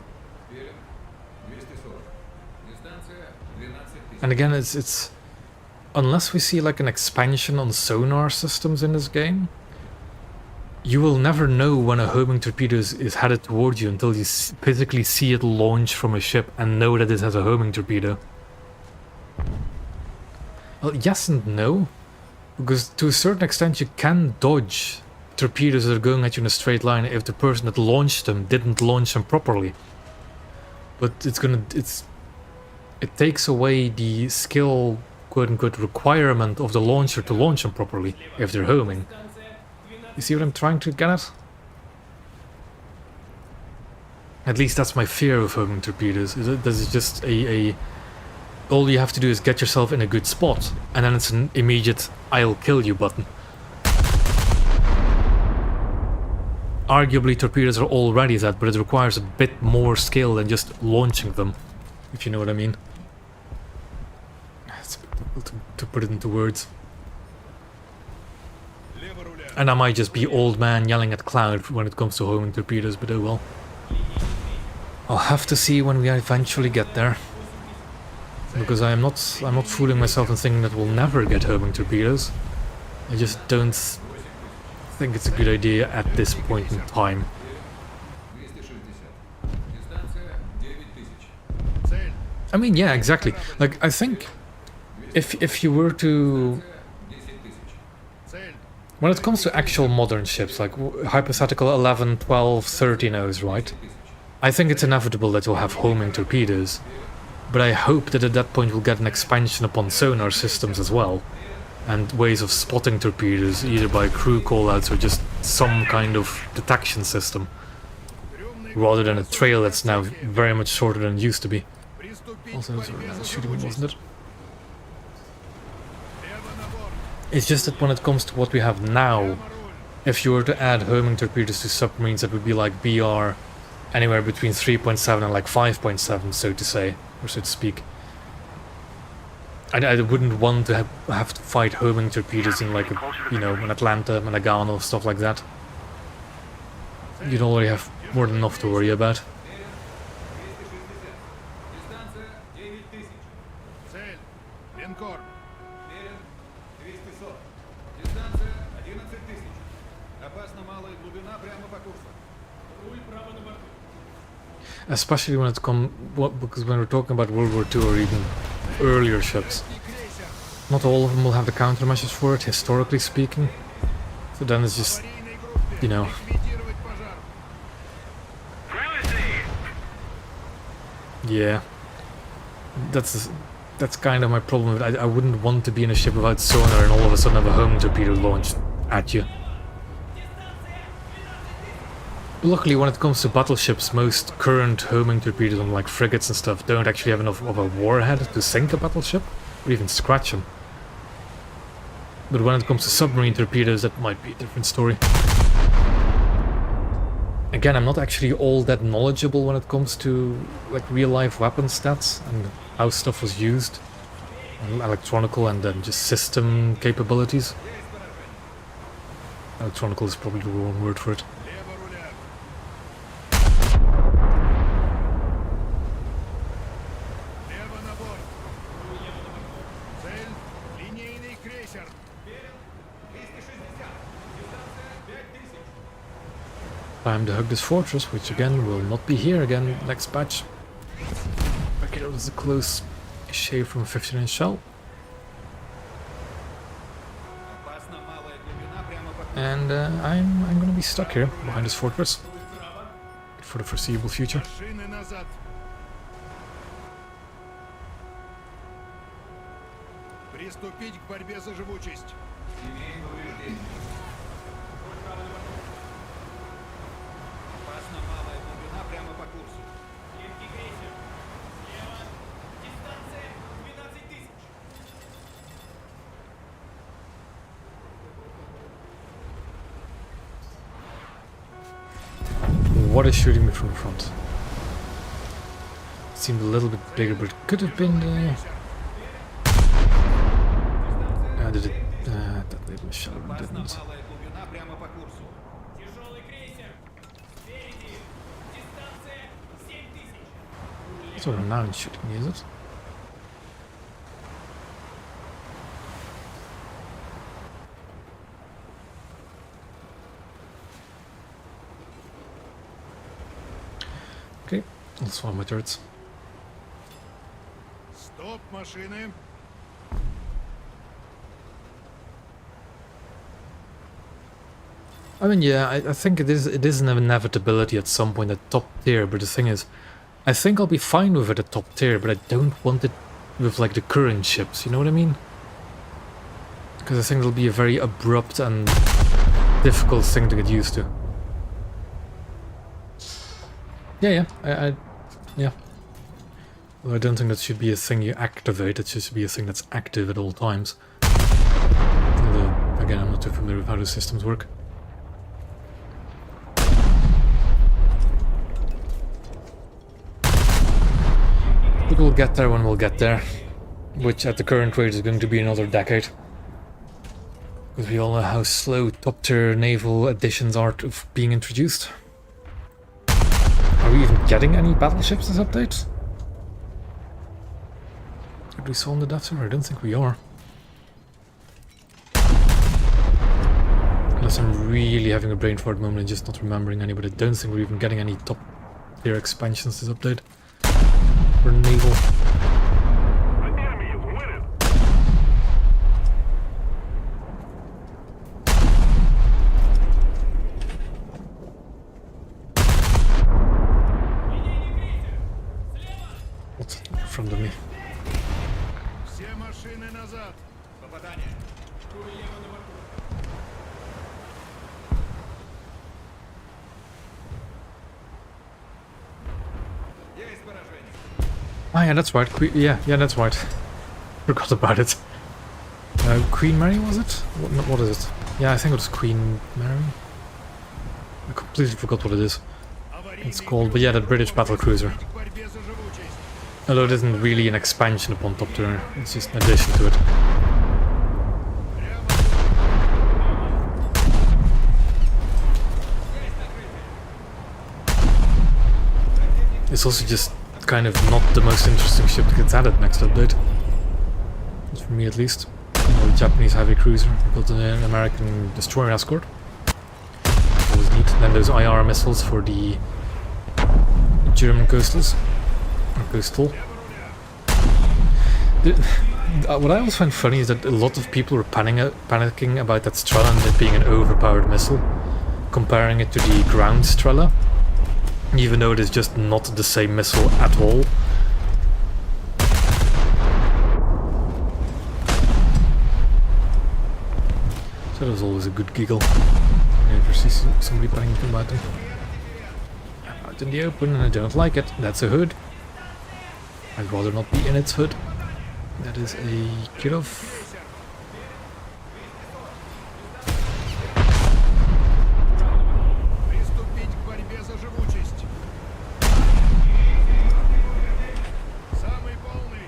S4: Белым 240. Дистанция 12 000.
S2: And again, it's unless we see like an expansion on sonar systems in this game, You will never know when a homing torpedo is headed towards you until you physically see it launch from a ship and know that it has a homing torpedo. Well, yes and no. Because to a certain extent you can dodge torpedoes that are going at you in a straight line if the person that launched them didn't launch them properly. But it takes away the skill, quote-unquote, requirement of the launcher to launch them properly if they're homing. You see what I'm trying to get at? At least that's my fear of homing torpedoes. This is just all you have to do is get yourself in a good spot, and then it's an immediate "I'll kill you" button. Arguably, torpedoes are already that, but it requires a bit more skill than just launching them, if you know what I mean. It's a bit difficult to put it into words. And I might just be old man yelling at cloud when it comes to homing torpedoes, but oh well. I'll have to see when we eventually get there. Because I'm not fooling myself and thinking that we'll never get homing torpedoes. I just don't think it's a good idea at this point in time. I mean, yeah, exactly. Like, I think if you were to... When it comes to actual modern ships, like hypothetical 11, 12, 13Os, right? I think it's inevitable that you'll have homing torpedoes. But I hope that at that point we'll get an expansion upon sonar systems as well. And ways of spotting torpedoes, either by crew callouts or just some kind of detection system. Rather than a trail that's now very much shorter than it used to be. Also, shooting, wasn't it? It's just that when it comes to what we have now, if you were to add homing torpedoes to submarines, that would be like BR anywhere between 3.7 and like 5.7, so to say, or so to speak. I wouldn't want to have to fight homing torpedoes in like, you know, in Atlanta, Managano, stuff like that. You'd already have more than enough to worry about. Especially when it comes, because when we're talking about World War II or even earlier ships, not all of them will have the countermeasures for it, historically speaking. So then it's just, you know. Yeah, that's kind of my problem with it. I wouldn't want to be in a ship without sonar and all of a sudden have a homing torpedo launched at you. Luckily, when it comes to battleships, most current homing torpedoes on like frigates and stuff don't actually have enough of a warhead to sink a battleship, or even scratch them. But when it comes to submarine torpedoes, that might be a different story. Again, I'm not actually all that knowledgeable when it comes to like real-life weapon stats and how stuff was used, and electronical and then just system capabilities. Electronical is probably the wrong word for it. Time to hug this fortress, which again will not be here again next patch. Okay, that was a close shave from a 15-inch shell. And I'm gonna be stuck here behind this fortress for the foreseeable future.
S1: Приступить к борьбе за живучесть.
S2: What is shooting me from the front? It seemed a little bit bigger, but it could have been did it detonate my shell? It didn't. It's not now shooting me, is it? Also on my turrets.
S1: Стоп, машины.
S2: I mean, yeah, I think it is an inevitability at some point at top tier, but the thing is, I think I'll be fine with it at top tier, but I don't want it with like the current ships, you know what I mean? Because I think it'll be a very abrupt and difficult thing to get used to. Yeah, yeah. Well, I don't think that should be a thing you activate, it should be a thing that's active at all times. Although, again, I'm not too familiar with how the systems work. But we'll get there when we'll get there, which at the current rate is going to be another decade. Because we all know how slow top tier naval additions are of being introduced. Are we even getting any battleships this update? Did we saw on the Death Server? I don't think we are. Unless I'm really having a brain fart moment and just not remembering any, but I don't think we're even getting any top tier expansions this update. For naval.
S3: The enemy is winning.
S2: What's in front of me?
S1: Все машины назад.
S4: Попадание. Есть поражение.
S2: Ah, yeah, that's right. Yeah, that's right. Forgot about it. Queen Mary, was it? What is it? Yeah, I think it was Queen Mary. I completely forgot what it is. It's called, but yeah, that British battle cruiser.
S1: К борьбе за живучесть.
S2: Although it isn't really an expansion upon top tier, it's just an addition to it. It's also just kind of not the most interesting ship that gets added next update. For me at least. The Japanese heavy cruiser, built an American destroyer escort. Always neat. Then those IR missiles for the German coastals. Or coastal. What I always find funny is that a lot of people were panicking about that Strela and it being an overpowered missile, comparing it to the ground Strela, even though it is just not the same missile at all. So that was always a good giggle. I never see somebody panicking about them. I'm out in the open and I don't like it. That's a hood. I'd rather not be in its hood. That is a Kirov.
S1: Приступить к борьбе за живучесть. Самый полный.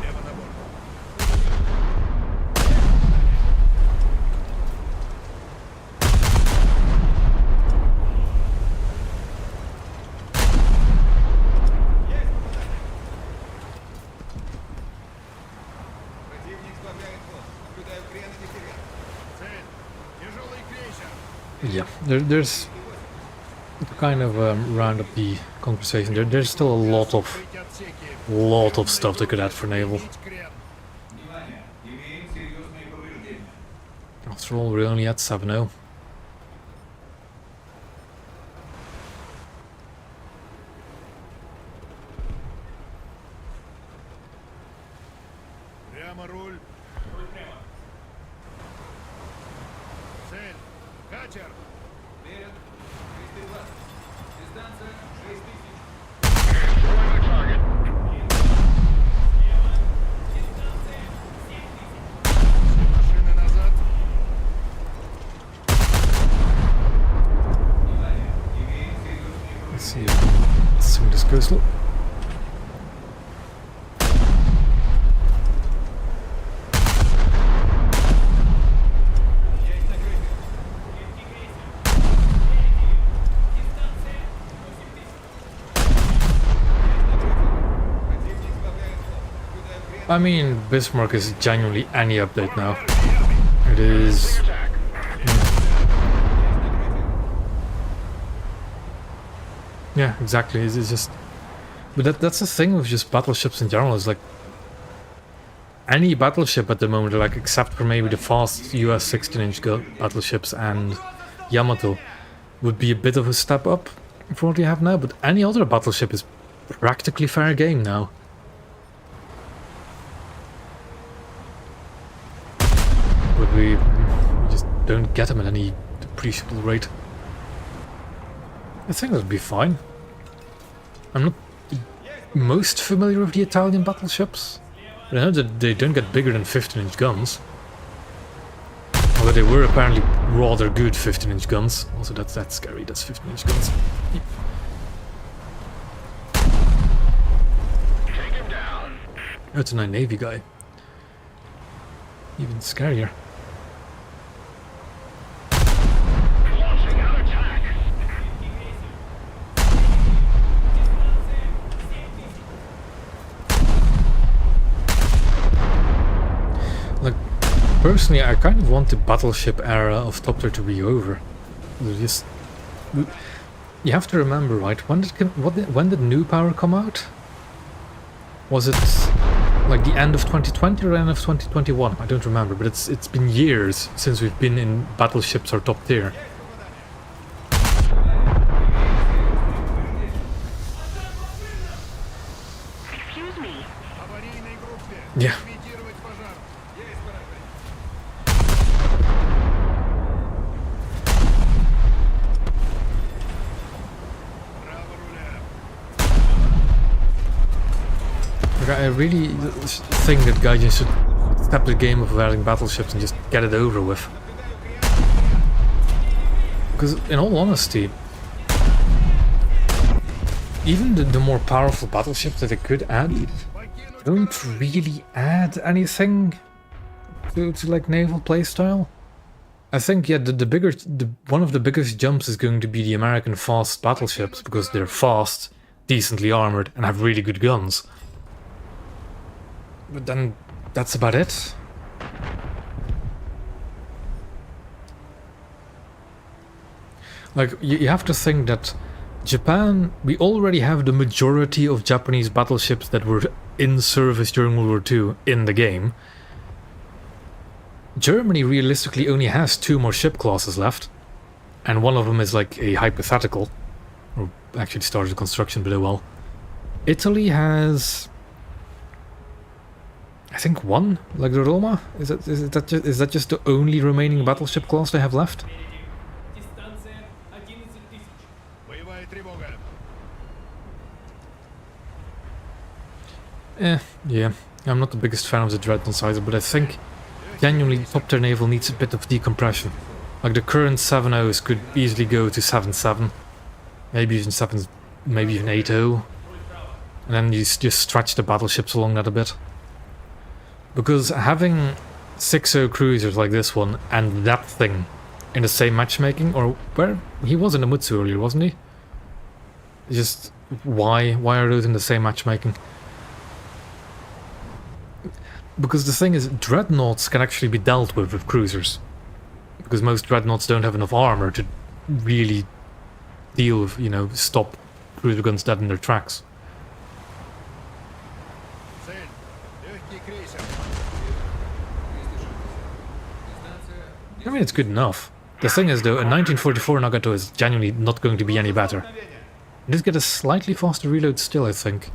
S1: Лево на борт.
S4: Противник сбавляет ход. Наблюдаю крен и дифферент.
S1: Цель. Тяжелый крейсер.
S2: Yeah, there's to kind of round up the conversation. There's still a lot of stuff they could add for naval.
S5: Внимание! Имеем серьезные повреждения.
S2: After all, we're only at 7-0.
S1: Прямо руль. Цель. Катер.
S4: Вперед. 320. Дистанция 6000.
S1: Все машины назад.
S5: Внимание! Имеем серьезные
S2: Let's see if we can swing this coastal.
S4: Есть накрытие. Противник сбавляет ход. Наблюдаю крен.
S2: I mean, Bismarck is genuinely any update now. It is... Yeah, exactly. It's just... But that's the thing with just battleships in general, is like... Any battleship at the moment, like, except for maybe the fast US 16-inch battleships and Yamato, would be a bit of a step up from what you have now, but any other battleship is practically fair game now. But we just don't get them at any appreciable rate. I think that would be fine. I'm not the most familiar with the Italian battleships, but I know that they don't get bigger than 15-inch guns. Although they were apparently rather good 15-inch guns. Also, that's scary, that's 15-inch guns. Oh, it's a Navy guy. Even scarier. Like, personally, I kind of want the battleship era of Top Tier to be over. Just, you have to remember, right? When did New Power come out? Was it like the end of 2020 or end of 2021? I don't remember, but it's been years since we've been in battleships or Top Tier.
S3: Excuse me.
S2: Yeah. I really think that Gaijin should step the game of wearing battleships and just get it over with. Because, in all honesty, even the more powerful battleships that they could add don't really add anything to like naval playstyle. I think, yeah, one of the biggest jumps is going to be the American fast battleships, because they're fast, decently armored, and have really good guns. But then, that's about it. Like, you have to think that Japan, we already have the majority of Japanese battleships that were in service during World War II in the game. Germany realistically only has 2 more ship classes left, and one of them is like a hypothetical, or actually started construction below well. Italy has... I think 1, like the Roma? Is that just the only remaining battleship class they have left? Yeah. I'm not the biggest fan of the Dreadnought either, but I think genuinely Top Tier Naval needs a bit of decompression. Like the current 7.0s could easily go to 7.7, maybe even 7, maybe even 8.0, and then you just stretch the battleships along that a bit. Because having 6.0 cruisers like this one and that thing in the same matchmaking, or where he was in the Mutsu earlier, wasn't he? Just why are those in the same matchmaking? Because the thing is, dreadnoughts can actually be dealt with cruisers, because most dreadnoughts don't have enough armor to really deal with, you know, stop cruiser guns dead in their tracks. I mean, it's good enough. The thing is, though, a 1944 Nagato is genuinely not going to be any better. It does get a slightly faster reload still, I think.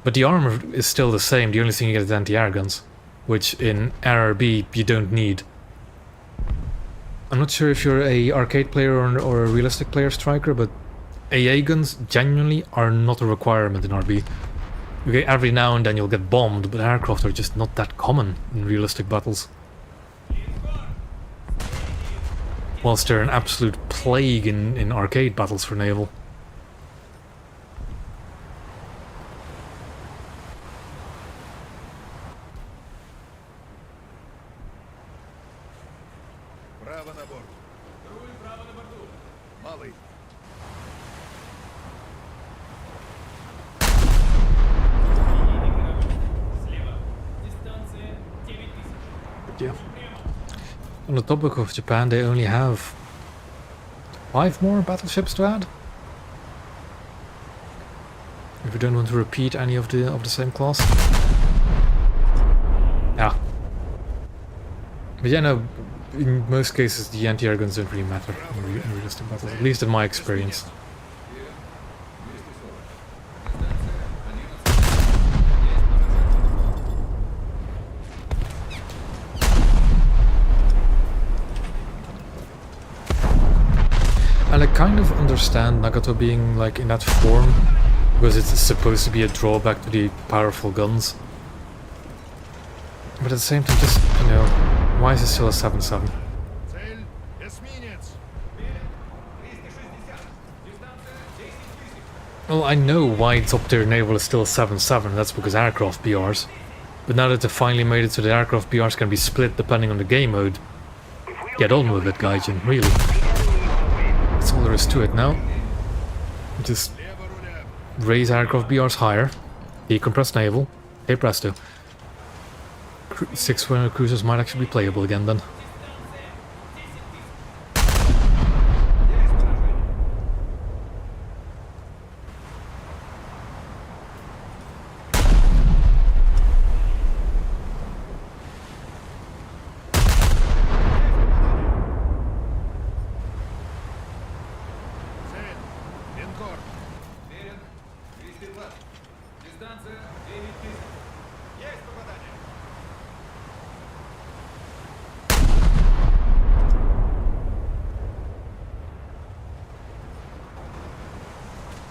S2: But the armor is still the same, the only thing you get is anti-air guns, which in RRB you don't need. I'm not sure if you're a arcade player or a realistic player striker, but AA guns genuinely are not a requirement in RB. Okay, every now and then you'll get bombed, but aircraft are just not that common in realistic battles. Whilst they're an absolute plague in arcade battles for naval.
S1: Право на борт. Малый.
S2: Yeah. on the topic of Japan, they only have 5 more battleships to add. If we don't want to repeat any of the same class. Yeah. But yeah, no, in most cases the anti-air guns don't really matter in realistic battles, at least in my experience. And I kind of understand Nagato being like in that form, because it's supposed to be a drawback to the powerful guns. But at the same time, just, you know, why is it still a 7-7?
S1: Цель — эсминец.
S2: Well, I know why top tier naval is still a 7-7, that's because aircraft BRs. But now that they finally made it so the aircraft BRs can be split depending on the game mode, get on with it, Gaijin, really. That's all there is to it now. Just
S1: Лево руля.
S2: raise aircraft BRs higher, decompress naval, hey presto. 6-wheeler cruisers might actually be playable again then.
S1: Цель — линкор.
S4: Верен. 220. Дистанция 9000. Есть попадание.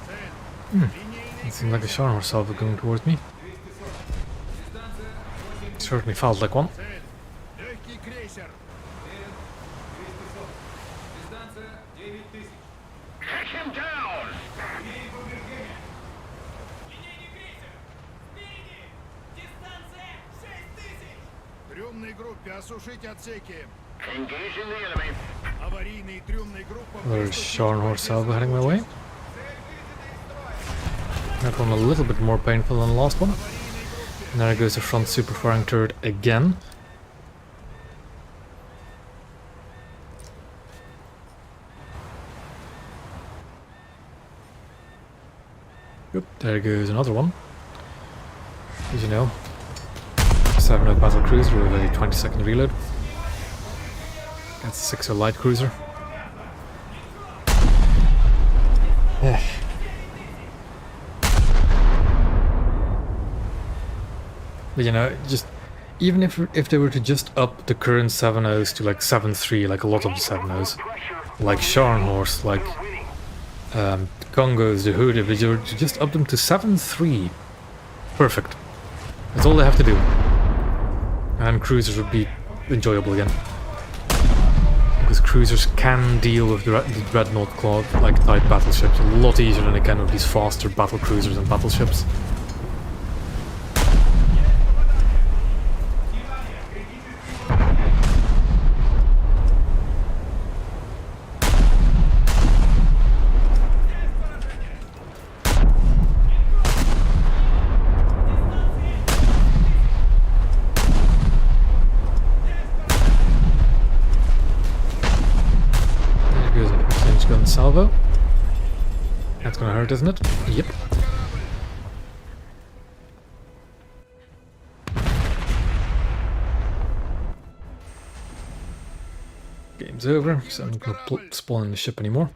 S1: Цель — линейный
S2: It seemed like a Sharn herself going towards me.
S4: 240. Дистанция 8.
S2: Certainly felt like one.
S1: Цель — легкий крейсер.
S4: Верен. 240. Дистанция 9000.
S3: Take him down!
S4: Имеем повреждения.
S5: Линейный крейсер! Спереди! Дистанция 6000!
S1: Трюмной группе осушить отсеки.
S3: Engaging the enemy.
S1: Аварийный трюмной группа.
S2: There's Sharn herself heading my way.
S4: Цель выведена из строя.
S2: That one a little bit more painful than the last one. And there goes the front super firing turret again. Yep, there goes another one. As you know, 7-0 battle cruiser with a 20-second reload. That's a 6-0 light cruiser. Yeah. But you know, just even if they were to just up the current 7-0s to like 7-3, like a lot of the 7-0s, like Scharnhorst, like the Congos, the Hood, if they were to just up them to 7-3, perfect. That's all they have to do. And cruisers would be enjoyable again. Because cruisers can deal with the Dreadnought claw like type battleships a lot easier than they can with these faster battle cruisers and battleships. Salvo. That's gonna hurt, isn't it? Yep. Game's over, so I'm not gonna spawn in the ship anymore.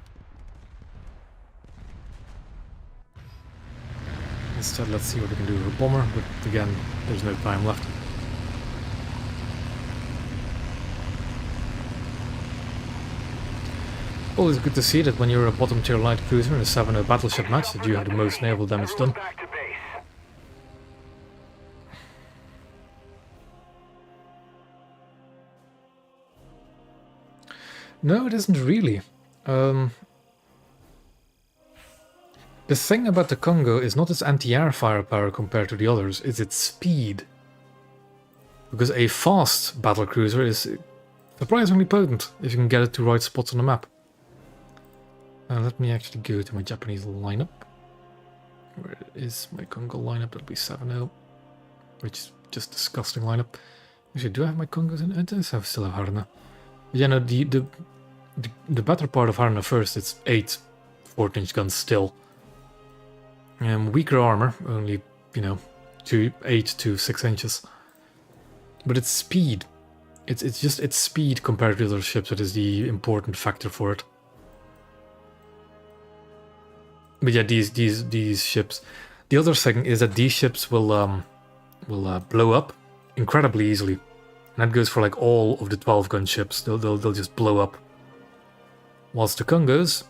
S2: Instead, let's see what we can do with a bomber, but again, there's no time left. Always good to see that when you're a bottom tier light cruiser in a 7-0 battleship match that you have the most naval damage done.
S3: Back to base.
S2: No, it isn't really. The thing about the Congo is not its anti-air firepower compared to the others, it's its speed. Because a fast battlecruiser is surprisingly potent if you can get it to right spots on the map. Let me actually go to my Japanese lineup. Where is my Congo lineup? That'll be 7-0. Which is just disgusting lineup. Actually, do I have my Congos in it? I still have Harna. Yeah, no, the better part of Harna first, it's 8 14-inch guns still. Weaker armor, only, you know, 8 to 6 inches. But it's speed. It's speed compared to other ships that is the important factor for it. But yeah, these ships. The other thing is that these ships will blow up incredibly easily. And that goes for like all of the 12-gun ships. They'll just blow up. Whilst the Congos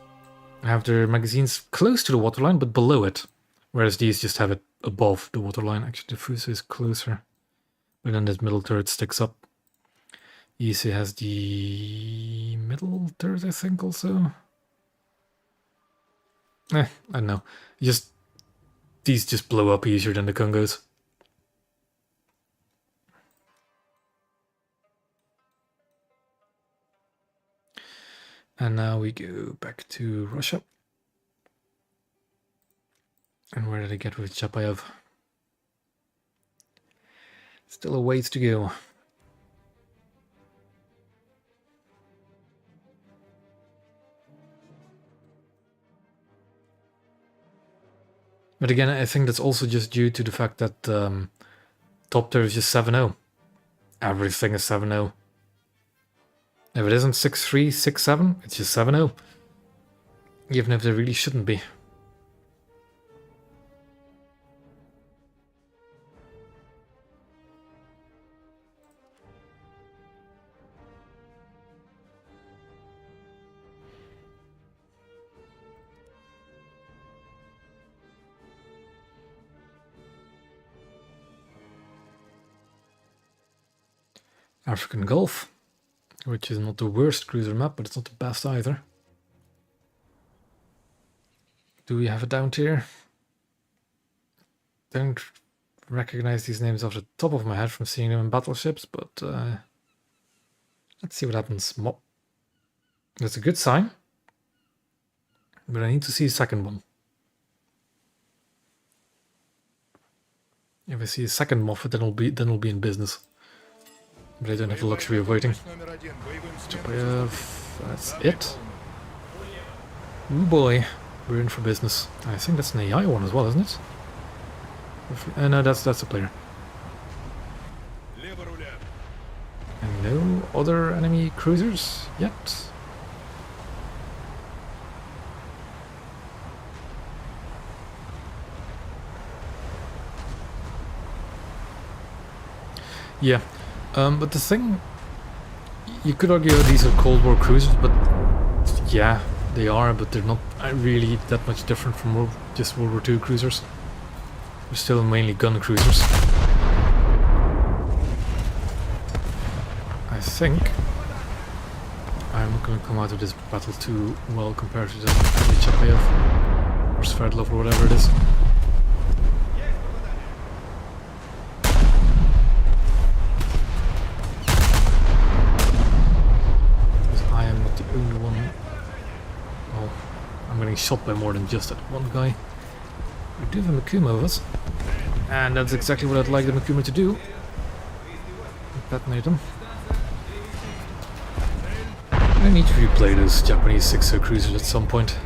S2: have their magazines close to the waterline, but below it. Whereas these just have it above the waterline. Actually, the Fuso is closer. But then this middle turret sticks up. Ise has the middle turret, I think, also. I don't know. These just blow up easier than the Congos. And now we go back to Russia. And where did I get with Chapayev? Still a ways to go. But again, I think that's also just due to the fact that top tier is just 7-0. Everything is 7-0. If it isn't 6-3, 6-7, it's just 7-0. Even if they really shouldn't be. African Gulf, which is not the worst cruiser map, but it's not the best either. Do we have a down tier? Don't recognize these names off the top of my head from seeing them in battleships, but let's see what happens. That's a good sign, but I need to see a second one. If I see a second Moffat, then we'll be in business. But I don't have the luxury of waiting. That's it. Oh boy, we're in for business. I think that's an AI one as well, isn't it? No, that's a player. And no other enemy cruisers yet. Yeah. But the thing, you could argue these are Cold War cruisers, but yeah, they are, but they're not really that much different from just World War II cruisers. They're still mainly gun cruisers. I think I'm not going to come out of this battle too well compared to the Chapayev or Sverdlov or whatever it is. Shot by more than just that one guy. We do have a Makuma of us, and that's exactly what I'd like the Makuma to do. Detonate him. I need to replay those Japanese 6-0 cruisers at some point.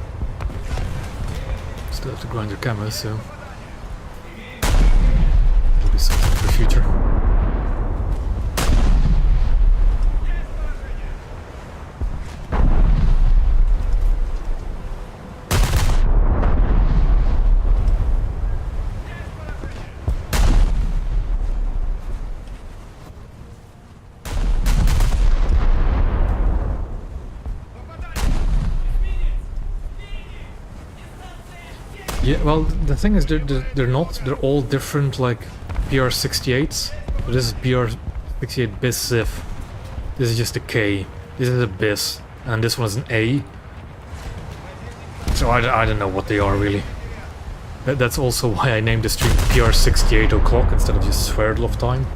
S2: Still have to grind their cameras, so it'll be something for the future. Yeah, well, the thing is, they're not. They're all different, like Pr.68s. But this is Pr.68 bis Civ. This is just a K. This is a bis, and this one is an A. So I don't know what they are really. That's also why I named the stream Pr.68 o'clock instead of just Sverdlov time.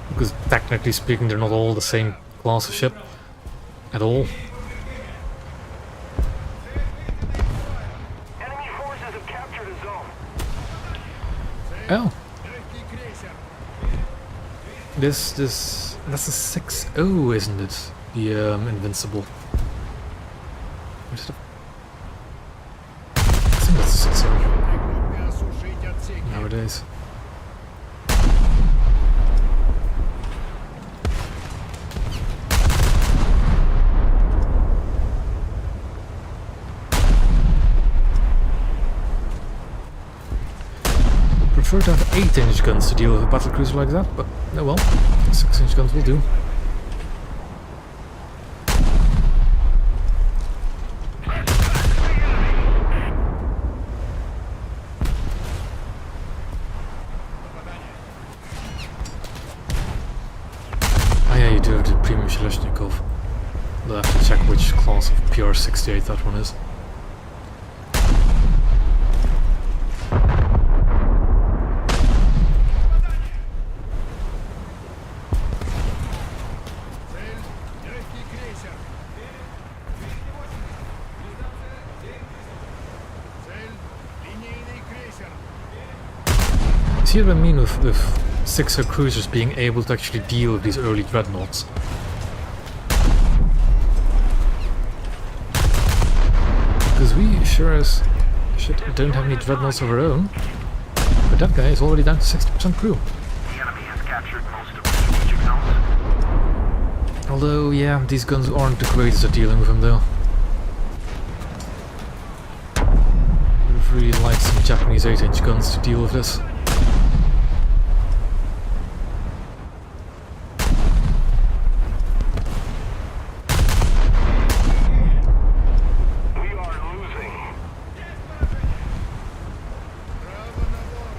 S2: Because technically speaking, they're not all the same class of ship at all. Oh. That's a 6-0, isn't it? be invincible. What is it? I think that's a 6-0
S1: Группе осушить отсеки.
S2: nowadays. Prefer to have 8-inch guns to deal with a battlecruiser like that, but oh well, 6-inch guns will do. Oh yeah, you do have the premium Sheleshnikov. I'll have to check which class of Pr.68 that one is.
S1: Цель — легкий крейсер. Цель — линейный крейсер.
S2: See what I mean with 6er cruisers being able to actually deal with these early dreadnoughts? Because we sure as shit don't have any dreadnoughts of our own, but that guy is already down to 60% crew.
S3: The enemy has captured most of the strategic zones.
S2: Although, yeah, these guns aren't the greatest at dealing with him though. I would really like some Japanese 8-inch guns to deal with this.
S3: We are losing.
S1: Право на борт.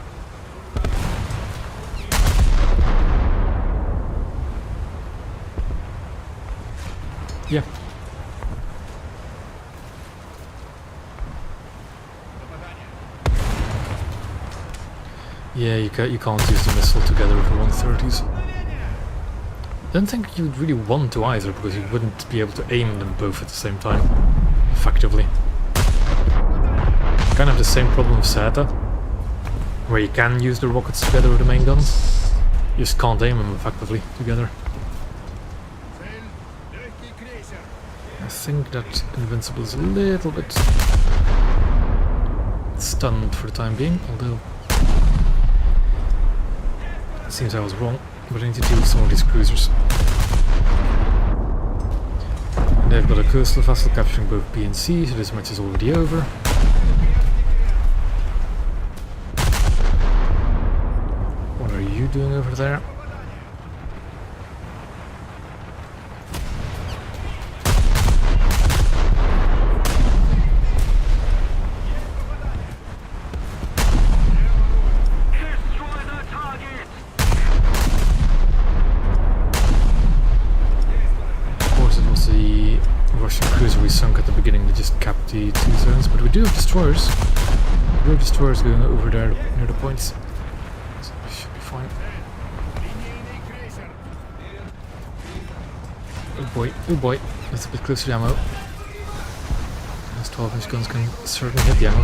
S2: Yeah. Yeah, you can't use the missile together with the 130s. I don't think you'd really want to either, because you wouldn't be able to aim them both at the same time, effectively. Kind of the same problem with SATA, where you can use the rockets together with the main guns, you just can't aim them effectively together.
S1: Цель — легкий крейсер.
S2: I think that Invincible is a little bit stunned for the time being, although it seems I was wrong, but I need to deal with some of these cruisers. They've got a coastal vessel capturing both B and C, so this match is already over. What are you doing over there?
S3: Destroy the target.
S2: Of course, it was the Russian cruiser we sunk at the beginning that just capped the 2 zones, but we do have destroyers. We have destroyers going over there near the points, so we should be fine.
S1: Линейный крейсер.
S2: Oh boy, that's a bit close to the ammo. Those 12-inch guns can certainly hit the ammo.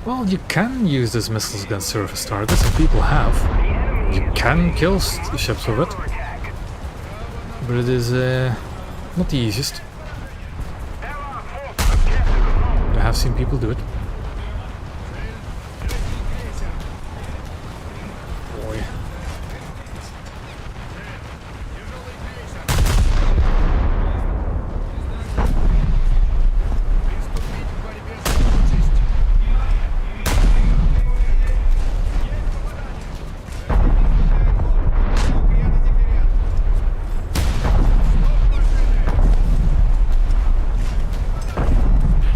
S2: Well, you can use these missiles against surface targets, and people have. You can kill ships with it, but it is not the easiest. I have seen people do it. Boy.
S1: Приступить к борьбе за участь.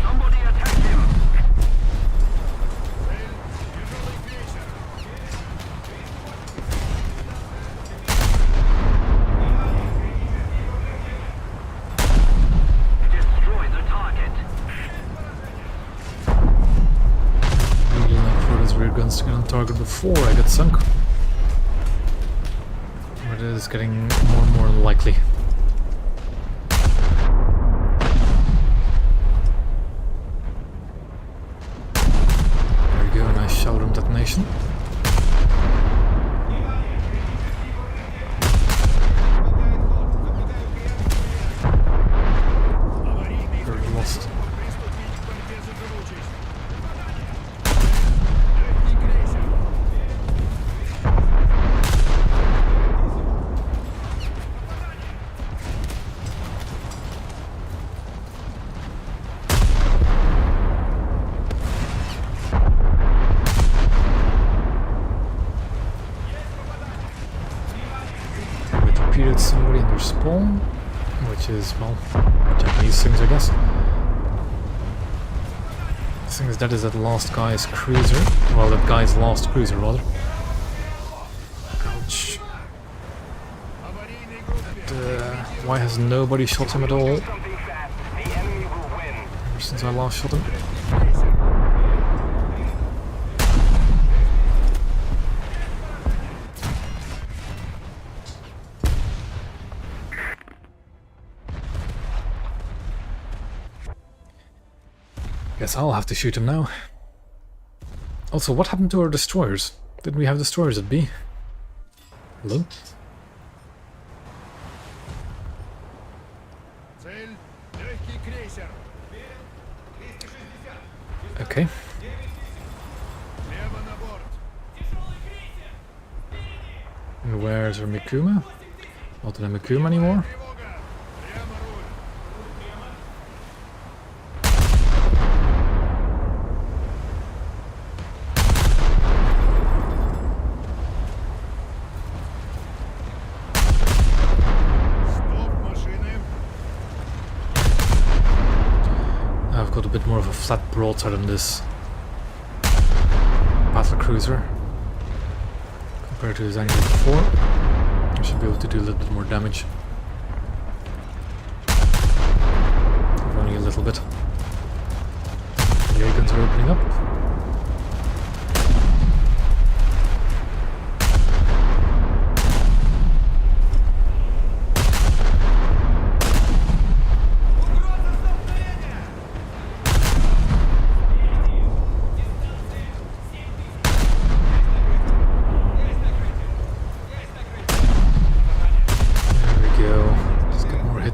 S3: Somebody attack him.
S1: Тяжелый крейсер.
S3: Destroy the target.
S2: Really like for those rear guns to get on target before I get sunk. But it is getting more and more unlikely. torpedoed somebody in their spawn, which is, well, Japanese things, I guess. The thing is, that is that last guy's cruiser. Well, that guy's last cruiser, rather. Ouch. But, why has nobody shot him at all?
S3: Something fast. The enemy will win.
S2: Ever since I last shot him. Guess I'll have to shoot him now. Also, what happened to our destroyers? Didn't we have destroyers at B? Hello?
S1: Цель — легкий крейсер.
S2: Okay.
S1: Лево на борт.
S2: And where's our Mikuma? Not in a Mikuma anymore.
S1: Тревога. Прямо руль. Стоп машины.
S2: I've got a bit more of a flat broadside on this battle cruiser compared to his angle before. I should be able to do a little bit more damage. If only a little bit. The air guns are opening up.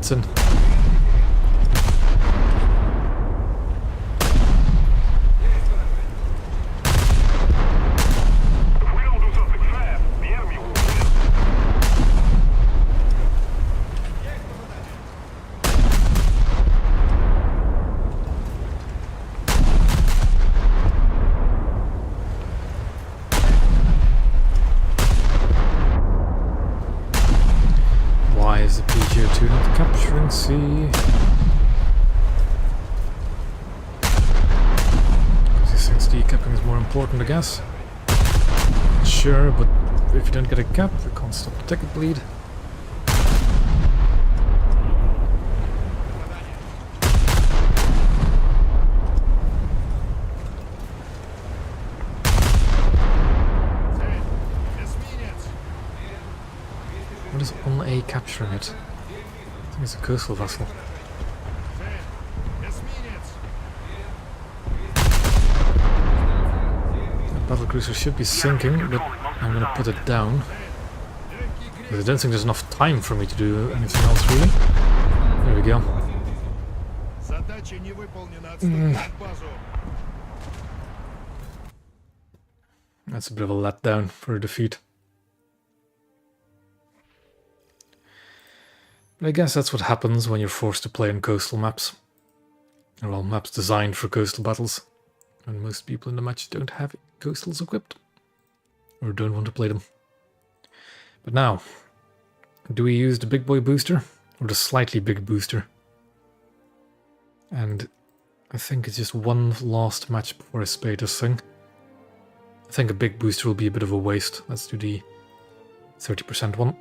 S2: In.
S3: If we don't do something fast, the enemy will win.
S2: Why is the PGO2 not capturing C? Because he thinks decapping is more important, I guess. Sure, but if you don't get a cap, you can't stop the ticket bleed.
S1: Цель — эсминец.
S2: What is 1A capturing it? I think it's a coastal vessel.
S1: Цель — эсминец.
S2: The battle cruiser should be sinking, but I'm gonna put it down. Because I don't think there's enough time for me to do anything else, really. There we go.
S1: Задача не выполнена. Отступить в базу.
S2: That's a bit of a letdown for a defeat. But I guess that's what happens when you're forced to play on coastal maps. Or, well, maps designed for coastal battles. And most people in the match don't have coastals equipped. Or don't want to play them. But now, do we use the big boy booster? Or the slightly big booster? And I think it's just one last match before I spade this thing. I think a big booster will be a bit of a waste. Let's do the 30% one.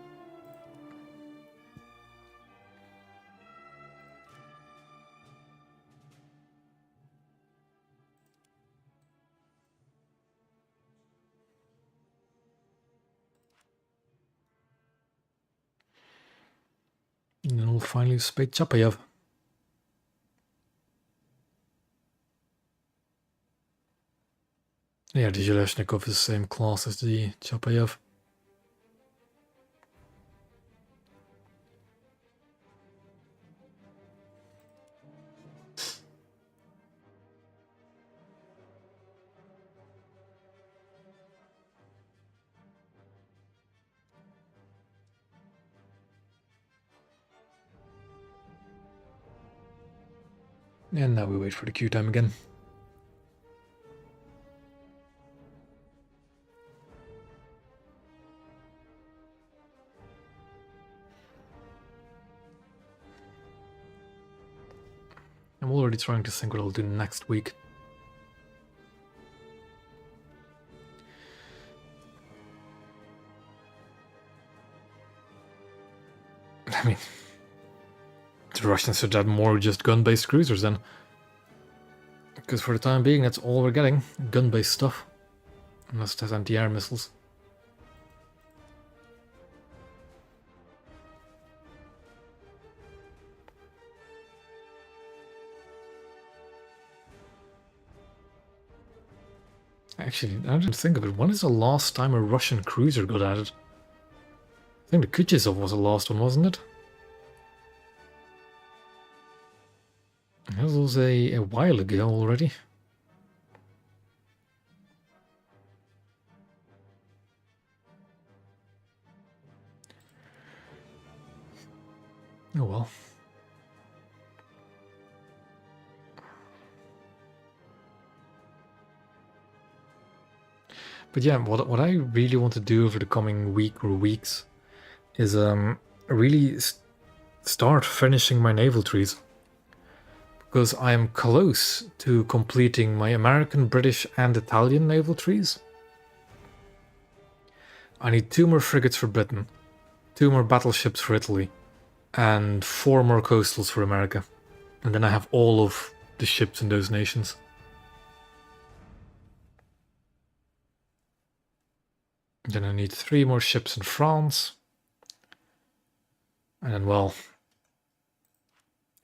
S2: And then we'll finally spade Chapayev. Yeah, the Zhelezhnikov is the same class as the Chapayev. And now we wait for the queue time again. I'm already trying to think what I'll do next week. I mean, the Russians should have more just gun-based cruisers then. Because for the time being, that's all we're getting. Gun-based stuff. Unless it has anti-air missiles. Actually, I didn't think of it. When is the last time a Russian cruiser got added? I think the Kutuzov was the last one, wasn't it? That was a while ago already. Oh well. But yeah, what I really want to do over the coming week or weeks is really start finishing my naval trees. Because I am close to completing my American, British and Italian naval trees. I need 2 more frigates for Britain, 2 more battleships for Italy, and 4 more coastals for America. And then I have all of the ships in those nations. Then I need 3 more ships in France. And then, well,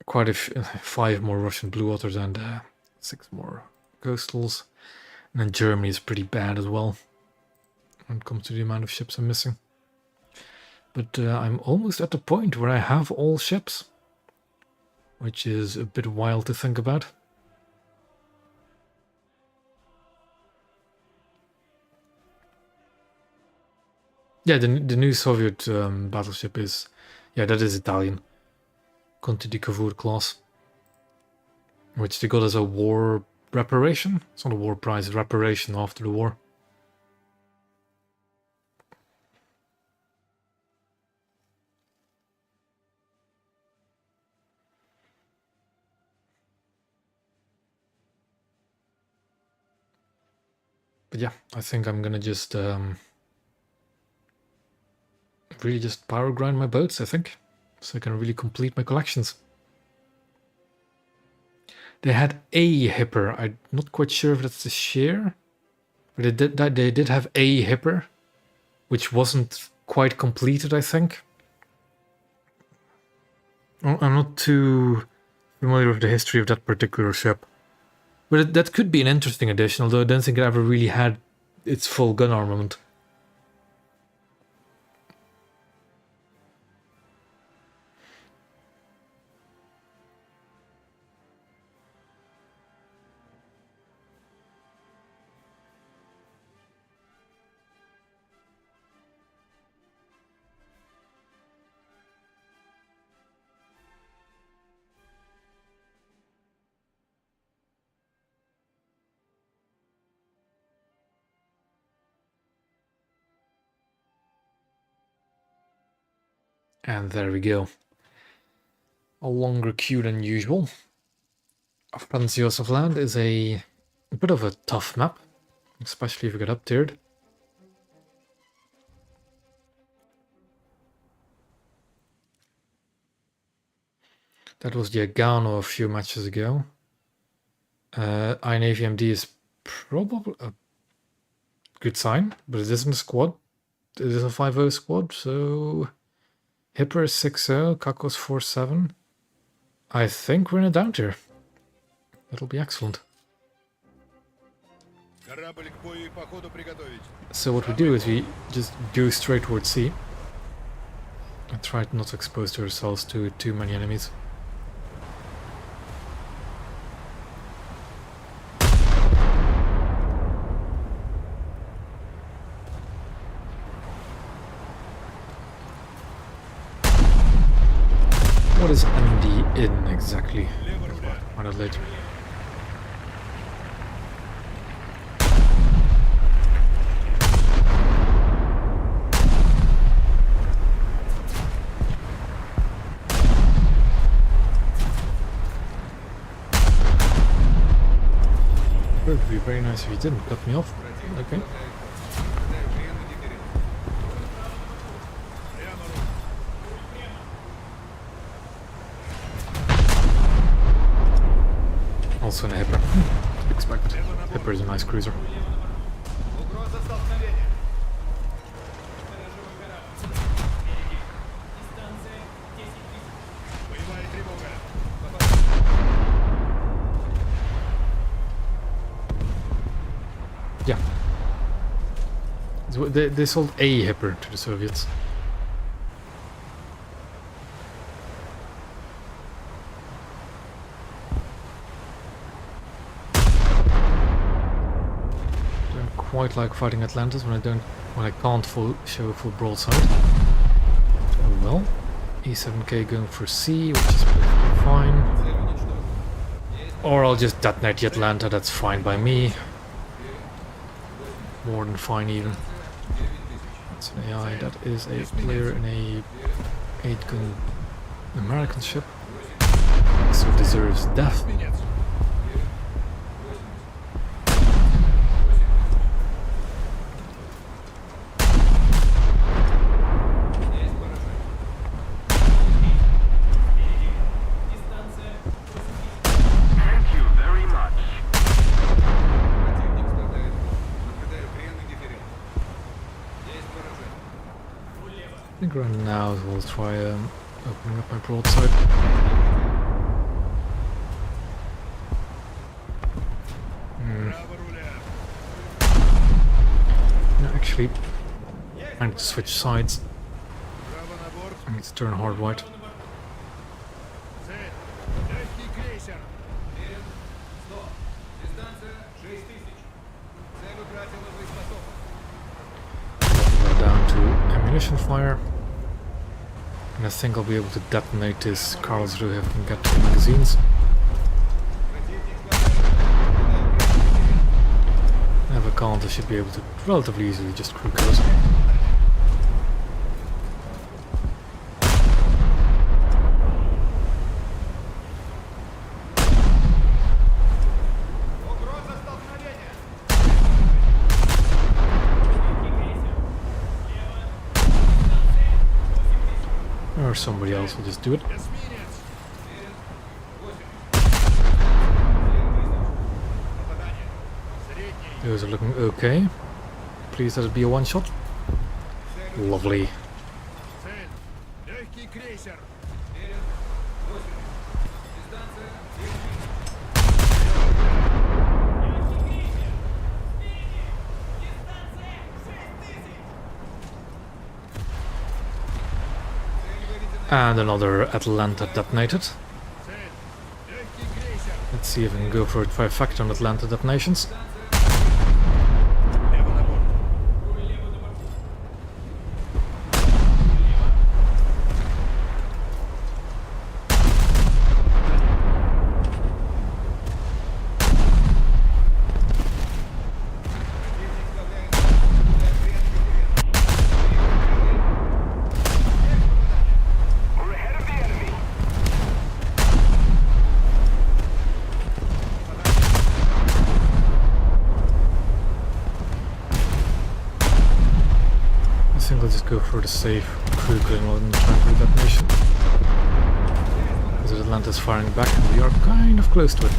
S2: quite a 5 more Russian blue waters and 6 more coastals. And then Germany is pretty bad as well when it comes to the amount of ships I'm missing. But I'm almost at the point where I have all ships, which is a bit wild to think about. Yeah, the new Soviet battleship is, yeah, that is Italian. Conte di Cavour class, which they got as a war reparation. It's not a war prize, it's reparation after the war. But yeah, I think I'm gonna just really just power grind my boats, I think, so I can really complete my collections. They had a hipper. I'm not quite sure if that's the share, but they did have a hipper, which wasn't quite completed, I think. I'm not too familiar with the history of that particular ship, but that could be an interesting addition, although I don't think it ever really had its full gun armament. And there we go. A longer queue than usual. Franz Josef Land is a bit of a tough map, especially if you get up-tiered. That was the Agano a few matches ago. INAVMD is probably a good sign, but it isn't a squad. It is a 5-0 squad, so Hipper is 6-0, Kakos 4-7. I think we're in a down tier. That'll be excellent. So what we do is we just go straight towards sea and try not to expose ourselves to too many enemies. What is MD in exactly? Find out later. very nice if you didn't cut me off. Okay.
S4: Ожидаю прием на дифферент.
S1: Прямо руку.
S2: Also in a Hipper. To be expected. Hipper is a nice cruiser.
S4: Угроза столкновения.
S1: Боевая тревога.
S2: Yeah. So they sold a Hipper to the Soviets. Don't quite like fighting Atlantis when I can't show a full broadside. Oh well. E7K going for C, which is perfectly fine.
S4: Цель уничтожена. Есть
S2: Or I'll just detonate the Atlanta, that's fine by me. More than fine even.
S4: 9000.
S2: That's an AI, that is a player in a 8-gun American ship. So deserves death.
S1: Минец.
S4: Есть поражение.
S3: Thank you very much.
S4: Противник страдает. Наблюдаю прием на дифферент. Есть поражение.
S2: I think right now we'll try opening up my broadside.
S1: Право руля.
S2: No, actually, I need to switch sides.
S1: Право на борт.
S2: I need to turn hard right.
S1: Цель. Легкий крейсер.
S4: Уверен. 100. Дистанция 6000. Цель утратила боеспособность.
S2: Go down to ammunition fire. And I think I'll be able to detonate this Karlsruhe if I can get 2 magazines.
S4: Противник страдает. Наблюдаю прием на дифферент.
S2: And if I can't, I should be able to relatively easily just crew code.
S4: Угроза столкновения.
S2: Or somebody else will just do it.
S1: Эсминец.
S4: Уверен. 80. Попадание.
S1: Средний.
S2: Those are looking okay. Please let it be a one-shot.
S4: Цель
S2: Lovely.
S1: Цель. Легкий крейсер.
S4: Уверен. 80. Дистанция 9000.
S2: And another Atlanta detonated.
S1: Цель. Легкий крейсер.
S2: Let's see if I can go for a trifecta on Atlanta detonations.
S1: Лево на борт.
S4: Противник вставляет. Наблюдаю прием на дифферент. Есть попадание.
S3: We're ahead of the enemy.
S2: I think I'll just go for the safe crew killing rather than trying for the detonation. Because Atlanta's firing back and we are kind of close to it.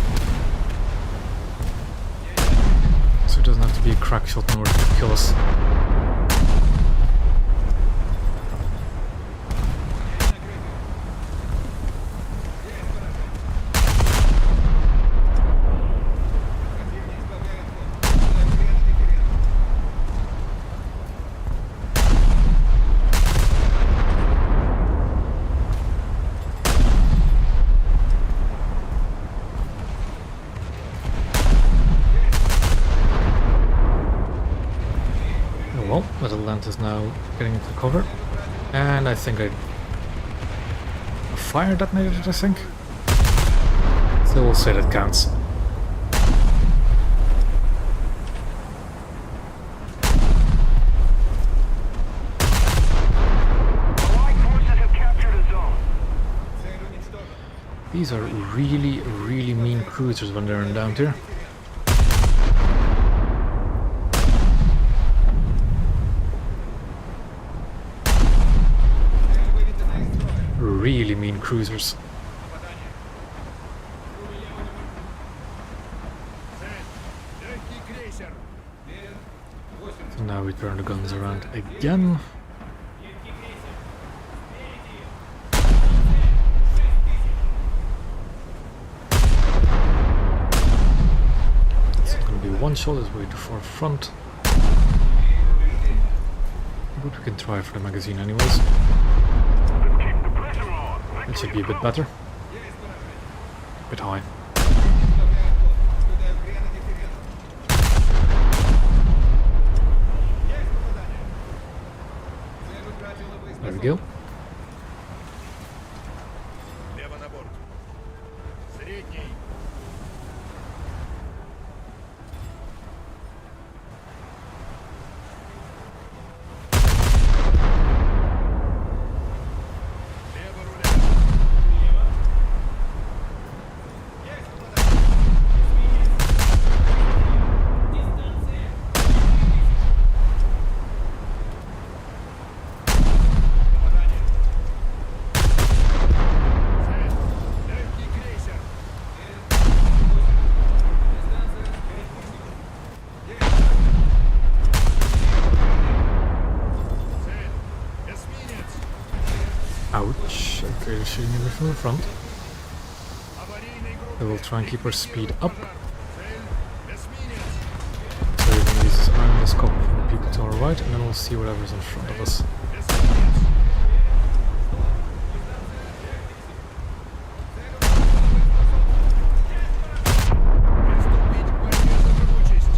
S2: So it doesn't have to be a crack shot in order to kill us.
S4: Противник сбавляет ход. Наблюдаю прием на дифферент.
S2: Oh well, but Atlanta's now getting into cover. And I think I fire detonated it, I think. So we'll say that counts.
S3: Allied forces have captured a zone.
S4: Цель уничтожена.
S2: These are really, really mean cruisers when they're in down tier.
S4: Дифферент.
S2: really mean cruisers.
S4: Попадание.
S1: Цель. Легкий крейсер.
S4: Верен. 80.
S2: So now we turn the guns around again. It's gonna be one shot, it's way too far front. But we can try for the magazine anyways. It should be a bit better. A bit high.
S4: Выставляю ход. Наблюдаю время дифферент. Есть попадание. Цель утратила
S2: There we
S4: боеспособность.
S2: go.
S1: Лево на борт. Средний. Лево руля.
S4: Есть попадание. Попадание.
S1: Цель. Легкий крейсер.
S4: Дистанция 5000. Есть.
S1: Цель. Эсминец.
S2: Ouch. Okay, they're shooting me from the front.
S1: Аварийный группе.
S2: They will try and keep our speed up.
S1: Цель. Эсминец.
S2: So we can use this iron the scope from the people to our right, and then we'll see whatever's in front of us.
S1: Эсминец. Приступить к борьбе за живучесть.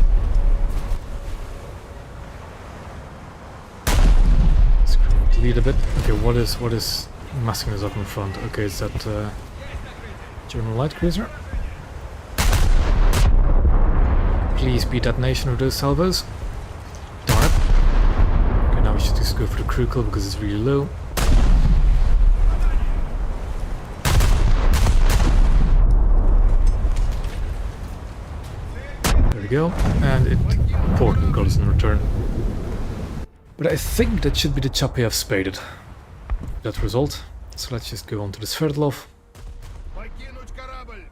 S2: Screen to lead a bit. Okay, what is messing us up in front? Okay, it's that German light cruiser. Please beat that nation with those salvos. Darn it. Okay, now we should just go for the crew kill because it's really low. There we go. And it important got us in return. But I think that should be the chop we have spaded. That result. So let's just go on to the Sverdlov.
S1: Покинуть корабль.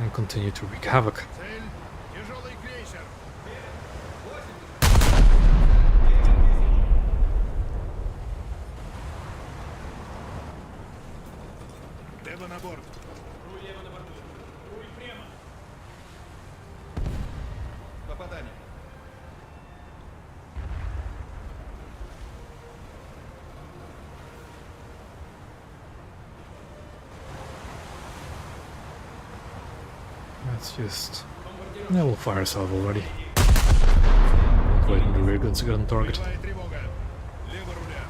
S2: And continue to wreak havoc.
S1: Цель. Тяжелый крейсер. Лево на борт.
S4: Попадание.
S2: Let's just... Yeah, we'll fire a salvo already. Don't wait on the rear guns to get on target.
S1: Боевая тревога. Лево руля.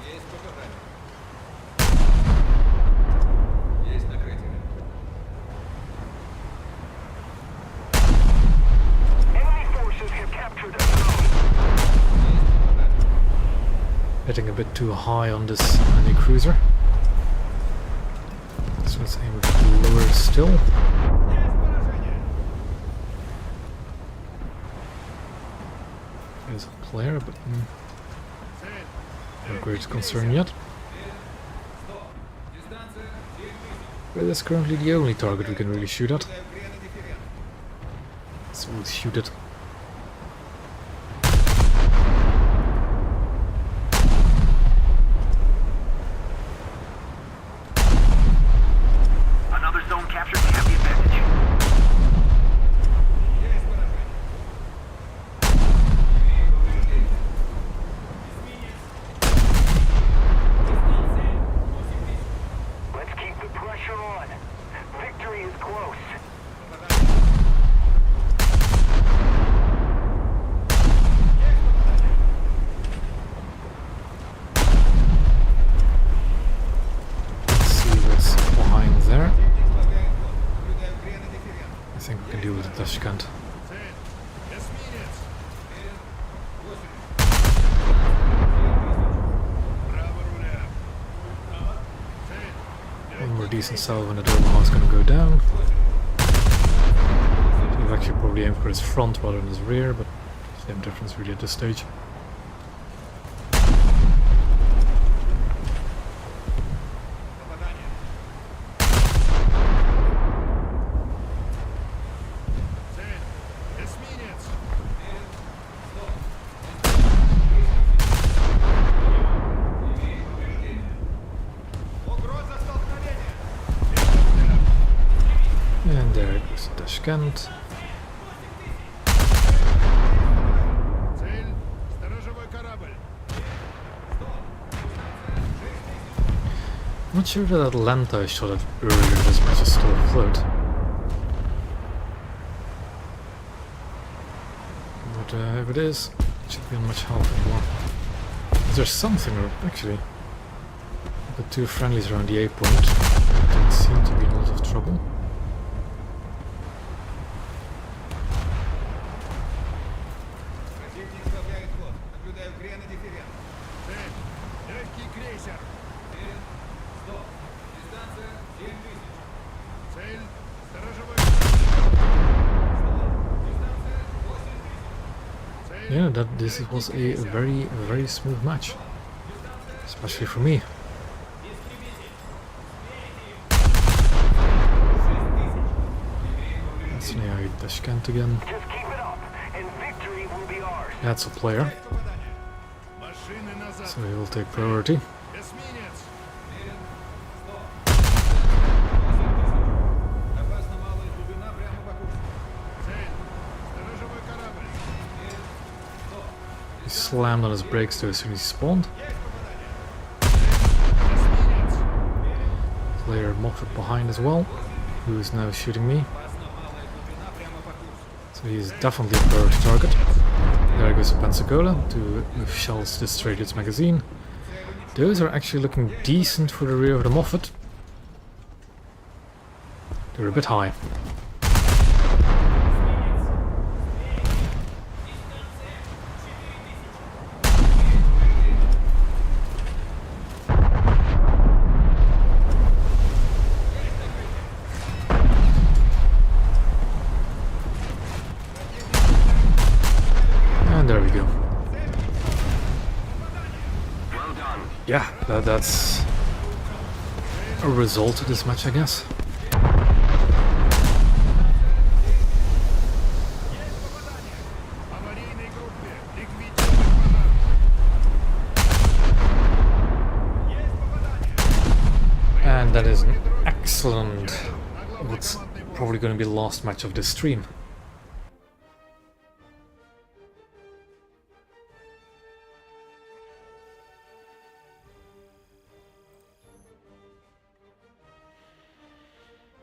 S4: Есть попадание. Есть накрытие.
S3: Enemy forces have captured a zone.
S4: Есть попадание.
S2: Hitting a bit too high on this enemy cruiser. So let's aim a bit lower still.
S4: Есть поражение.
S2: There's a player, but
S1: Цель.
S2: no great concern yet.
S4: Стоп. Дистанция 9000.
S2: But that's currently the only target we can really shoot at.
S4: Наблюдаю время дифферент.
S2: So we'll shoot it.
S3: Another zone captured. We have the advantage.
S4: Есть поражение. Имею повреждение.
S3: Let's keep the pressure on. Victory is close.
S4: Попадание.
S2: decent salvo when the Doberman is going to go down. He's actually probably aimed for his front rather than his rear, but same difference really at this stage.
S4: Попадание.
S1: Цель. Эсминец.
S4: Уверен. Стоп. Имеет повреждения. Угроза столкновения.
S2: And there goes the Tashkent.
S1: Цель. Сторожевой корабль.
S2: Not sure that Atlanta I shot at earlier in this match is still afloat. But if it is, it should be on much health anymore. Is there something, or actually, the two friendlies around the A point don't seem to be in a lot of trouble.
S4: Противник сбавляет ход. Наблюдаю крен и дифферент.
S1: Цель. Легкий крейсер.
S4: Уверен. Стоп. Дистанция 7000.
S1: Цель. Сторожевой
S4: Стоп. Дистанция 8000.
S1: Цель.
S2: Yeah, that this was a very smooth match, especially for me. That's now Tashkent again.
S3: Just keep it up, and victory will be ours.
S2: That's a player,
S4: Попадание.
S1: Машины назад.
S2: so he will take priority.
S1: Эсминец.
S4: Уверен. Стоп. 8000. Опасно малая глубина прямо по курсу.
S1: Цель. Сторожевой корабль.
S4: Уверен. Стоп.
S2: He slammed on his brakes though as soon as he spawned.
S4: Есть попадание.
S1: Эсминец.
S2: Player Moffat behind as well, who is now shooting me.
S4: Опасно малая глубина прямо по курсу.
S2: So he's definitely a priority target. There goes the Pensacola to with shells to straight its magazine. Those are actually looking decent for the rear of the Moffat. They're a bit high. And there we go.
S3: Well done.
S2: Yeah, that's a result of this match, I guess.
S1: Аварийной группе. Ликвидировать пожар.
S2: And that is an excellent, what's probably going to be the last match of this stream.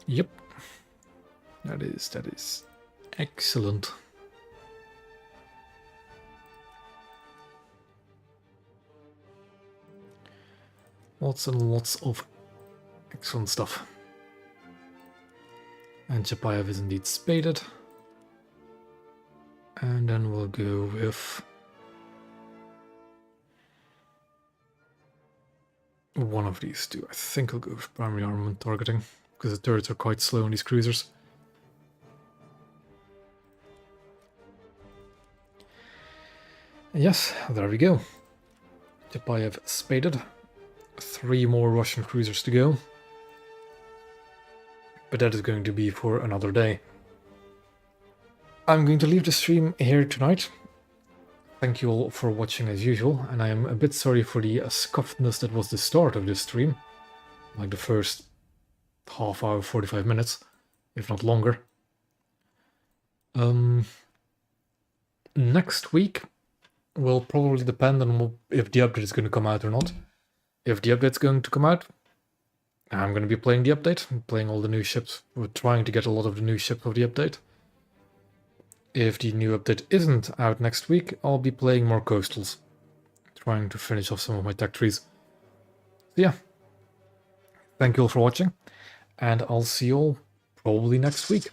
S2: Yep. That is excellent. Lots and lots of excellent stuff. And Chapayev is indeed spaded. And then we'll go with one of these two. I think I'll go with primary armament targeting, because the turrets are quite slow on these cruisers. And yes, there we go. Chapayev spaded. 3 more Russian cruisers to go. But that is going to be for another day. I'm going to leave the stream here tonight. Thank you all for watching as usual, and I am a bit sorry for the scuffedness that was the start of this stream. Like the first half hour, 45 minutes, if not longer. Next week will probably depend on if the update is going to come out or not. If the update's going to come out, I'm going to be playing the update, playing all the new ships. We're trying to get a lot of the new ships of the update. If the new update isn't out next week, I'll be playing more coastals, trying to finish off some of my tech trees. So yeah, thank you all for watching, and I'll see you all probably next week.